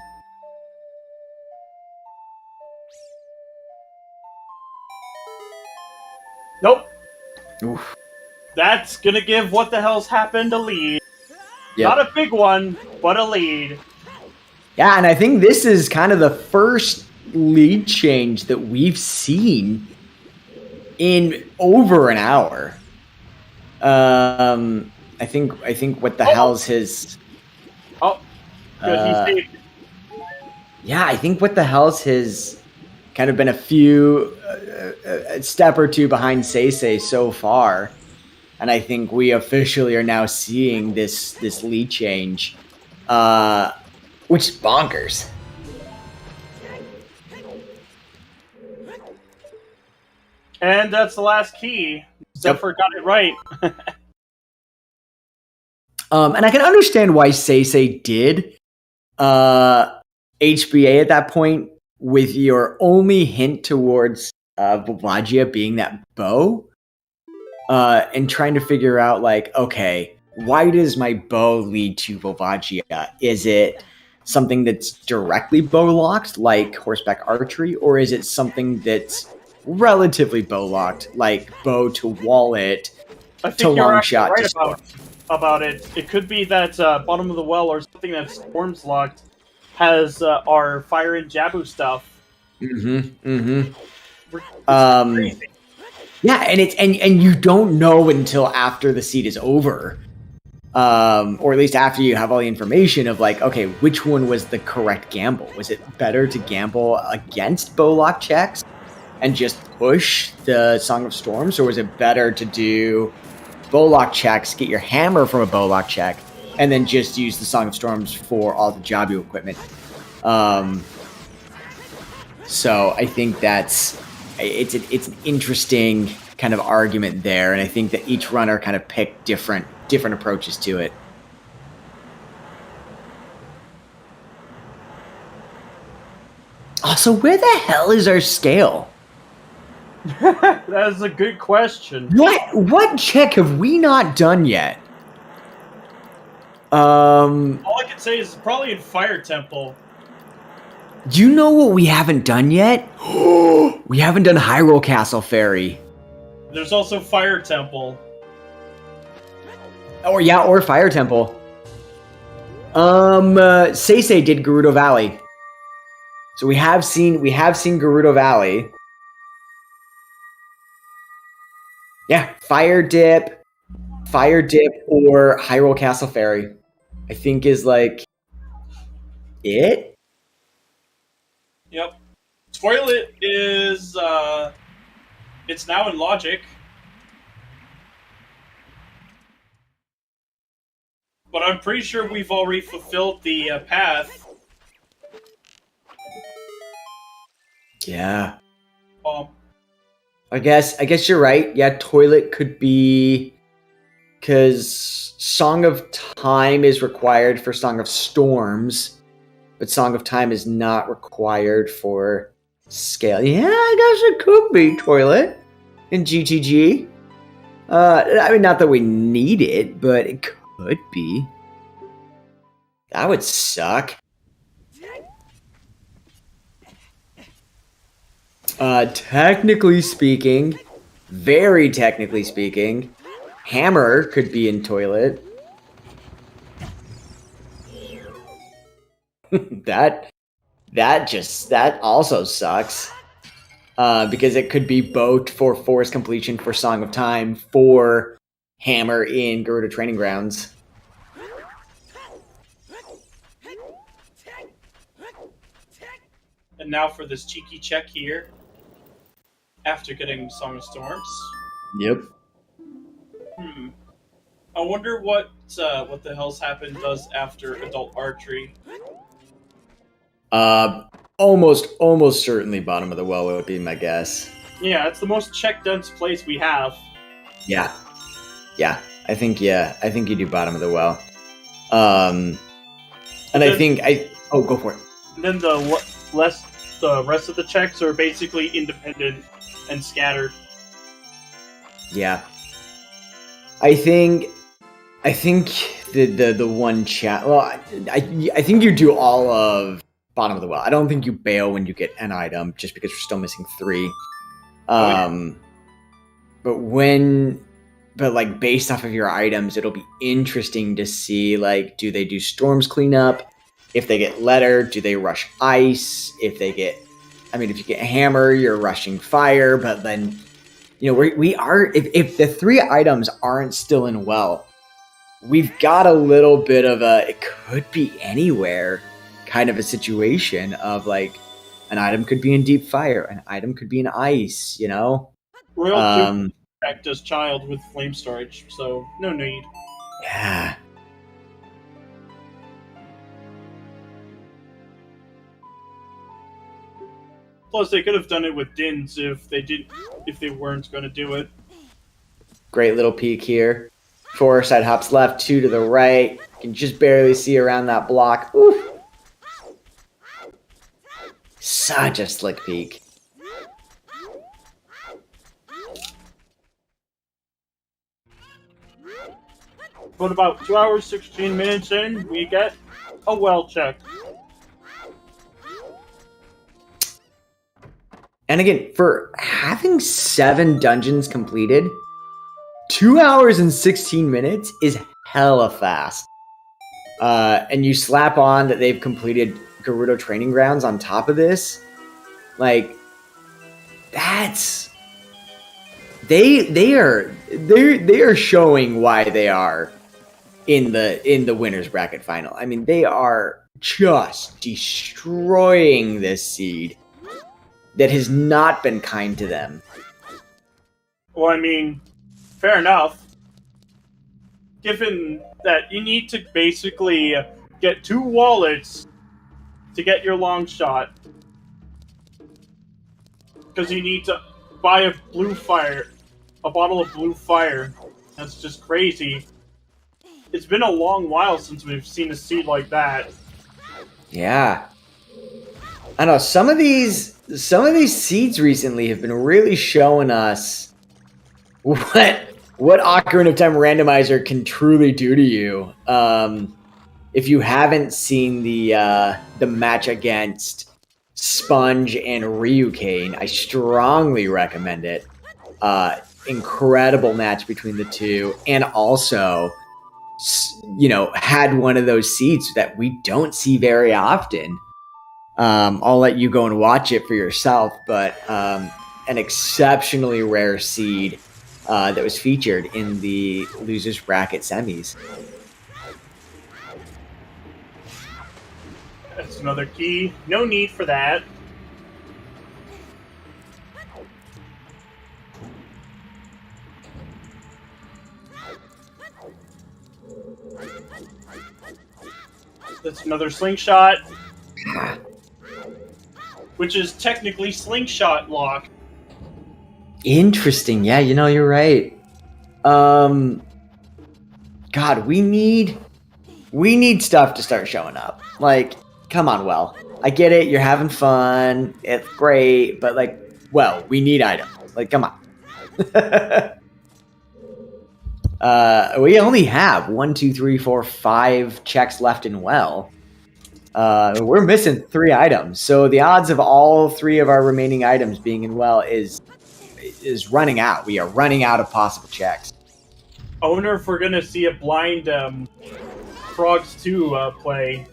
S2: Nope.
S3: Oof.
S2: That's gonna give What the Hell's Happened a lead.
S3: Yep.
S2: Not a big one, but a lead.
S3: Yeah, and I think this is kind of the first lead change that we've seen in over an hour. I think What the Hell's his...
S2: Oh, good. He saved.
S3: Yeah, I think What the Hells has kind of been a step or two behind SeYsEy so far. And I think we officially are now seeing this lead change, which is bonkers.
S2: And that's the last key. Zephyr got it right.
S3: And I can understand why SeYsEy did HBA at that point, with your only hint towards Volvagia being that bow, and trying to figure out, like, okay, why does my bow lead to Volvagia? Is it something that's directly bow locked, like horseback archery, or is it something that's relatively bow locked, like bow to wallet
S2: I
S3: to
S2: think you're
S3: long
S2: actually
S3: shot to
S2: right
S3: storm?
S2: about it. It could be that bottom of the well or something that storms locked has our fire and Jabu stuff. Crazy.
S3: Yeah, and it's and you don't know until after the seed is over, or at least after you have all the information of, like, okay, which one was the correct gamble? Was it better to gamble against bowlock checks and just push the Song of Storms, or was it better to do bowlock checks, get your hammer from a bowlock check, and then just use the Song of Storms for all the Jabu equipment? So I think it's an interesting kind of argument there, and I think that each runner kind of picked different approaches to it. Also, where the hell is our scale?
S2: That is a good question.
S3: What check have we not done yet?
S2: All I can say is probably in Fire Temple.
S3: Do you know what we haven't done yet? We haven't done Hyrule Castle Ferry.
S2: There's also Fire Temple.
S3: Or Fire Temple. SeYsEy did Gerudo Valley. So we have seen Gerudo Valley. Yeah, Fire Dip, or Hyrule Castle Ferry, I think is like it.
S2: Yep. Toilet is it's now in Logic. But I'm pretty sure we've already fulfilled the path.
S3: Yeah. I guess you're right. Yeah, Toilet could be, because Song of Time is required for Song of Storms, but Song of Time is not required for Scale. Yeah, I guess it could be Toilet in GTG. I mean, not that we need it, but it could be. That would suck. Technically speaking, very technically speaking, Hammer could be in Toilet. that also sucks. Because it could be both for Forest Completion for Song of Time, for Hammer in Gerudo Training Grounds.
S2: And now for this cheeky check here. After getting Song of Storms.
S3: Yep.
S2: I wonder what the hell's happened does after Adult Archery.
S3: Almost certainly bottom of the well would be my guess.
S2: Yeah, it's the most check dense place we have.
S3: Yeah. I think you do bottom of the well. And go for it.
S2: And then the rest of the checks are basically independent and scattered.
S3: Yeah. I think the one chat. Well, I think you do all of bottom of the well. I don't think you bail when you get an item, just because we're still missing 3. But like based off of your items, it'll be interesting to see, like, do they do Storms cleanup? If they get Letter, do they rush Ice? If you get Hammer, you're rushing Fire. But then, we are, if the 3 items aren't still in well, we've got a little bit of it could be anywhere. kind of a situation of like an item could be in deep fire, an item could be in ice, you know?
S2: Royal act as child with flame storage, so no need.
S3: Yeah.
S2: Plus, they could have done it with Dins if they weren't going to do it.
S3: Great little peek here. 4 side hops left, 2 to the right. You can just barely see around that block. Oof. Such a slick peek.
S2: But about 2 hours, 16 minutes in, we get a well check.
S3: And again, for having 7 dungeons completed, 2 hours and 16 minutes is hella fast. And you slap on that they've completed Gerudo Training Grounds on top of this, like that's they are showing why they are in the winners bracket final. I mean, they are just destroying this seed that has not been kind to them.
S2: Well, I mean, fair enough. Given that you need to basically get 2 wallets to get your long shot. Because you need to buy a bottle of blue fire. That's just crazy. It's been a long while since we've seen a seed like that.
S3: Yeah. I know some of these seeds recently have been really showing us what Ocarina of Time Randomizer can truly do to you. If you haven't seen the match against Sponge and Ryukane, I strongly recommend it. Incredible match between the two, and also, you know, had one of those seeds that we don't see very often. I'll let you go and watch it for yourself, but an exceptionally rare seed that was featured in the losers bracket semis.
S2: That's another key. No need for that. That's another slingshot. Which is technically slingshot lock.
S3: Interesting. Yeah, you know, you're right. God, we need stuff to start showing up. Like, come on, well. I get it, you're having fun, it's great, but like, well, we need items. Like, come on. We only have 1, 2, 3, 4, 5 checks left in well. We're missing 3 items, so the odds of all 3 of our remaining items being in well is running out. We are running out of possible checks.
S2: I wonder if we're gonna see a blind Frogs 2 play.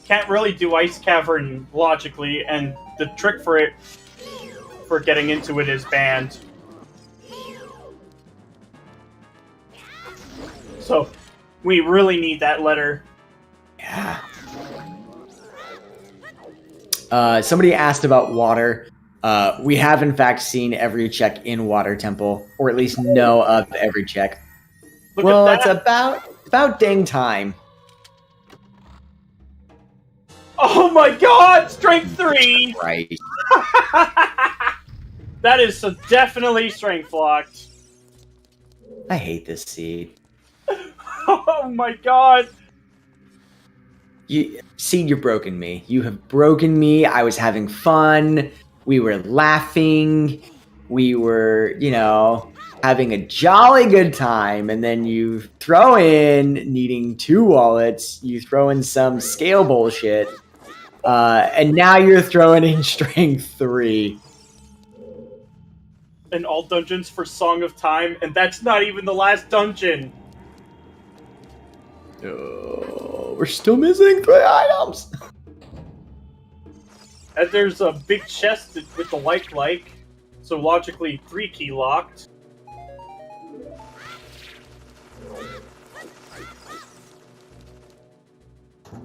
S2: Can't really do Ice Cavern logically, and the trick for getting into it is banned. So, we really need that letter.
S3: Yeah. Somebody asked about water. We have in fact seen every check in Water Temple, or at least know of every check.
S2: Look
S3: well,
S2: at
S3: it's
S2: that.
S3: about dang time.
S2: Oh my god! Strength 3!
S3: Right.
S2: That is definitely strength locked.
S3: I hate this seed.
S2: Oh my god!
S3: Seed, you've broken me. You have broken me. I was having fun. We were laughing. We were, you know, having a jolly good time. And then you throw in needing 2 wallets. You throw in some scale bullshit. And now you're throwing in strength 3.
S2: In all dungeons for Song of Time, and that's not even the last dungeon.
S3: Oh, we're still missing 3 items.
S2: And there's a big chest with the like, so logically 3 key locked.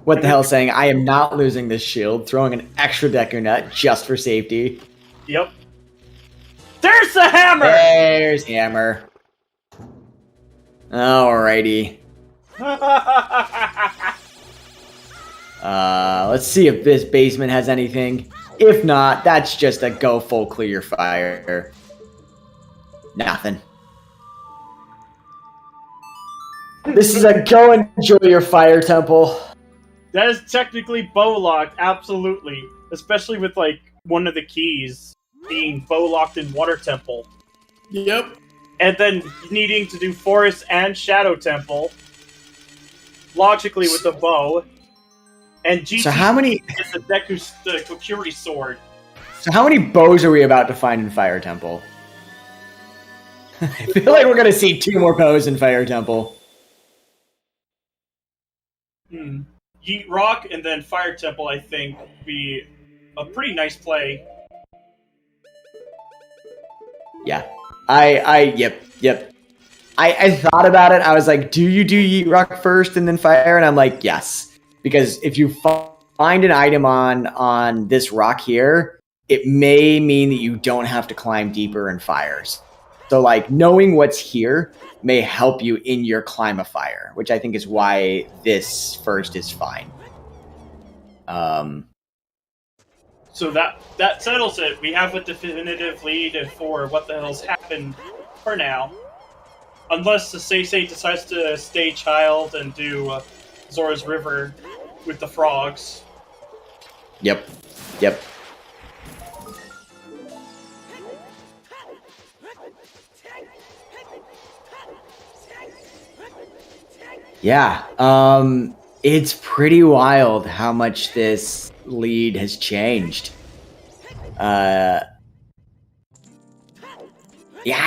S3: What the hell saying, I am not losing this shield, throwing an extra Deku Nut just for safety.
S2: Yep. There's the hammer!
S3: There's hammer. Alrighty. Let's see if this basement has anything. If not, that's just a go full clear fire. Nothing. This is a go enjoy your fire temple.
S2: That is technically bow locked, absolutely. Especially with like one of the keys being bow locked in Water Temple.
S4: Yep.
S2: And then needing to do Forest and Shadow Temple. Logically with the bow. And GT
S3: So how many
S2: is the Deku's the Kokiri sword.
S3: So how many bows are we about to find in Fire Temple? I feel like we're gonna see 2 more bows in Fire Temple.
S2: Yeet Rock and then Fire Temple, I think, would be a pretty nice play.
S3: Yeah. Yep. I thought about it. I was like, do you do Yeet Rock first and then Fire? And I'm like, yes. Because if you find an item on this rock here, it may mean that you don't have to climb deeper in fires. So, like, knowing what's here may help you in your climb of fire, which I think is why this first is fine.
S2: So that settles it. We have a definitive lead for what the hell's happened for now. Unless the SeYsEy decides to stay child and do Zora's River with the frogs.
S3: Yep. Yeah, it's pretty wild how much this lead has changed. Yeah,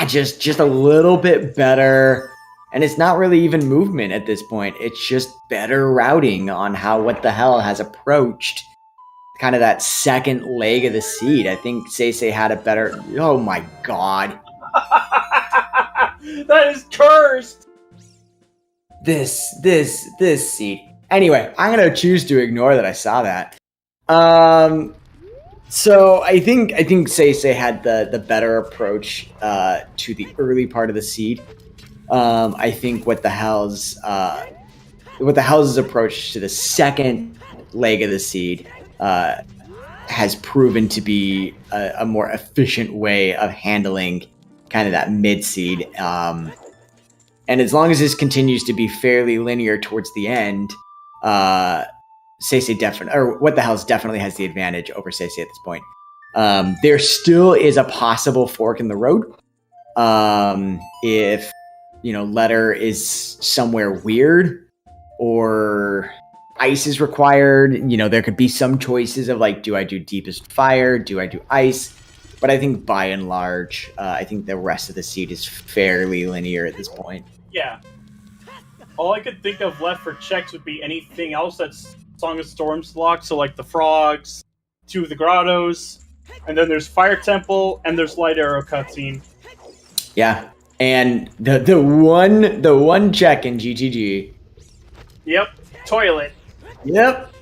S3: just a little bit better. And it's not really even movement at this point. It's just better routing on how What the Hell has approached kind of that second leg of the seed. I think SeYsEy had a better... Oh my god.
S2: That is cursed!
S3: This seed. Anyway, I'm gonna choose to ignore that I saw that. So I think SeYsEy had the better approach to the early part of the seed. I think What the Hell's approach to the second leg of the seed has proven to be a more efficient way of handling kind of that mid seed. And as long as this continues to be fairly linear towards the end, SeYsEy definitely, or What the Hell's definitely has the advantage over SeYsEy at this point. There still is a possible fork in the road. If, letter is somewhere weird or ice is required, there could be some choices of like, do I do deepest fire? Do I do ice? But I think by and large, I think the rest of the seed is fairly linear at this point.
S2: Yeah. All I could think of left for checks would be anything else that's Song of Storms locked, so like the frogs, 2 of the grottos, and then there's Fire Temple, and there's Light Arrow cutscene.
S3: Yeah, and the one check in GTG.
S2: Yep, toilet.
S3: Yep.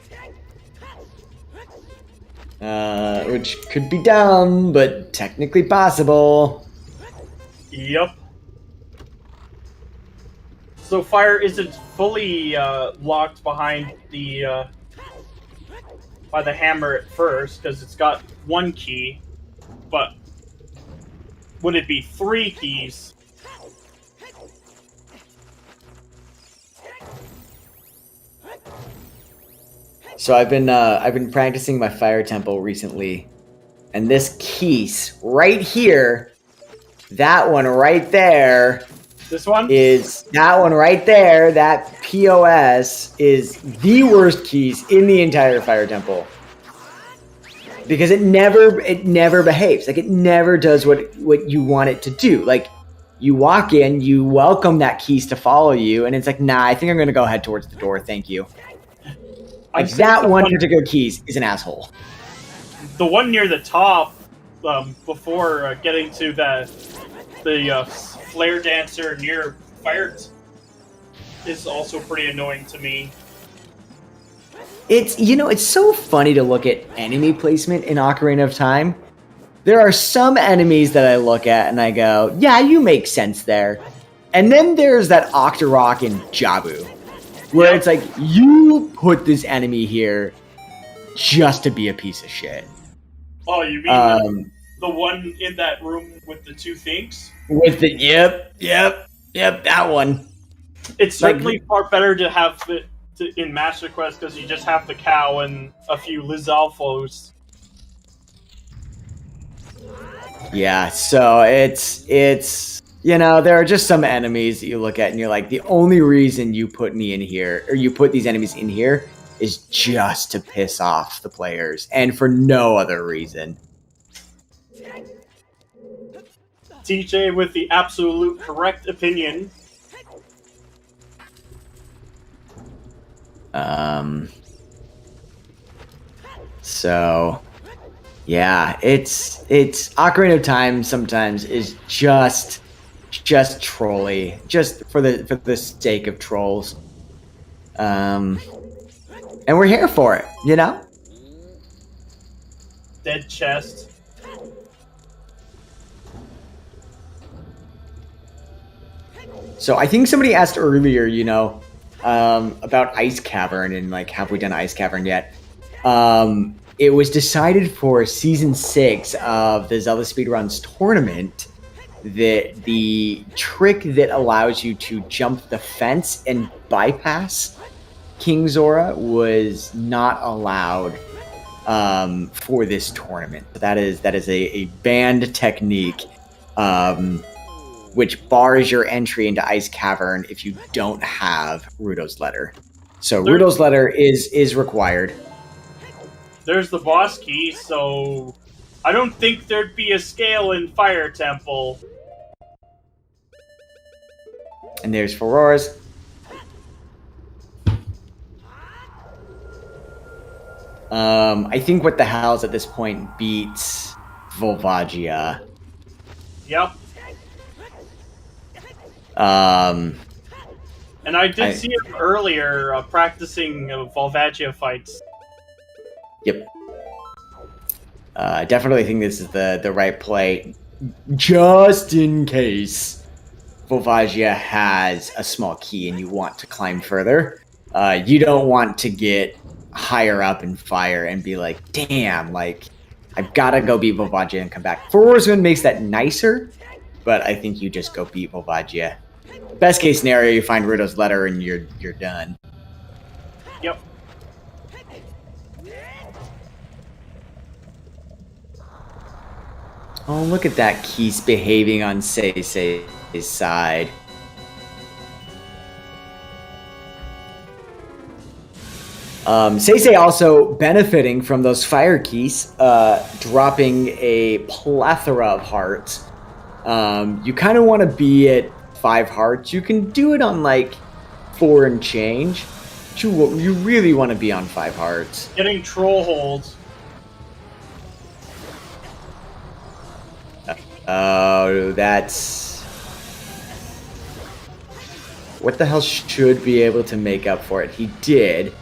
S3: Which could be dumb, but technically possible.
S2: Yep. So fire isn't fully locked behind the by the hammer at first because it's got 1 key, but would it be 3 keys?
S3: So I've been practicing my fire temple recently, and this keys right here, that one right there.
S2: This one?
S3: Is that one right there, that POS is the worst keys in the entire Fire Temple. Because it never behaves. Like, it never does what you want it to do. Like, you walk in, you welcome that keys to follow you, and it's like, nah, I think I'm going to go head towards the door, thank you. Like, that one particular keys is an asshole.
S2: The one near the top, before getting to the flare dancer near fire is also pretty annoying to me.
S3: It's so funny to look at enemy placement in Ocarina of Time. There are some enemies that I look at and I go, yeah, you make sense there. And then there's that Octorok and Jabu, where it's like, you put this enemy here just to be a piece of shit.
S2: Oh, you mean the one in that room with the two things?
S3: With the yep, that one.
S2: It's certainly far better to have it in Master Quest because you just have the cow and a few Lizalfos.
S3: Yeah, so it's there are just some enemies that you look at and you're like, the only reason you put me in here, or you put these enemies in here, is just to piss off the players, and for no other reason.
S2: TJ with the absolute correct opinion.
S3: So yeah, it's Ocarina of Time sometimes is just trolly, just for the sake of trolls. And we're here for it,
S2: Dead chest.
S3: So I think somebody asked earlier, about Ice Cavern and like, have we done Ice Cavern yet? It was decided for Season 6 of the Zelda Speedruns tournament that the trick that allows you to jump the fence and bypass King Zora was not allowed for this tournament. That is a banned technique, which bars your entry into Ice Cavern if you don't have Rudo's letter. So Rudo's letter is required.
S2: There's the boss key, so I don't think there'd be a scale in Fire Temple.
S3: And there's Faurora's. I think What the Hell's at this point beats Volvagia.
S2: Yep.
S3: And
S2: I did see him earlier practicing Volvagia fights.
S3: Yep. Definitely think this is the right play, just in case Volvagia has a small key and you want to climb further. You don't want to get higher up in fire and be like, damn, like, I've got to go beat Volvagia and come back. Faurora's makes that nicer, but I think you just go beat Volvagia. Best case scenario, you find Rudo's letter and you're done.
S2: Yep.
S3: Oh, look at that Keese behaving on SeYsEy's side. SeYsEy also benefiting from those fire keys, dropping a plethora of hearts. You kind of want to be at 5 hearts. You can do it on like 4 and change. You really want to be on 5 hearts.
S2: Getting troll holds.
S3: Oh, that's... What the hell should be able to make up for it? He did.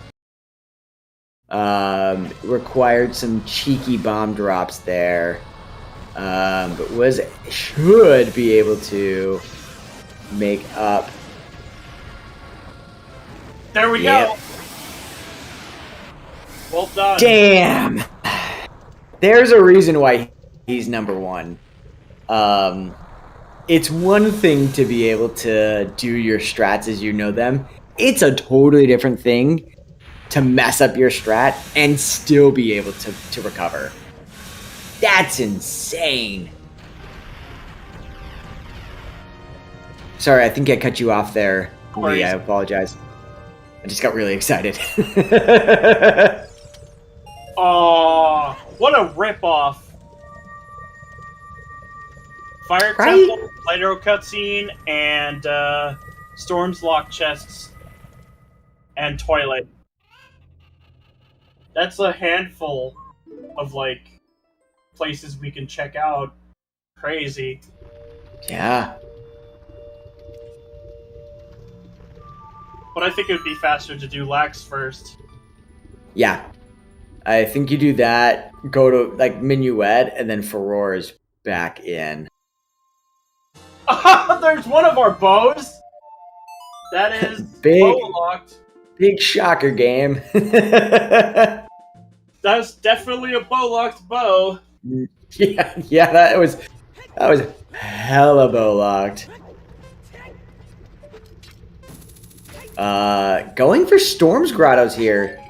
S3: Required some cheeky bomb drops there. But should be able to make up.
S2: There we go. Well done.
S3: Damn. There's a reason why he's number 1. It's one thing to be able to do your strats as you know them. It's a totally different thing to mess up your strat and still be able to recover. That's insane. Sorry, I think I cut you off there, Lee. I apologize. I just got really excited.
S2: Oh, what a ripoff. Fire Temple, Light Arrow cutscene, and Storm's Lock chests, and Toilet. That's a handful of, like, places we can check out. Crazy.
S3: Yeah.
S2: But I think it would be faster to do Lax first.
S3: Yeah. I think you do that, go to, like, Minuet, and then Furor's back in.
S2: There's one of our bows! That is
S3: Big,
S2: bow-locked.
S3: big shocker game.
S2: That's definitely a bow-locked bow.
S3: yeah, that was hella bow-locked. Going for Storm's Grottos here.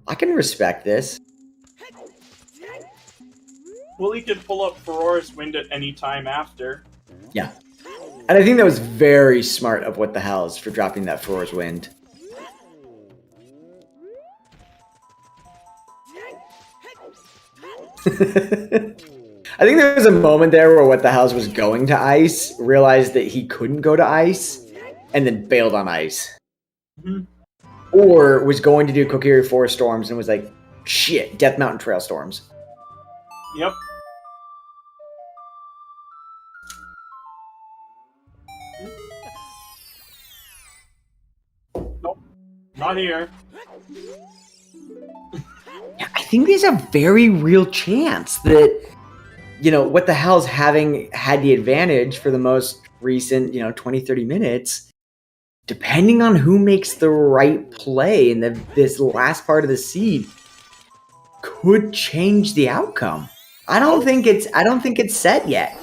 S3: I can respect this.
S2: Well, he could pull up Aurora's Wind at any time after.
S3: Yeah. And I think that was very smart of What the Hells for dropping that Aurora's Wind. I think there was a moment there where What the Hells was going to ice, realized that he couldn't go to ice, and then bailed on ice.
S2: Mm-hmm.
S3: Or was going to do Kokiri Forest Storms and was like, shit, Death Mountain Trail Storms.
S2: Yep. Nope. Not here.
S3: I think there's a very real chance that, you know, What the Hell's having had the advantage for the most recent, 20, 30 minutes, depending on who makes the right play in this last part of the seed, could change the outcome. I don't think it's set yet.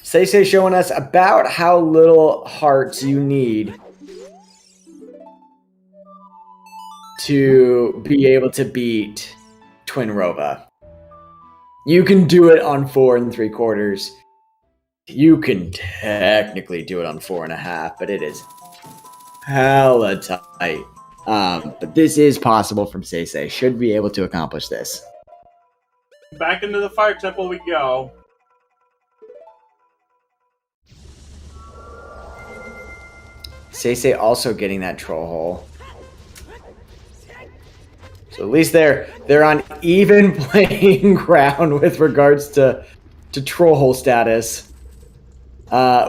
S3: SeYsEy showing us about how little hearts you need to be able to beat Twin Rova. You can do it on 4 3/4. You can technically do it on 4.5, but it is hella tight. But this is possible from SeYsEy. Should be able to accomplish this.
S2: Back into the Fire Temple we go.
S3: SeYsEy also getting that troll hole. So at least they're on even playing ground with regards to troll hole status.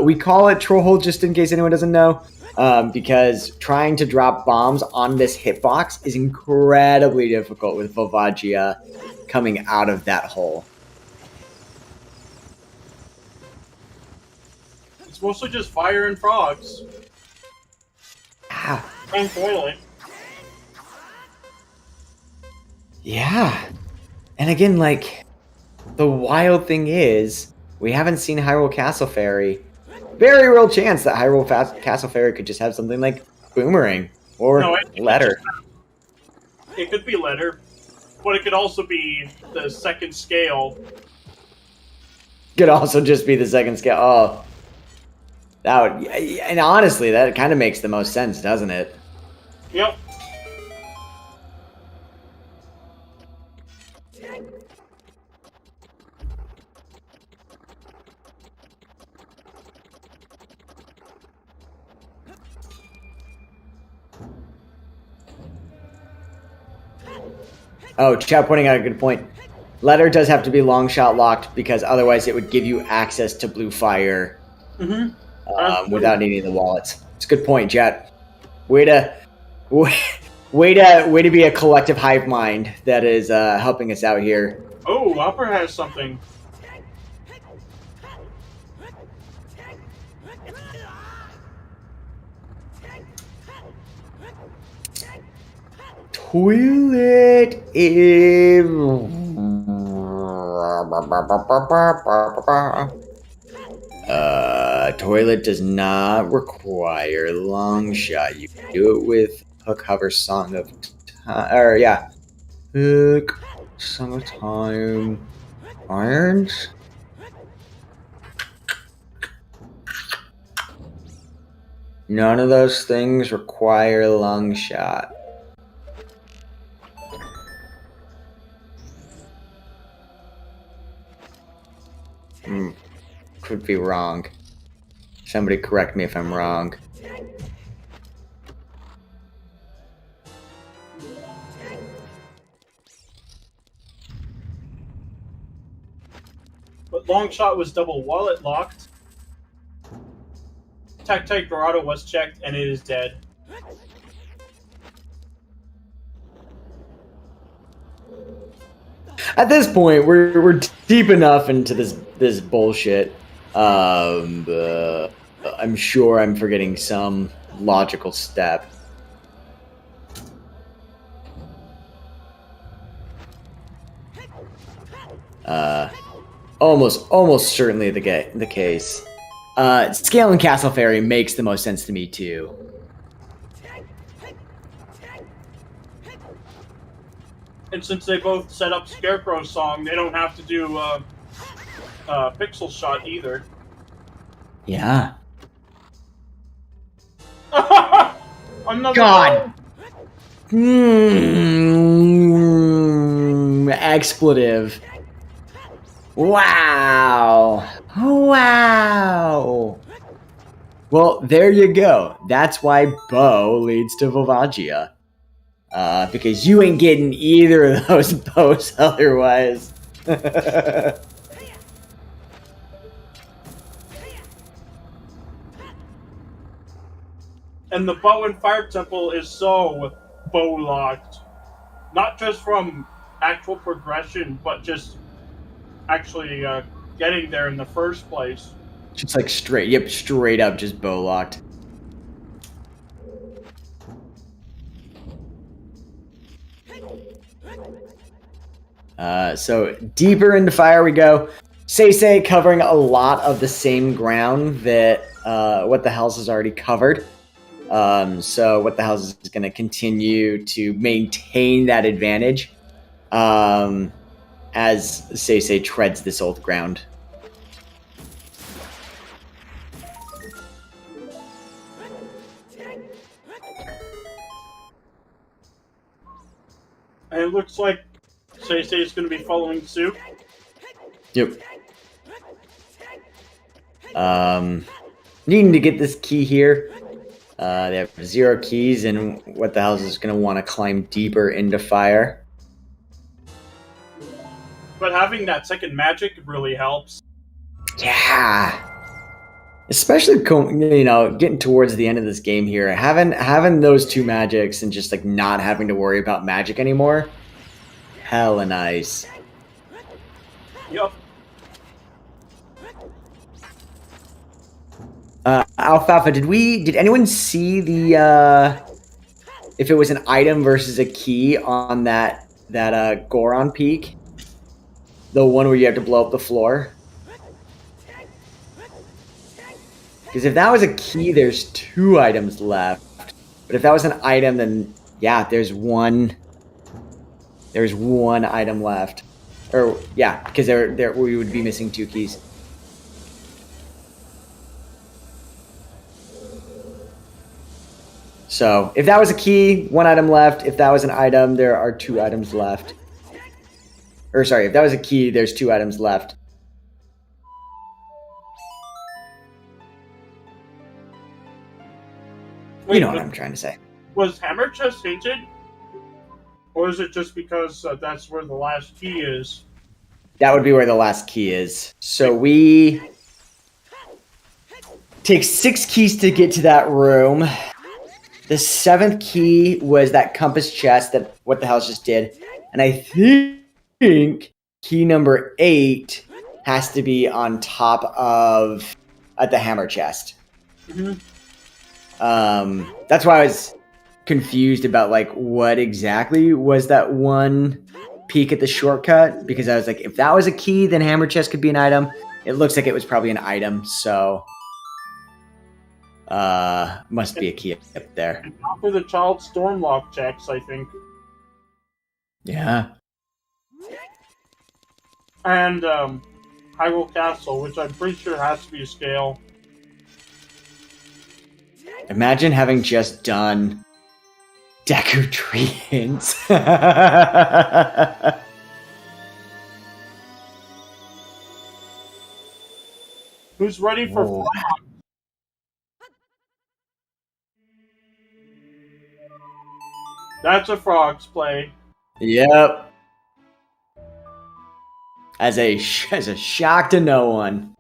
S3: We call it troll hole just in case anyone doesn't know, because trying to drop bombs on this hitbox is incredibly difficult with Volvagia coming out of that hole.
S2: It's mostly just fire and frogs.
S3: Ah.
S2: And toilet.
S3: Yeah. And again, like, the wild thing is, we haven't seen Hyrule Castle Fairy. Very real chance that Hyrule Castle Fairy could just have something like Boomerang or Letter.
S2: It could be Letter, but it could also be the second scale.
S3: Could also just be the second scale. Oh. That would, and honestly, that kind of makes the most sense, doesn't it?
S2: Yep.
S3: Oh, chat pointing out a good point. Letter does have to be long shot locked because otherwise it would give you access to blue fire without needing the wallets. It's a good point, chat. Way to be a collective hive mind that is helping us out here.
S2: Oh, Upper has something.
S3: Toilet is... Toilet does not require long shot. You can do it with Hook Hover Song of Time. Or, yeah. Hook Song of Time. Irons? None of those things require long shot. Could be wrong. Somebody correct me if I'm wrong.
S2: Long shot was double wallet locked. Tactite Gerudo was checked, and it is dead.
S3: At this point, we're deep enough into this bullshit. I'm sure I'm forgetting some logical step. Almost certainly the case. Scale and Castle Fairy makes the most sense to me too.
S2: And since they both set up Scarecrow's song, they don't have to do Pixel Shot either.
S3: Yeah.
S2: Another
S3: God. Expletive. Wow. Wow. Well, there you go. That's why Bo leads to Vivagia. Because you ain't getting either of those bows otherwise.
S2: And the bow and fire temple is so bow locked. Not just from actual progression, but just actually getting there in the first place.
S3: Just like straight up just bow locked. So deeper into fire we go. SeYsEy covering a lot of the same ground that What the Hells has already covered. So What the Hells is going to continue to maintain that advantage as SeYsEy treads this old ground.
S2: And it looks like SeYsEy is going to be following suit.
S3: Yep. Needing to get this key here. They have 0 keys, and What the Hells is going to want to climb deeper into fire.
S2: But having that second magic really helps.
S3: Yeah. Especially, getting towards the end of this game here, having those 2 magics and just like not having to worry about magic anymore. Hella nice.
S2: Yup.
S3: Alfalfa, did anyone see the if it was an item versus a key on that Goron peak? The one where you have to blow up the floor? Because if that was a key, there's 2 items left. But if that was an item, then yeah, there's one item left. Or yeah, because we would be missing 2 keys. So if that was a key, 1 item left. If that was an item, there are 2 items left. Or sorry, if that was a key, there's 2 items left.
S2: Wait,
S3: you know what I'm trying to say.
S2: Was Hammer Chest hinted? Or is it just because that's where the last key is?
S3: That would be where the last key is. So we take 6 keys to get to that room. The 7th key was that compass chest that What the Hells just did. And I think key number 8 has to be on top of at the hammer chest.
S2: Mm-hmm.
S3: That's why I was confused about like what exactly was that one peek at the shortcut, because I was like, if that was a key, then hammer chest could be an item. It looks like it was probably an item, so must be a key up there.
S2: And not for the child Stormlock checks, I think.
S3: Yeah.
S2: And Hyrule Castle, which I'm pretty sure has to be a scale.
S3: Imagine having just done Deku Tree hints.
S2: Who's ready for
S3: Whoa.
S2: Frog? That's a Frog's play.
S3: Yep. as a shock to no one.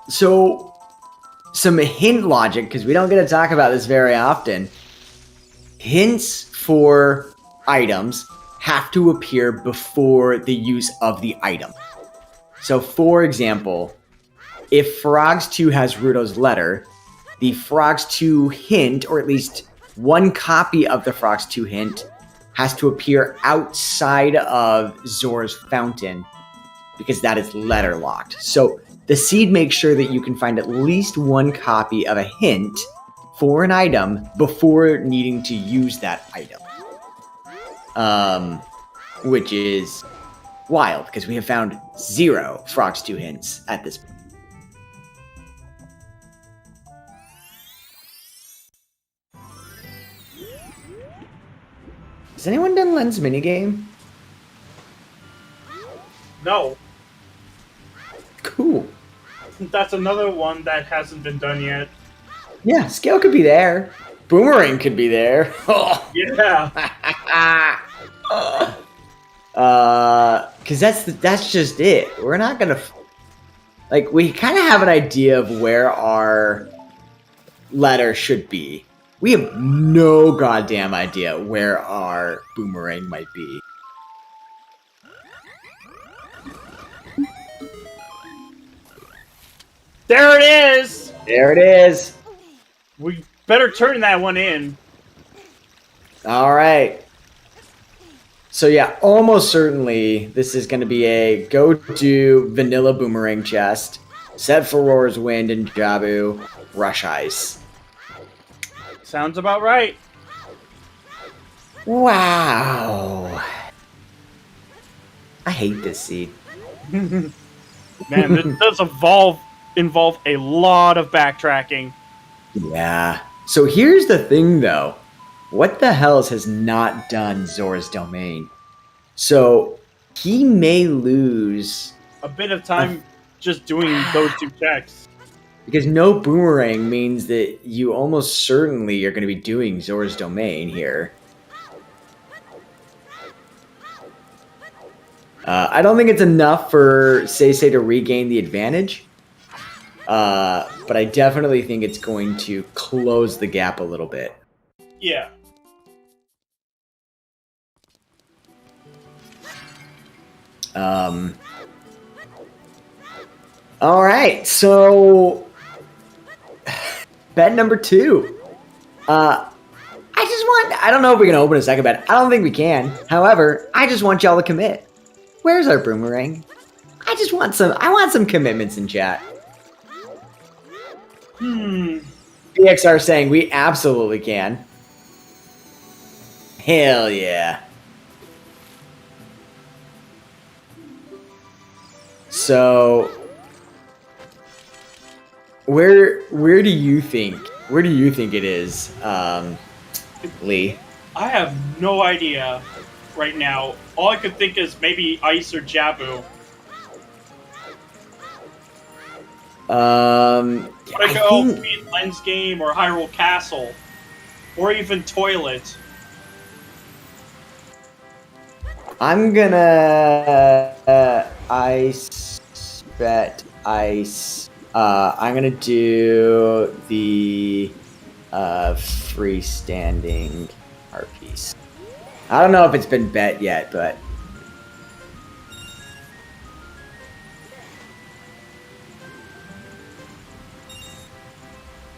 S3: So some hint logic, because we don't get to talk about this very often. Hints for items have to appear before the use of the item. So, for example, if Frogs 2 has Rudo's letter, the Frogs 2 hint, or at least one copy of the Frogs 2 hint, has to appear outside of Zora's fountain, because that is letter locked. So, the seed makes sure that you can find at least one copy of a hint for an item before needing to use that item. Which is wild, because we have found 0 Frogs 2 hints at this point. Has anyone done Len's minigame?
S2: No.
S3: Cool.
S2: That's another one that hasn't been done yet.
S3: Yeah, scale could be there. Boomerang could be there.
S2: Yeah.
S3: Because that's just it. We're not gonna we kind of have an idea of where our letter should be. We have no goddamn idea where our boomerang might be.
S2: There it is!
S3: There it is.
S2: We better turn that one in.
S3: All right. So yeah, almost certainly this is going to be a go-to vanilla boomerang chest, set for Roar's Wind and Jabu, Rush Ice.
S2: Sounds about right.
S3: Wow. I hate this seed.
S2: Man, this does involve a lot of backtracking.
S3: Yeah. So here's the thing, though. What the hells has not done Zora's Domain? So he may lose
S2: A bit of time just doing those 2 checks.
S3: because no boomerang means that you almost certainly are going to be doing Zora's Domain here. I don't think it's enough for SeYsEy to regain the advantage. But I definitely think it's going to close the gap a little bit.
S2: Yeah.
S3: All right, so bet number 2. I don't know if we can open a second bet. I don't think we can. However, I just want y'all to commit. Where's our boomerang? I want some commitments in chat. BXR saying we absolutely can. Hell yeah. So where do you think it is, Lee?
S2: I have no idea right now. All I could think is maybe Ice or Jabu. Like, be Len's Game or Hyrule Castle. Or even Toilet.
S3: I'm gonna Ice bet Ice. I'm gonna do the freestanding art piece. I don't know if it's been bet yet, but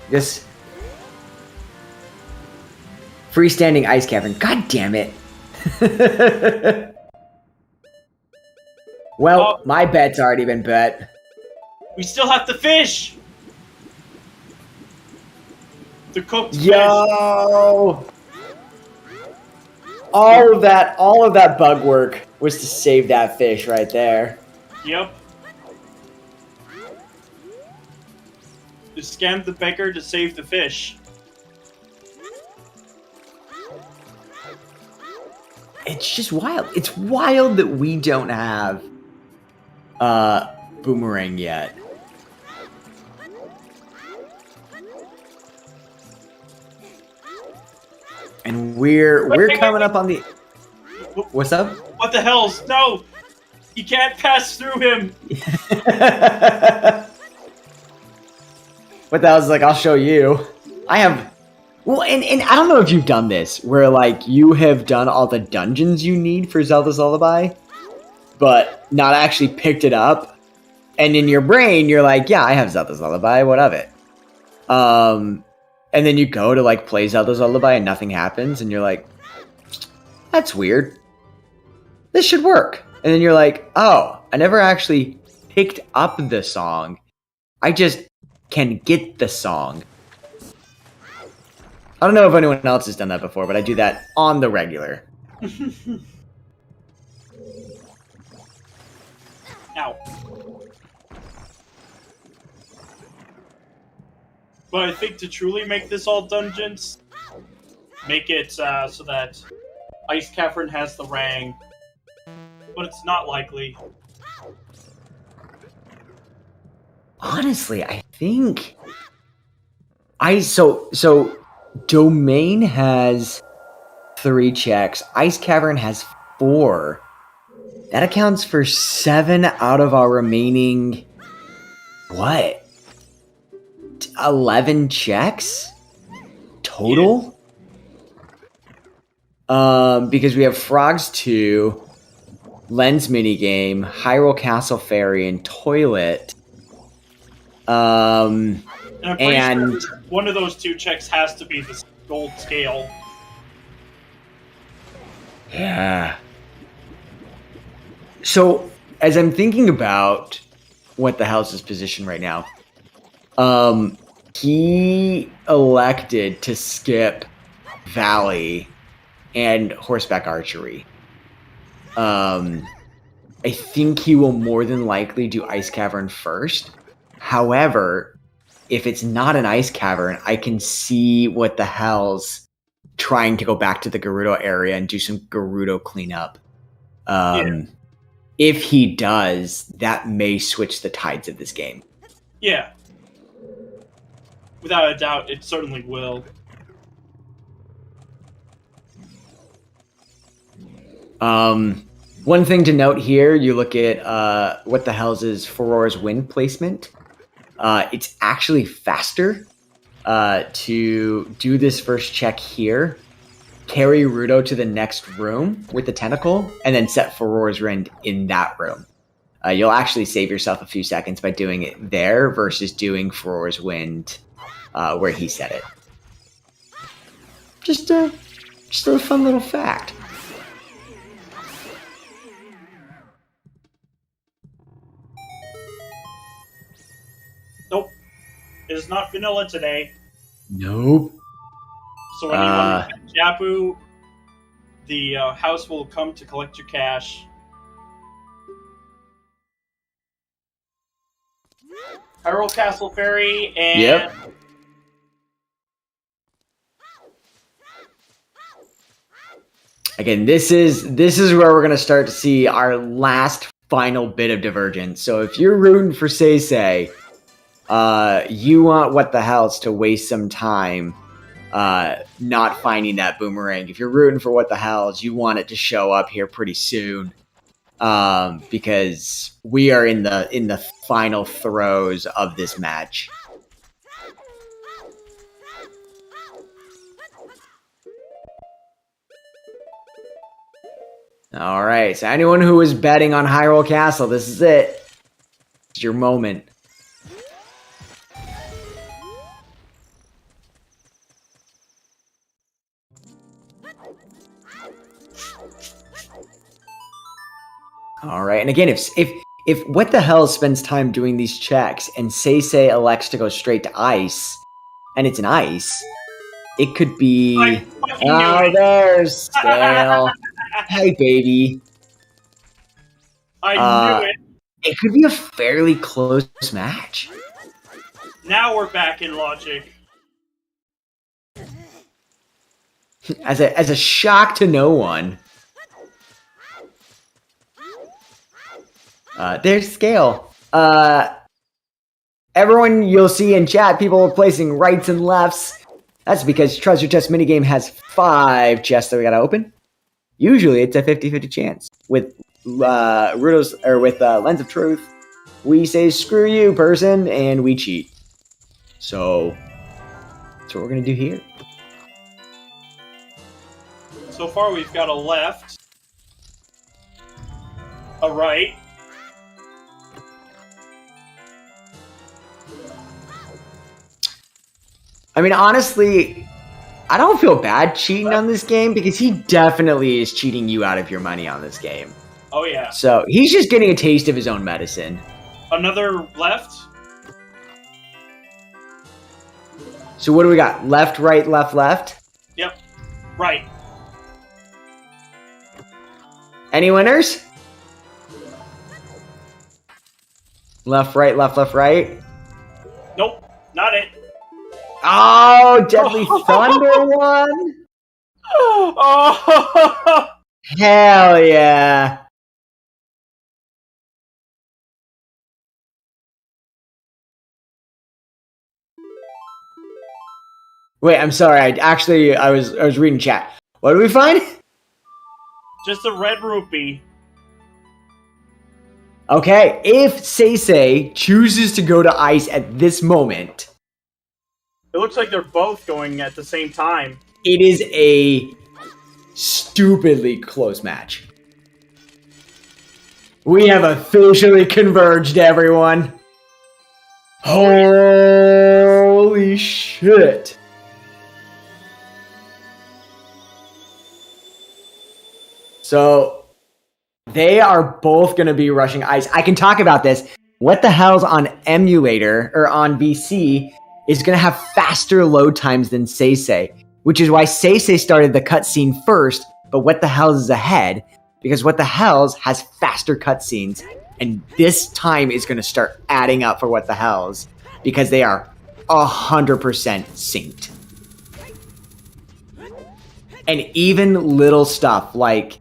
S3: this freestanding ice cavern. God damn it. Well, my bet's already been bet.
S2: We still have to fish! The cooked fish.
S3: Yo! All of that bug work was to save that fish right there.
S2: Yep. To scam the beggar to save the fish.
S3: It's just wild. It's wild that we don't have boomerang yet. And we're coming up on the What's up?
S2: What the hell's... No! You can't pass through him!
S3: What the hell's like, I'll show you. I have... Well, and I don't know if you've done this, where, like, you have done all the dungeons you need for Zelda's Lullaby, but not actually picked it up. And in your brain, you're like, yeah, I have Zelda's Lullaby, what of it? And then you go to, like, play Zelda's Lullaby and nothing happens, and you're like, that's weird. This should work. And then you're like, oh, I never actually picked up the song. I just can get the song. I don't know if anyone else has done that before, but I do that on the regular.
S2: Ow. But I think to truly make this all dungeons, make it so that Ice Cavern has the rang. But it's not likely.
S3: Honestly, I think so Domain has 3 checks. Ice Cavern has 4. That accounts for 7 out of our remaining 11 checks total? Yeah. Because we have Frogs 2, Lens minigame, Hyrule Castle Ferry, and Toilet.
S2: And I'm pretty sure one of those 2 checks has to be the gold scale.
S3: Yeah. So, as I'm thinking about what the hell's his position right now, he elected to skip Valley and horseback archery. I think he will more than likely do Ice Cavern first. However, if it's not an Ice Cavern, I can see what the hell's trying to go back to the Gerudo area and do some Gerudo cleanup. If he does, that may switch the tides of this game.
S2: Yeah. Without a doubt, it certainly will.
S3: One thing to note here, you look at what the hell's is Furora's wind placement. It's actually faster to do this first check here, carry Rudo to the next room with the tentacle, and then set Furora's wind in that room. You'll actually save yourself a few seconds by doing it there versus doing Furora's wind where he set it. Just a fun little fact.
S2: Nope. It is not vanilla today.
S3: Nope.
S2: So anyone with Japu, the house will come to collect your cash. Hyrule Castle Ferry and...
S3: Yep. Again, this is where we're going to start to see our last final bit of divergence. So if you're rooting for SeYsEy, you want What the Hell's to waste some time not finding that boomerang. If you're rooting for What the Hell's, you want it to show up here pretty soon, because we are in the final throes of this match. All right, so anyone who is betting on Hyrule Castle, this is it. It's your moment. All right, and again, if What the Hell spends time doing these checks and SeYsEy elects to go straight to ice, and it's an ice, it could be... Oh, there's Scale. Hey, baby.
S2: I knew it.
S3: It could be a fairly close match.
S2: Now we're back in logic.
S3: As a shock to no one. There's Scale. Everyone you'll see in chat, people are placing rights and lefts. That's because Treasure Chest minigame has 5 chests that we gotta open. Usually it's a 50-50 chance. With Rudo's or with Lens of Truth, we say screw you, person, and we cheat. So that's what we're gonna do here.
S2: So far, we've got a left, a right.
S3: I mean, honestly, I don't feel bad cheating on this game because he definitely is cheating you out of your money on this game.
S2: Oh, yeah.
S3: So he's just getting a taste of his own medicine.
S2: Another left.
S3: So what do we got? Left, right, left, left?
S2: Yep. Right.
S3: Any winners? Left, right, left, left, right?
S2: Nope. Not it.
S3: Oh, Deadly Thunder won?
S2: Oh!
S3: Hell yeah. Wait, I'm sorry. I was reading chat. What did we find?
S2: Just a red rupee.
S3: Okay, if SeYsEy chooses to go to ice at this moment,
S2: It looks like they're both going at the same time.
S3: it is a stupidly close match. We have officially converged, everyone. Holy shit. So, they are both going to be rushing ice. I can talk about this. What the hell's on emulator, or on VC, is going to have faster load times than SeYsEy, which is why SeYsEy started the cutscene first, but What the Hells is ahead, because What the Hells has faster cutscenes, and this time is going to start adding up for What the Hells, because they are 100% synced. And even little stuff like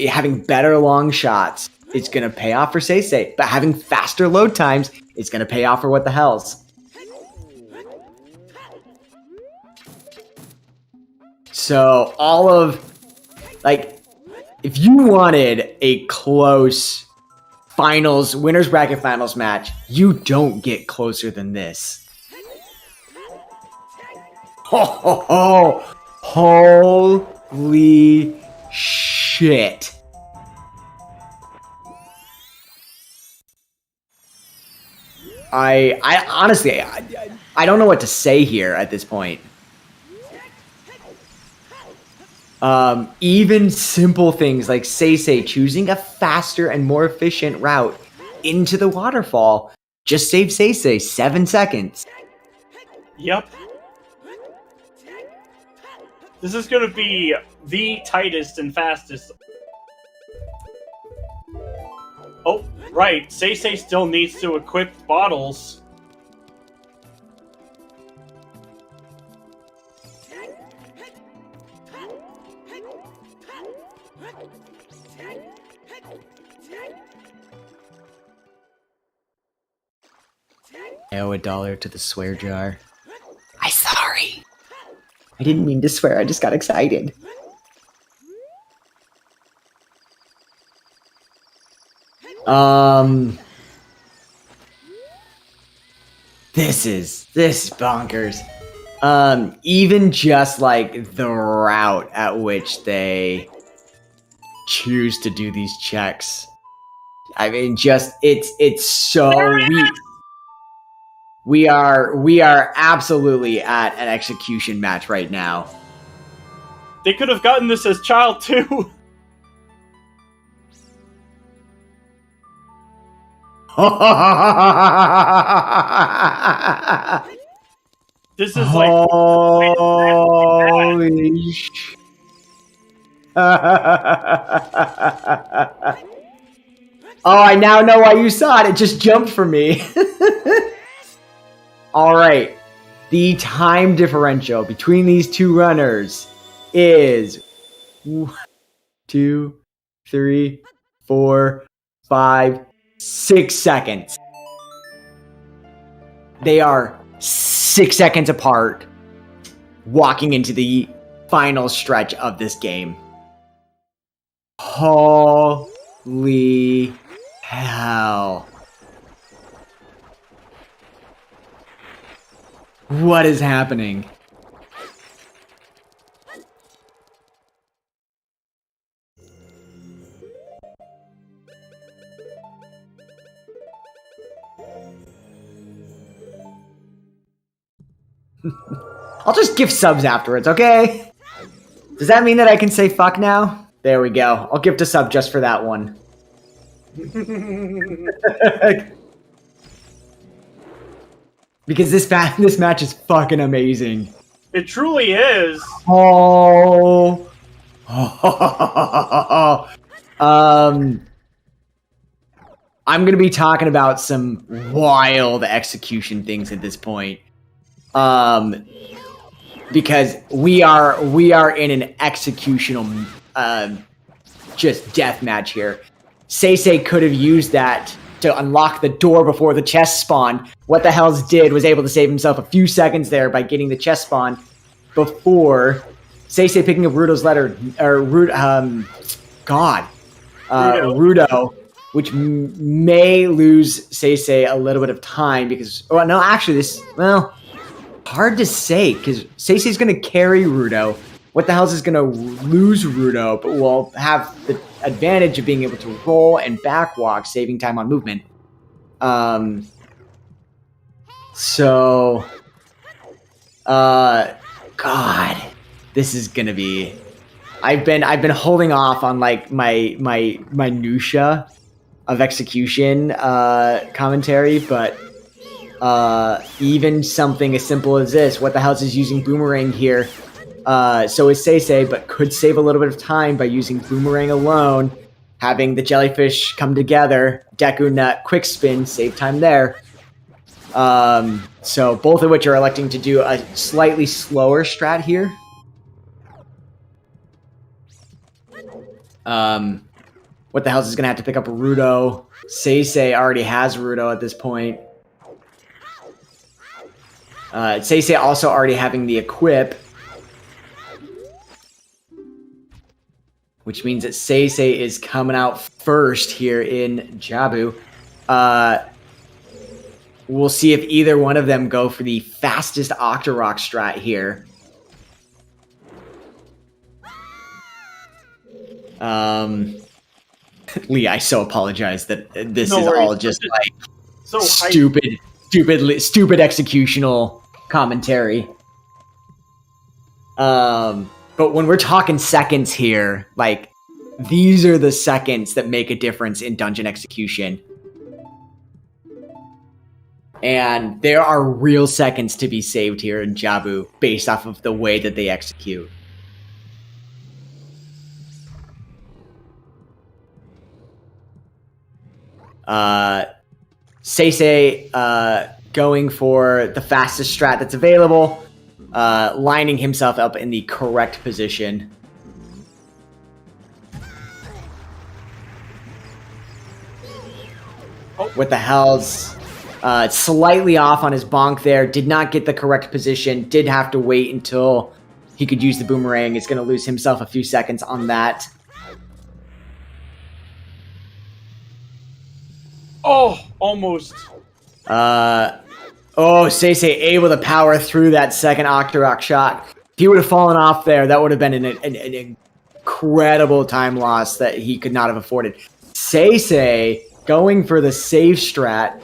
S3: having better long shots is going to pay off for SeYsEy, but having faster load times is going to pay off for What the Hells. So all of, like, if you wanted a close finals, winners bracket finals match, you don't get closer than this. Ho, ho, ho. Holy shit. I honestly, I don't know what to say here at this point. Even simple things like SeYsEy choosing a faster and more efficient route into the waterfall just saved SeYsEy 7 seconds.
S2: Yep. This is going to be the tightest and fastest. Oh, right. SeYsEy still needs to equip bottles.
S3: I owe $1 to the swear jar. I'm sorry. I didn't mean to swear, I just got excited. This is bonkers. Even just like the route at which they choose to do these checks. I mean, just it's so weak. We are absolutely at an execution match right now.
S2: They could have gotten this as child too. This is like
S3: holy sh. Oh, I now know why you saw it. It just jumped for me. All right. The time differential between these two runners is 1, 2, 3, 4, 5, 6 seconds. They are 6 seconds apart walking into the final stretch of this game. Holy hell. What is happening? I'll just gift subs afterwards, okay? Does that mean that I can say fuck now? There we go. I'll gift a sub just for that one. Because this match is fucking amazing.
S2: It truly is.
S3: Oh. I'm gonna be talking about some wild execution things at this point. Because we are in an executional just death match here. SeYsEy could have used that to unlock the door before the chest spawned. What the hell's did was able to save himself a few seconds there by getting the chest spawn before SeYsEy picking up Rudo's letter, or Gerudo, which may lose SeYsEy a little bit of time because, well, no, actually hard to say because SeYsEy's going to carry Gerudo. What the hell is going to lose Gerudo, but will have the advantage of being able to roll and backwalk, saving time on movement. God, this is going to be. I've been holding off on like my minutia of execution commentary, but even something as simple as this. What the hell is using Boomerang here? So is SeYsEy, but could save a little bit of time by using Boomerang alone, having the jellyfish come together, Deku Nut, Quick Spin, save time there. So both of which are electing to do a slightly slower strat here. What the hell is going to have to pick up Gerudo? SeYsEy already has Gerudo at this point. SeYsEy also already having the equip, which means that SeYsEy is coming out first here in Jabu. We'll see if either one of them go for the fastest Octorok strat here. Lee, I so apologize that this is all just like
S2: so
S3: stupid executional commentary. But when we're talking seconds here, like, these are the seconds that make a difference in dungeon execution. And there are real seconds to be saved here in Jabu based off of the way that they execute. SeYsEy going for the fastest strat that's available. Lining himself up in the correct position.
S2: Oh.
S3: What the hell's... slightly off on his bonk there. Did not get the correct position. Did have to wait until he could use the boomerang. Is going to lose himself a few seconds on that.
S2: Oh, almost.
S3: SeYsEy able to power through that second Octorok shot. If he would have fallen off there, that would have been an incredible time loss that he could not have afforded. SeYsEy going for the save strat.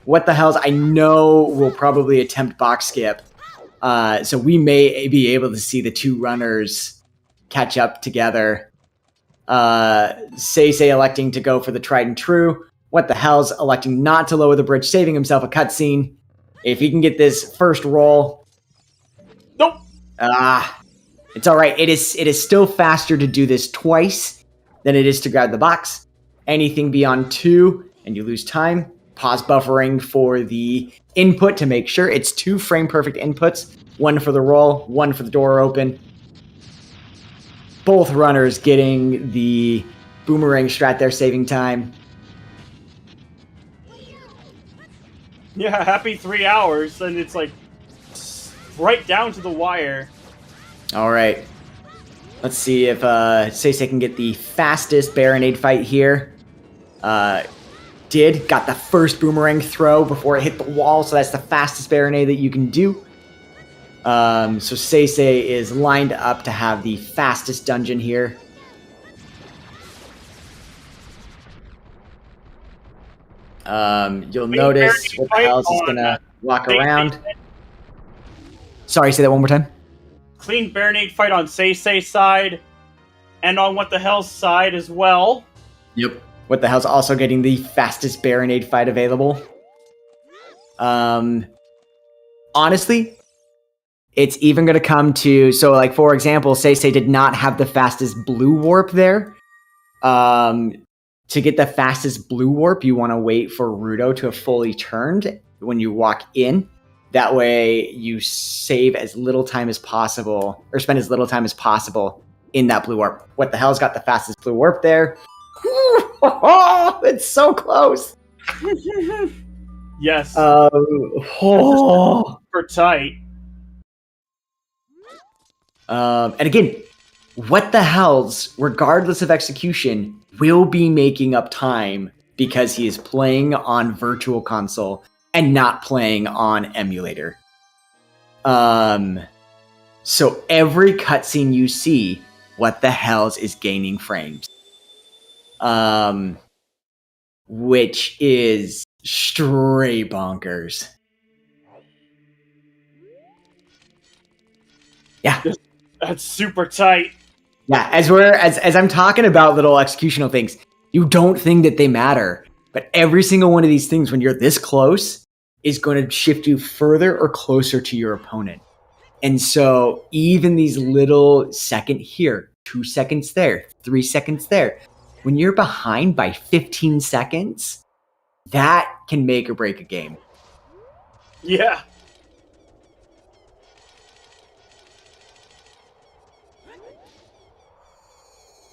S3: What the hell's... I know we'll probably attempt box skip. So we may be able to see the two runners catch up together. SeYsEy electing to go for the tried and true. What the hell's electing not to lower the bridge, saving himself a cutscene. If he can get this first roll...
S2: Nope.
S3: It's alright. It is still faster to do this twice than it is to grab the box. Anything beyond 2, and you lose time. Pause buffering for the input to make sure it's 2 frame-perfect inputs. 1 for the roll, 1 for the door open. Both runners getting the boomerang strat there, saving time.
S2: Yeah, happy 3 hours, and it's like right down to the wire.
S3: All right. Let's see if SeYsEy can get the fastest Baronade fight here. Got the first boomerang throw before it hit the wall, so that's the fastest Baronade that you can do. So SeYsEy is lined up to have the fastest dungeon here. You'll notice what the hell is gonna walk around. Sorry, say that one more time.
S2: Clean Baronade fight on SeYsEy's side, and on What the Hell's side as well.
S3: Yep. What the Hell's also getting the fastest Baronade fight available. Honestly, it's even going to come to... So, like, for example, SeYsEy did not have the fastest blue warp there. To get the fastest blue warp, you want to wait for Gerudo to have fully turned when you walk in. That way, you save as little time as possible, or spend as little time as possible in that blue warp. What the Hell's got the fastest blue warp there? It's so close.
S2: Yes.
S3: Super
S2: tight.
S3: And again, What the Hell's, regardless of execution, will be making up time because he is playing on Virtual Console and not playing on emulator. So every cutscene you see, What the Hell's is gaining frames. Which is straight bonkers. Yeah.
S2: That's super tight.
S3: Yeah, as I'm talking about little executional things, you don't think that they matter, but every single one of these things, when you're this close, is going to shift you further or closer to your opponent. And so even these little second here, 2 seconds there, 3 seconds there, when you're behind by 15 seconds, that can make or break a game.
S2: Yeah.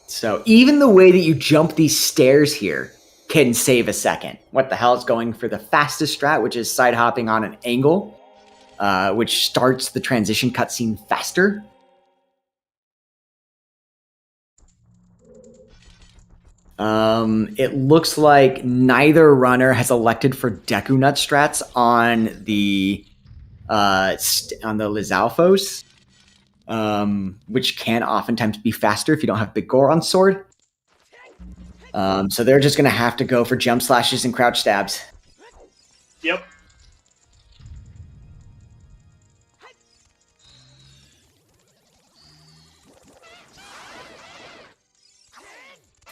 S3: So even the way that you jump these stairs here can save a second. What the Hell is going for the fastest strat, which is side hopping on an angle, which starts the transition cutscene faster. It looks like neither runner has elected for Deku Nut strats on the Lizalfos, which can oftentimes be faster if you don't have Big Gore on sword. So they're just going to have to go for jump slashes and crouch stabs.
S2: Yep.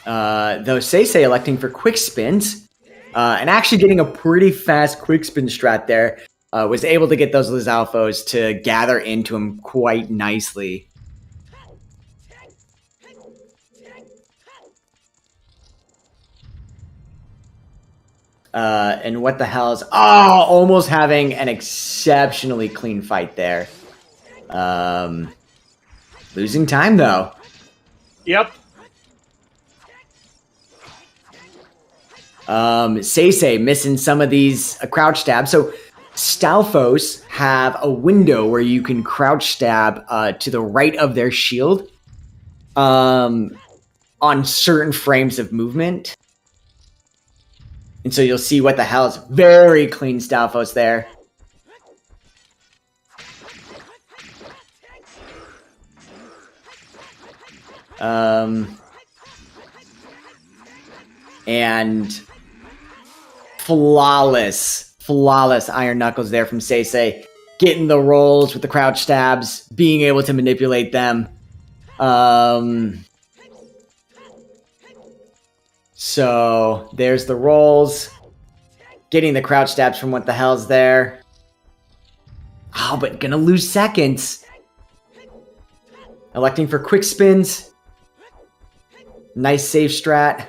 S3: Though SeYsEy electing for quick spins, and actually getting a pretty fast quick spin strat there, was able to get those Lizalfos to gather into him quite nicely. And What the Hell is... almost having an exceptionally clean fight there. Losing time, though.
S2: Yep.
S3: SeYsEy missing some of these crouch stabs. So Stalfos have a window where you can crouch stab to the right of their shield on certain frames of movement. And so you'll see What the Hell is very clean Stalfos there. And flawless Iron Knuckles there from SeYsEy, getting the rolls with the crouch stabs, being able to manipulate them. So there's the rolls, getting the crouch stabs from What the Hell's there. Oh, but gonna lose seconds. Electing for quick spins. Nice save strat.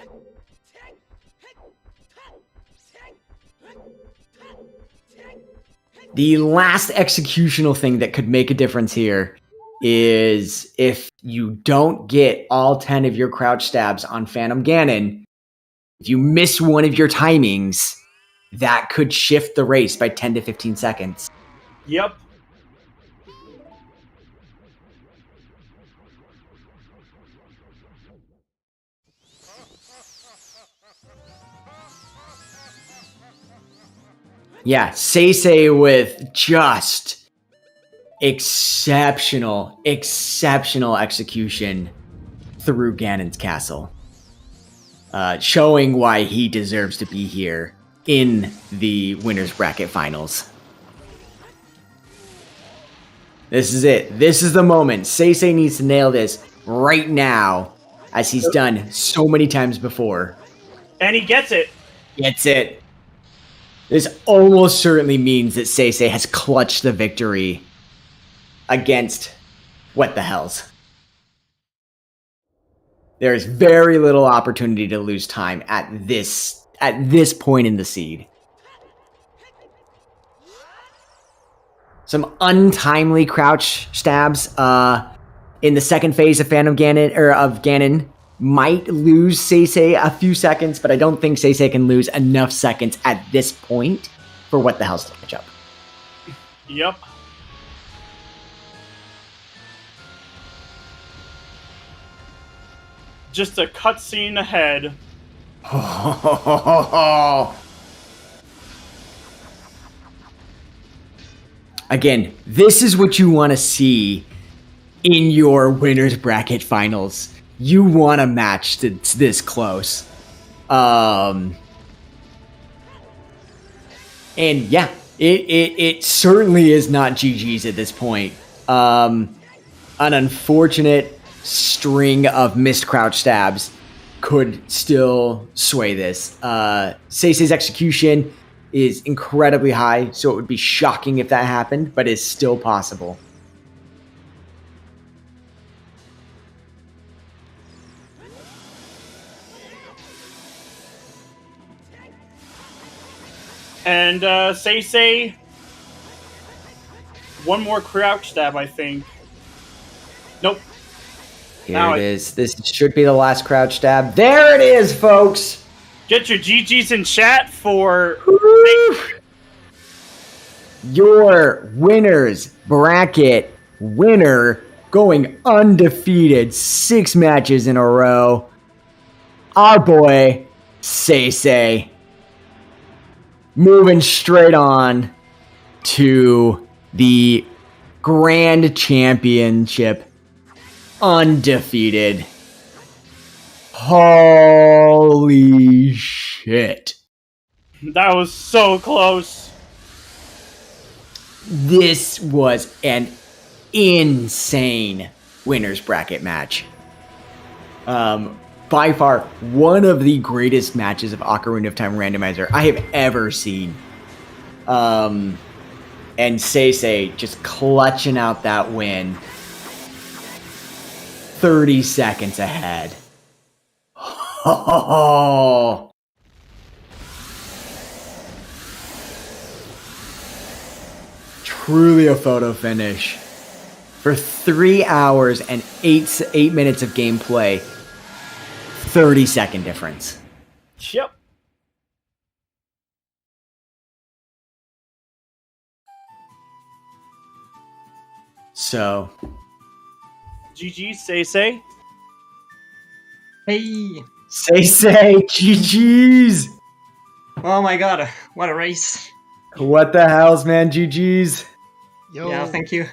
S3: The last executional thing that could make a difference here is if you don't get all 10 of your crouch stabs on Phantom Ganon, if you miss one of your timings, that could shift the race by 10 to 15 seconds.
S2: Yep.
S3: Yeah, SeYsEy with just exceptional execution through Ganon's castle. Showing why he deserves to be here in the winner's bracket finals. This is it. This is the moment. SeYsEy needs to nail this right now, as he's done so many times before.
S2: And he gets it.
S3: Gets it. This almost certainly means that SeYsEy has clutched the victory against What the Hells. There is very little opportunity to lose time at this point in the seed. Some untimely crouch stabs in the second phase of Ganon might lose SeYsEy a few seconds, but I don't think SeYsEy can lose enough seconds at this point for What the Hell's to catch up.
S2: Yep. Just a cutscene ahead.
S3: Again, this is what you want to see in your winner's bracket finals. You want a match that's this close. And yeah, it certainly is not GG's at this point. An unfortunate string of missed crouch stabs could still sway this. SeYsEy's execution is incredibly high, so it would be shocking if that happened, but it's still possible.
S2: And SeYsEy, one more crouch stab, I think. Nope.
S3: Here it is. This should be the last crouch stab. There it is, folks!
S2: Get your GGs in chat for...
S3: Your winner's bracket winner, going undefeated 6 matches in a row. Our boy, SeYsEy. Moving straight on to the Grand Championship. Undefeated. Holy shit.
S2: That was so close.
S3: This was an insane winner's bracket match. By far, one of the greatest matches of Ocarina of Time Randomizer I have ever seen. And SeYsEy just clutching out that win. 30 seconds ahead. Oh. Truly a photo finish. For 3 hours and 8 minutes of gameplay, 30-second difference.
S2: Yep.
S3: So,
S2: GG, SeYsEy.
S4: Hey!
S3: SeYsEy, GG's!
S4: Oh my god, what a race.
S3: What the hells, man, GG's?
S5: Yo.
S4: Yeah, thank you.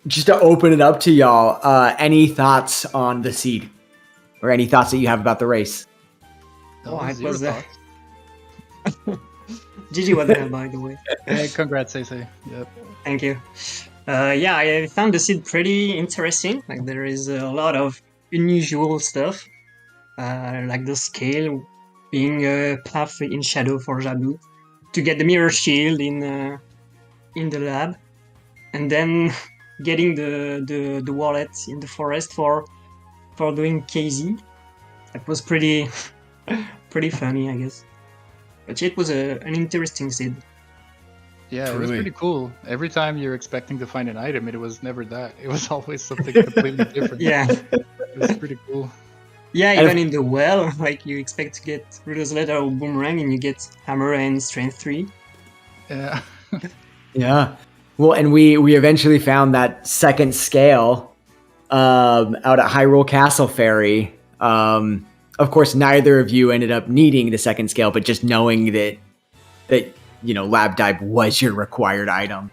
S3: Just to open it up to y'all, any thoughts on the seed? Or any thoughts that you have about the race?
S4: Oh, it
S5: Zero
S4: was
S5: thoughts.
S4: GG was there, by the way.
S5: Hey, congrats, SeYsEy. Yep.
S4: Thank you. Yeah, I found the seed pretty interesting. Like, there is a lot of unusual stuff. Like the scale being a path in shadow for Jabu. To get the mirror shield in the lab. And then getting the wallet in the forest for doing KZ. That was pretty funny, I guess. But it was an interesting seed.
S5: Yeah, it was
S3: Truly.
S5: pretty cool. Every time you're expecting to find an item, it was never that. It was always something completely different.
S4: Yeah.
S5: It was pretty cool.
S4: Yeah,
S3: And
S4: even in the well, like you expect to get Gerudo's letter or boomerang and you get hammer and strength 3.
S5: Yeah.
S3: Yeah. Well, and we eventually found that second scale out at Hyrule Castle Ferry. of course, neither of you ended up needing the second scale, but just knowing that Lab Dive was your required item,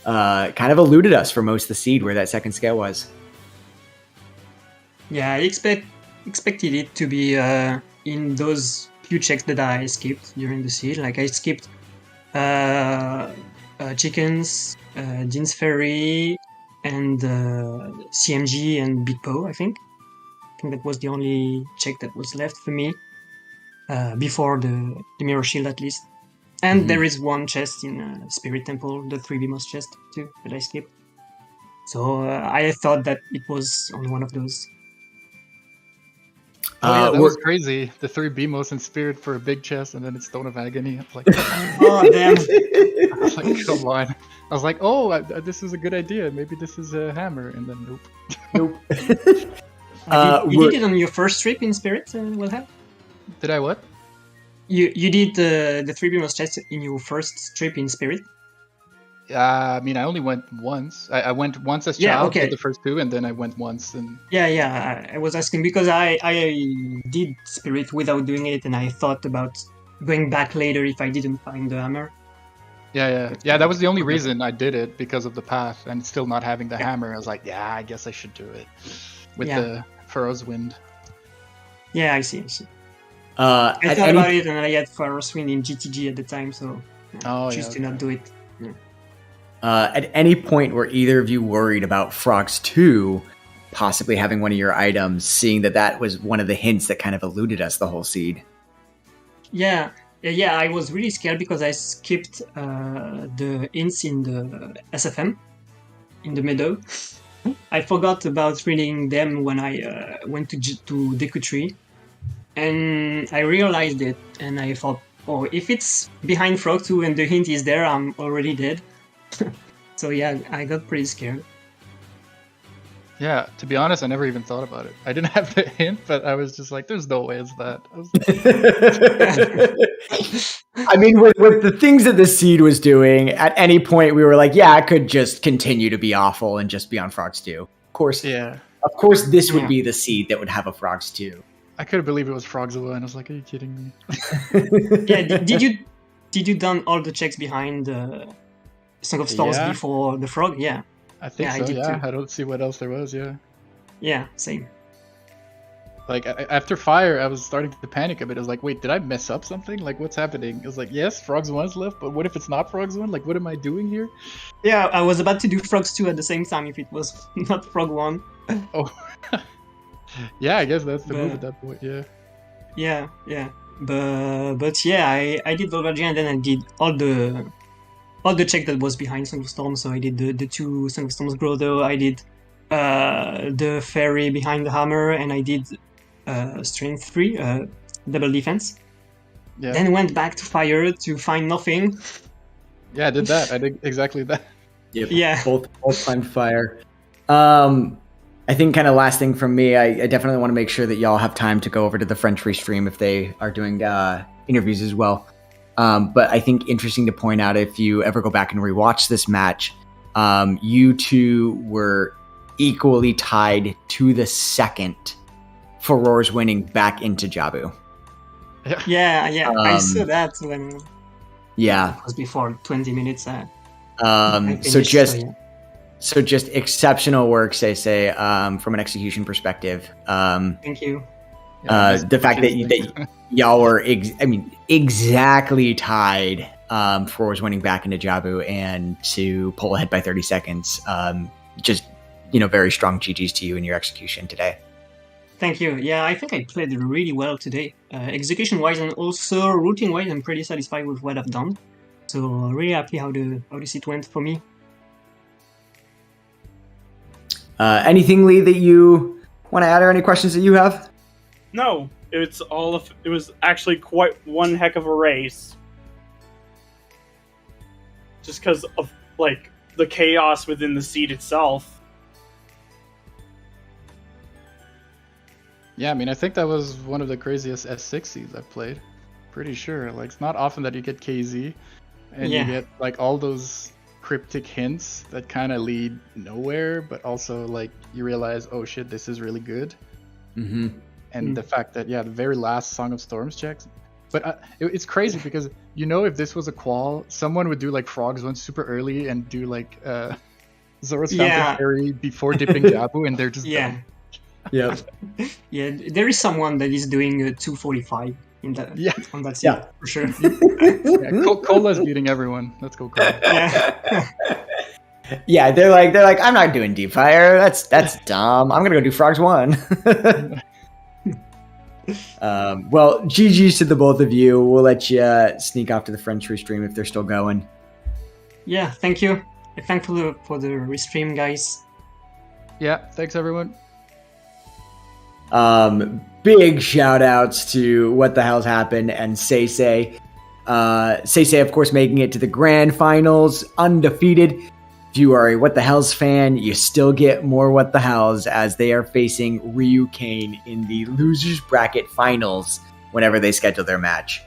S3: kind of eluded us for most of the seed where that second scale was.
S4: Yeah, I expected it to be in those few checks that I skipped during the seed. Like I skipped chickens, Dean's Ferry, and CMG and Big Po, I think. I think that was the only check that was left for me before the Mirror Shield, at least. And there is one chest in Spirit Temple, the 3 BMOS chest too, that I skipped. So I thought that it was on one of those.
S5: Oh, yeah, that was crazy. The 3 BMOS in Spirit for a big chest, and then it's Stone of Agony. I'm like,
S4: oh, damn.
S5: I was like, come on. I was like, oh, this is a good idea. Maybe this is a hammer. And then nope.
S3: Nope.
S4: You did it on your first trip in Spirit, Wilhelm?
S5: Did I what?
S4: You did the 3 BMOS chest in your first trip in Spirit?
S5: I mean, I only went once. I went once as child,
S4: okay.
S5: did the first 2, and then I went once. And
S4: Yeah. I was asking because I did Spirit without doing it, and I thought about going back later if I didn't find the hammer.
S5: Yeah. That was the only reason I did it, because of the path, and still not having the hammer. I was like, yeah, I guess I should do it with the Pharaoh's Wind.
S4: Yeah, I see. I thought about it, and I had Pharaoh's Wind in GTG at the time, so I choose to not do it. Yeah.
S3: At any point were either of you worried about Frogs 2 possibly having one of your items, seeing that was one of the hints that kind of eluded us the whole seed?
S4: Yeah, I was really scared because I skipped the hints in the SFM, in the meadow. I forgot about reading them when I went to Deku Tree, and I realized it, and I thought, oh, if it's behind Frog 2 and the hint is there, I'm already dead. So yeah, I got pretty scared.
S5: Yeah, to be honest, I never even thought about it. I didn't have the hint, but I was just like, there's no way it's that. I was
S3: like... I mean, with the things that the seed was doing, at any point we were like, yeah, it could just continue to be awful and just be on Frogs 2. Of course, this would be the seed that would have a Frogs 2.
S5: I couldn't believe it was Frogs 1. I was like, are you kidding me?
S4: Yeah, did you done all the checks behind Song of Storms before the Frog? Yeah.
S5: I think so, I did too. I don't see what else there was,
S4: Yeah, same.
S5: Like, after Fire, I was starting to panic a bit. I was like, wait, did I mess up something? Like, what's happening? I was like, yes, Frogs 1 is left, but what if it's not Frogs 1? Like, what am I doing here?
S4: Yeah, I was about to do Frogs 2 at the same time if it was not Frog 1.
S5: Oh. Yeah, I guess that's the move at that point,
S4: Yeah. But yeah, I did Volvergia, and then I did all the check that was behind Song of Storms. So I did the 2 Song of Storms Gerudo, I did the Fairy behind the hammer, and I did Strength 3, double defense. Yeah. Then went back to Fire to find nothing.
S5: Yeah, I did that. I did exactly that.
S3: Yep. Yeah. Both find Fire. I think kind of last thing from me, I definitely want to make sure that y'all have time to go over to the French restream if they are doing interviews as well. But I think interesting to point out, if you ever go back and rewatch this match, you two were equally tied to the second for Roar's winning back into Jabu.
S4: Yeah. I saw that when
S3: it
S4: was before 20 minutes.
S3: So just exceptional work, SeYsEy, from an execution perspective.
S4: Thank you.
S3: The fact that y'all were exactly tied for was winning back into Jabu, and to pull ahead by 30 seconds. Very strong GGs to you in your execution today.
S4: Thank you. Yeah, I think I played really well today. Execution-wise and also routine-wise, I'm pretty satisfied with what I've done. So really happy how the seat went for me.
S3: Anything, Lee, that you want to add, or any questions that you have?
S2: No, it was actually quite one heck of a race. Just because of the chaos within the seed itself.
S5: Yeah, I mean, I think that was one of the craziest S6 seeds I've played. Pretty sure. It's not often that you get KZ, and you get all those cryptic hints that kind of lead nowhere, but also you realize, oh shit, this is really good.
S3: Mm-hmm.
S5: and the fact that the very last Song of Storms checks. But it's crazy because if this was a qual, someone would do like Frogs one super early and do like Zora's Fountain Fairy before dipping Jabu, and they're just done.
S3: Yeah.
S4: Yeah, there is someone that is doing 245 in that on that seed, for sure.
S5: Cola's beating everyone. Let's go, Cola.
S3: Yeah, they're like, I'm not doing Deep Fire. That's dumb. I'm gonna go do Frogs 1. Well, GG's to the both of you. We'll let you sneak off to the French restream if they're still going.
S4: Yeah, thank you. Thankful for the restream, guys.
S5: Yeah, thanks everyone.
S3: Big shout outs to What the Hell's Happened and SeYsEy. SeYsEy, of course, making it to the grand finals undefeated. If you are a What the Hells fan, you still get more What the Hells as they are facing Ryu Kane in the losers bracket finals whenever they schedule their match.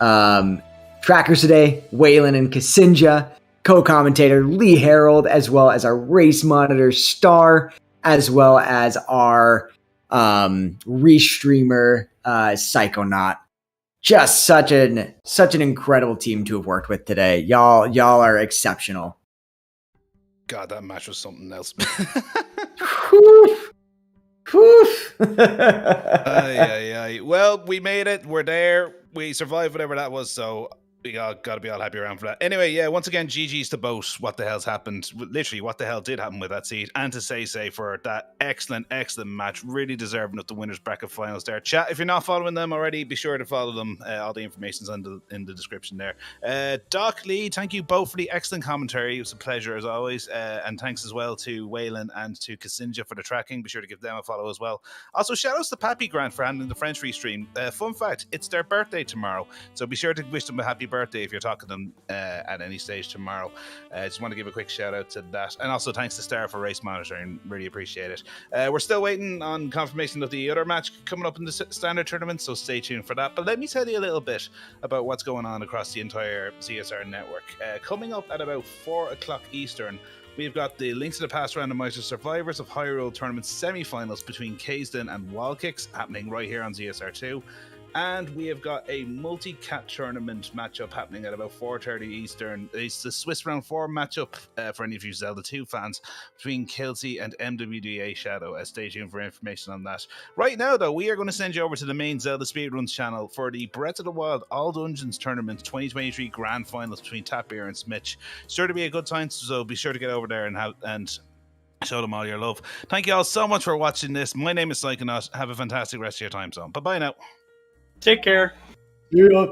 S3: Trackers today, Waylon and Kasinja, co-commentator Lee Harold, as well as our race monitor Star, as well as our restreamer Psychonaut. Just such an incredible team to have worked with today. Y'all are exceptional.
S1: God, that match was something else. Well, we made it. We're there. We survived whatever that was. So we got to be all happy around for that. Anyway, once again, GG's to both. What the hell's happened? Literally, what the hell did happen with that seed? And to SeYsEy for that excellent match. Really deserving of the winners bracket finals there. Chat, if you're not following them already, be sure to follow them. All the information's in the description there. Doc, Lee, thank you both for the excellent commentary. It was a pleasure as always. And thanks as well to Waylon and to Kasinja for the tracking. Be sure to give them a follow as well. Also, shout outs to Pappy Grant for handling the French restream. Fun fact, it's their birthday tomorrow. So be sure to wish them a happy birthday if you're talking to them at any stage tomorrow. Just want to give a quick shout out to that. And also thanks to Star for race monitoring. Really appreciate it. We're still waiting on confirmation of the other match coming up in the standard tournament, so stay tuned for that. But let me tell you a little bit about what's going on across the entire CSR network. Coming up at about 4 o'clock Eastern, we've got the Links to the Past Randomizer Survivors of Hyrule Tournament semi-finals between Kaysden and Wildkicks happening right here on ZSR2. And we have got a multi-cat tournament matchup happening at about 4:30 Eastern. It's the Swiss Round 4 matchup for any of you Zelda 2 fans between Kelsey and MWDA Shadow. Stay tuned for information on that. Right now, though, we are going to send you over to the main Zelda Speedruns channel for the Breath of the Wild All Dungeons Tournament 2023 Grand Finals between Tapir and Smitch. Sure to be a good time, so be sure to get over there and show them all your love. Thank you all so much for watching this. My name is Psychonaut. Have a fantastic rest of your time zone. Bye-bye now.
S2: Take care.
S3: Yeah.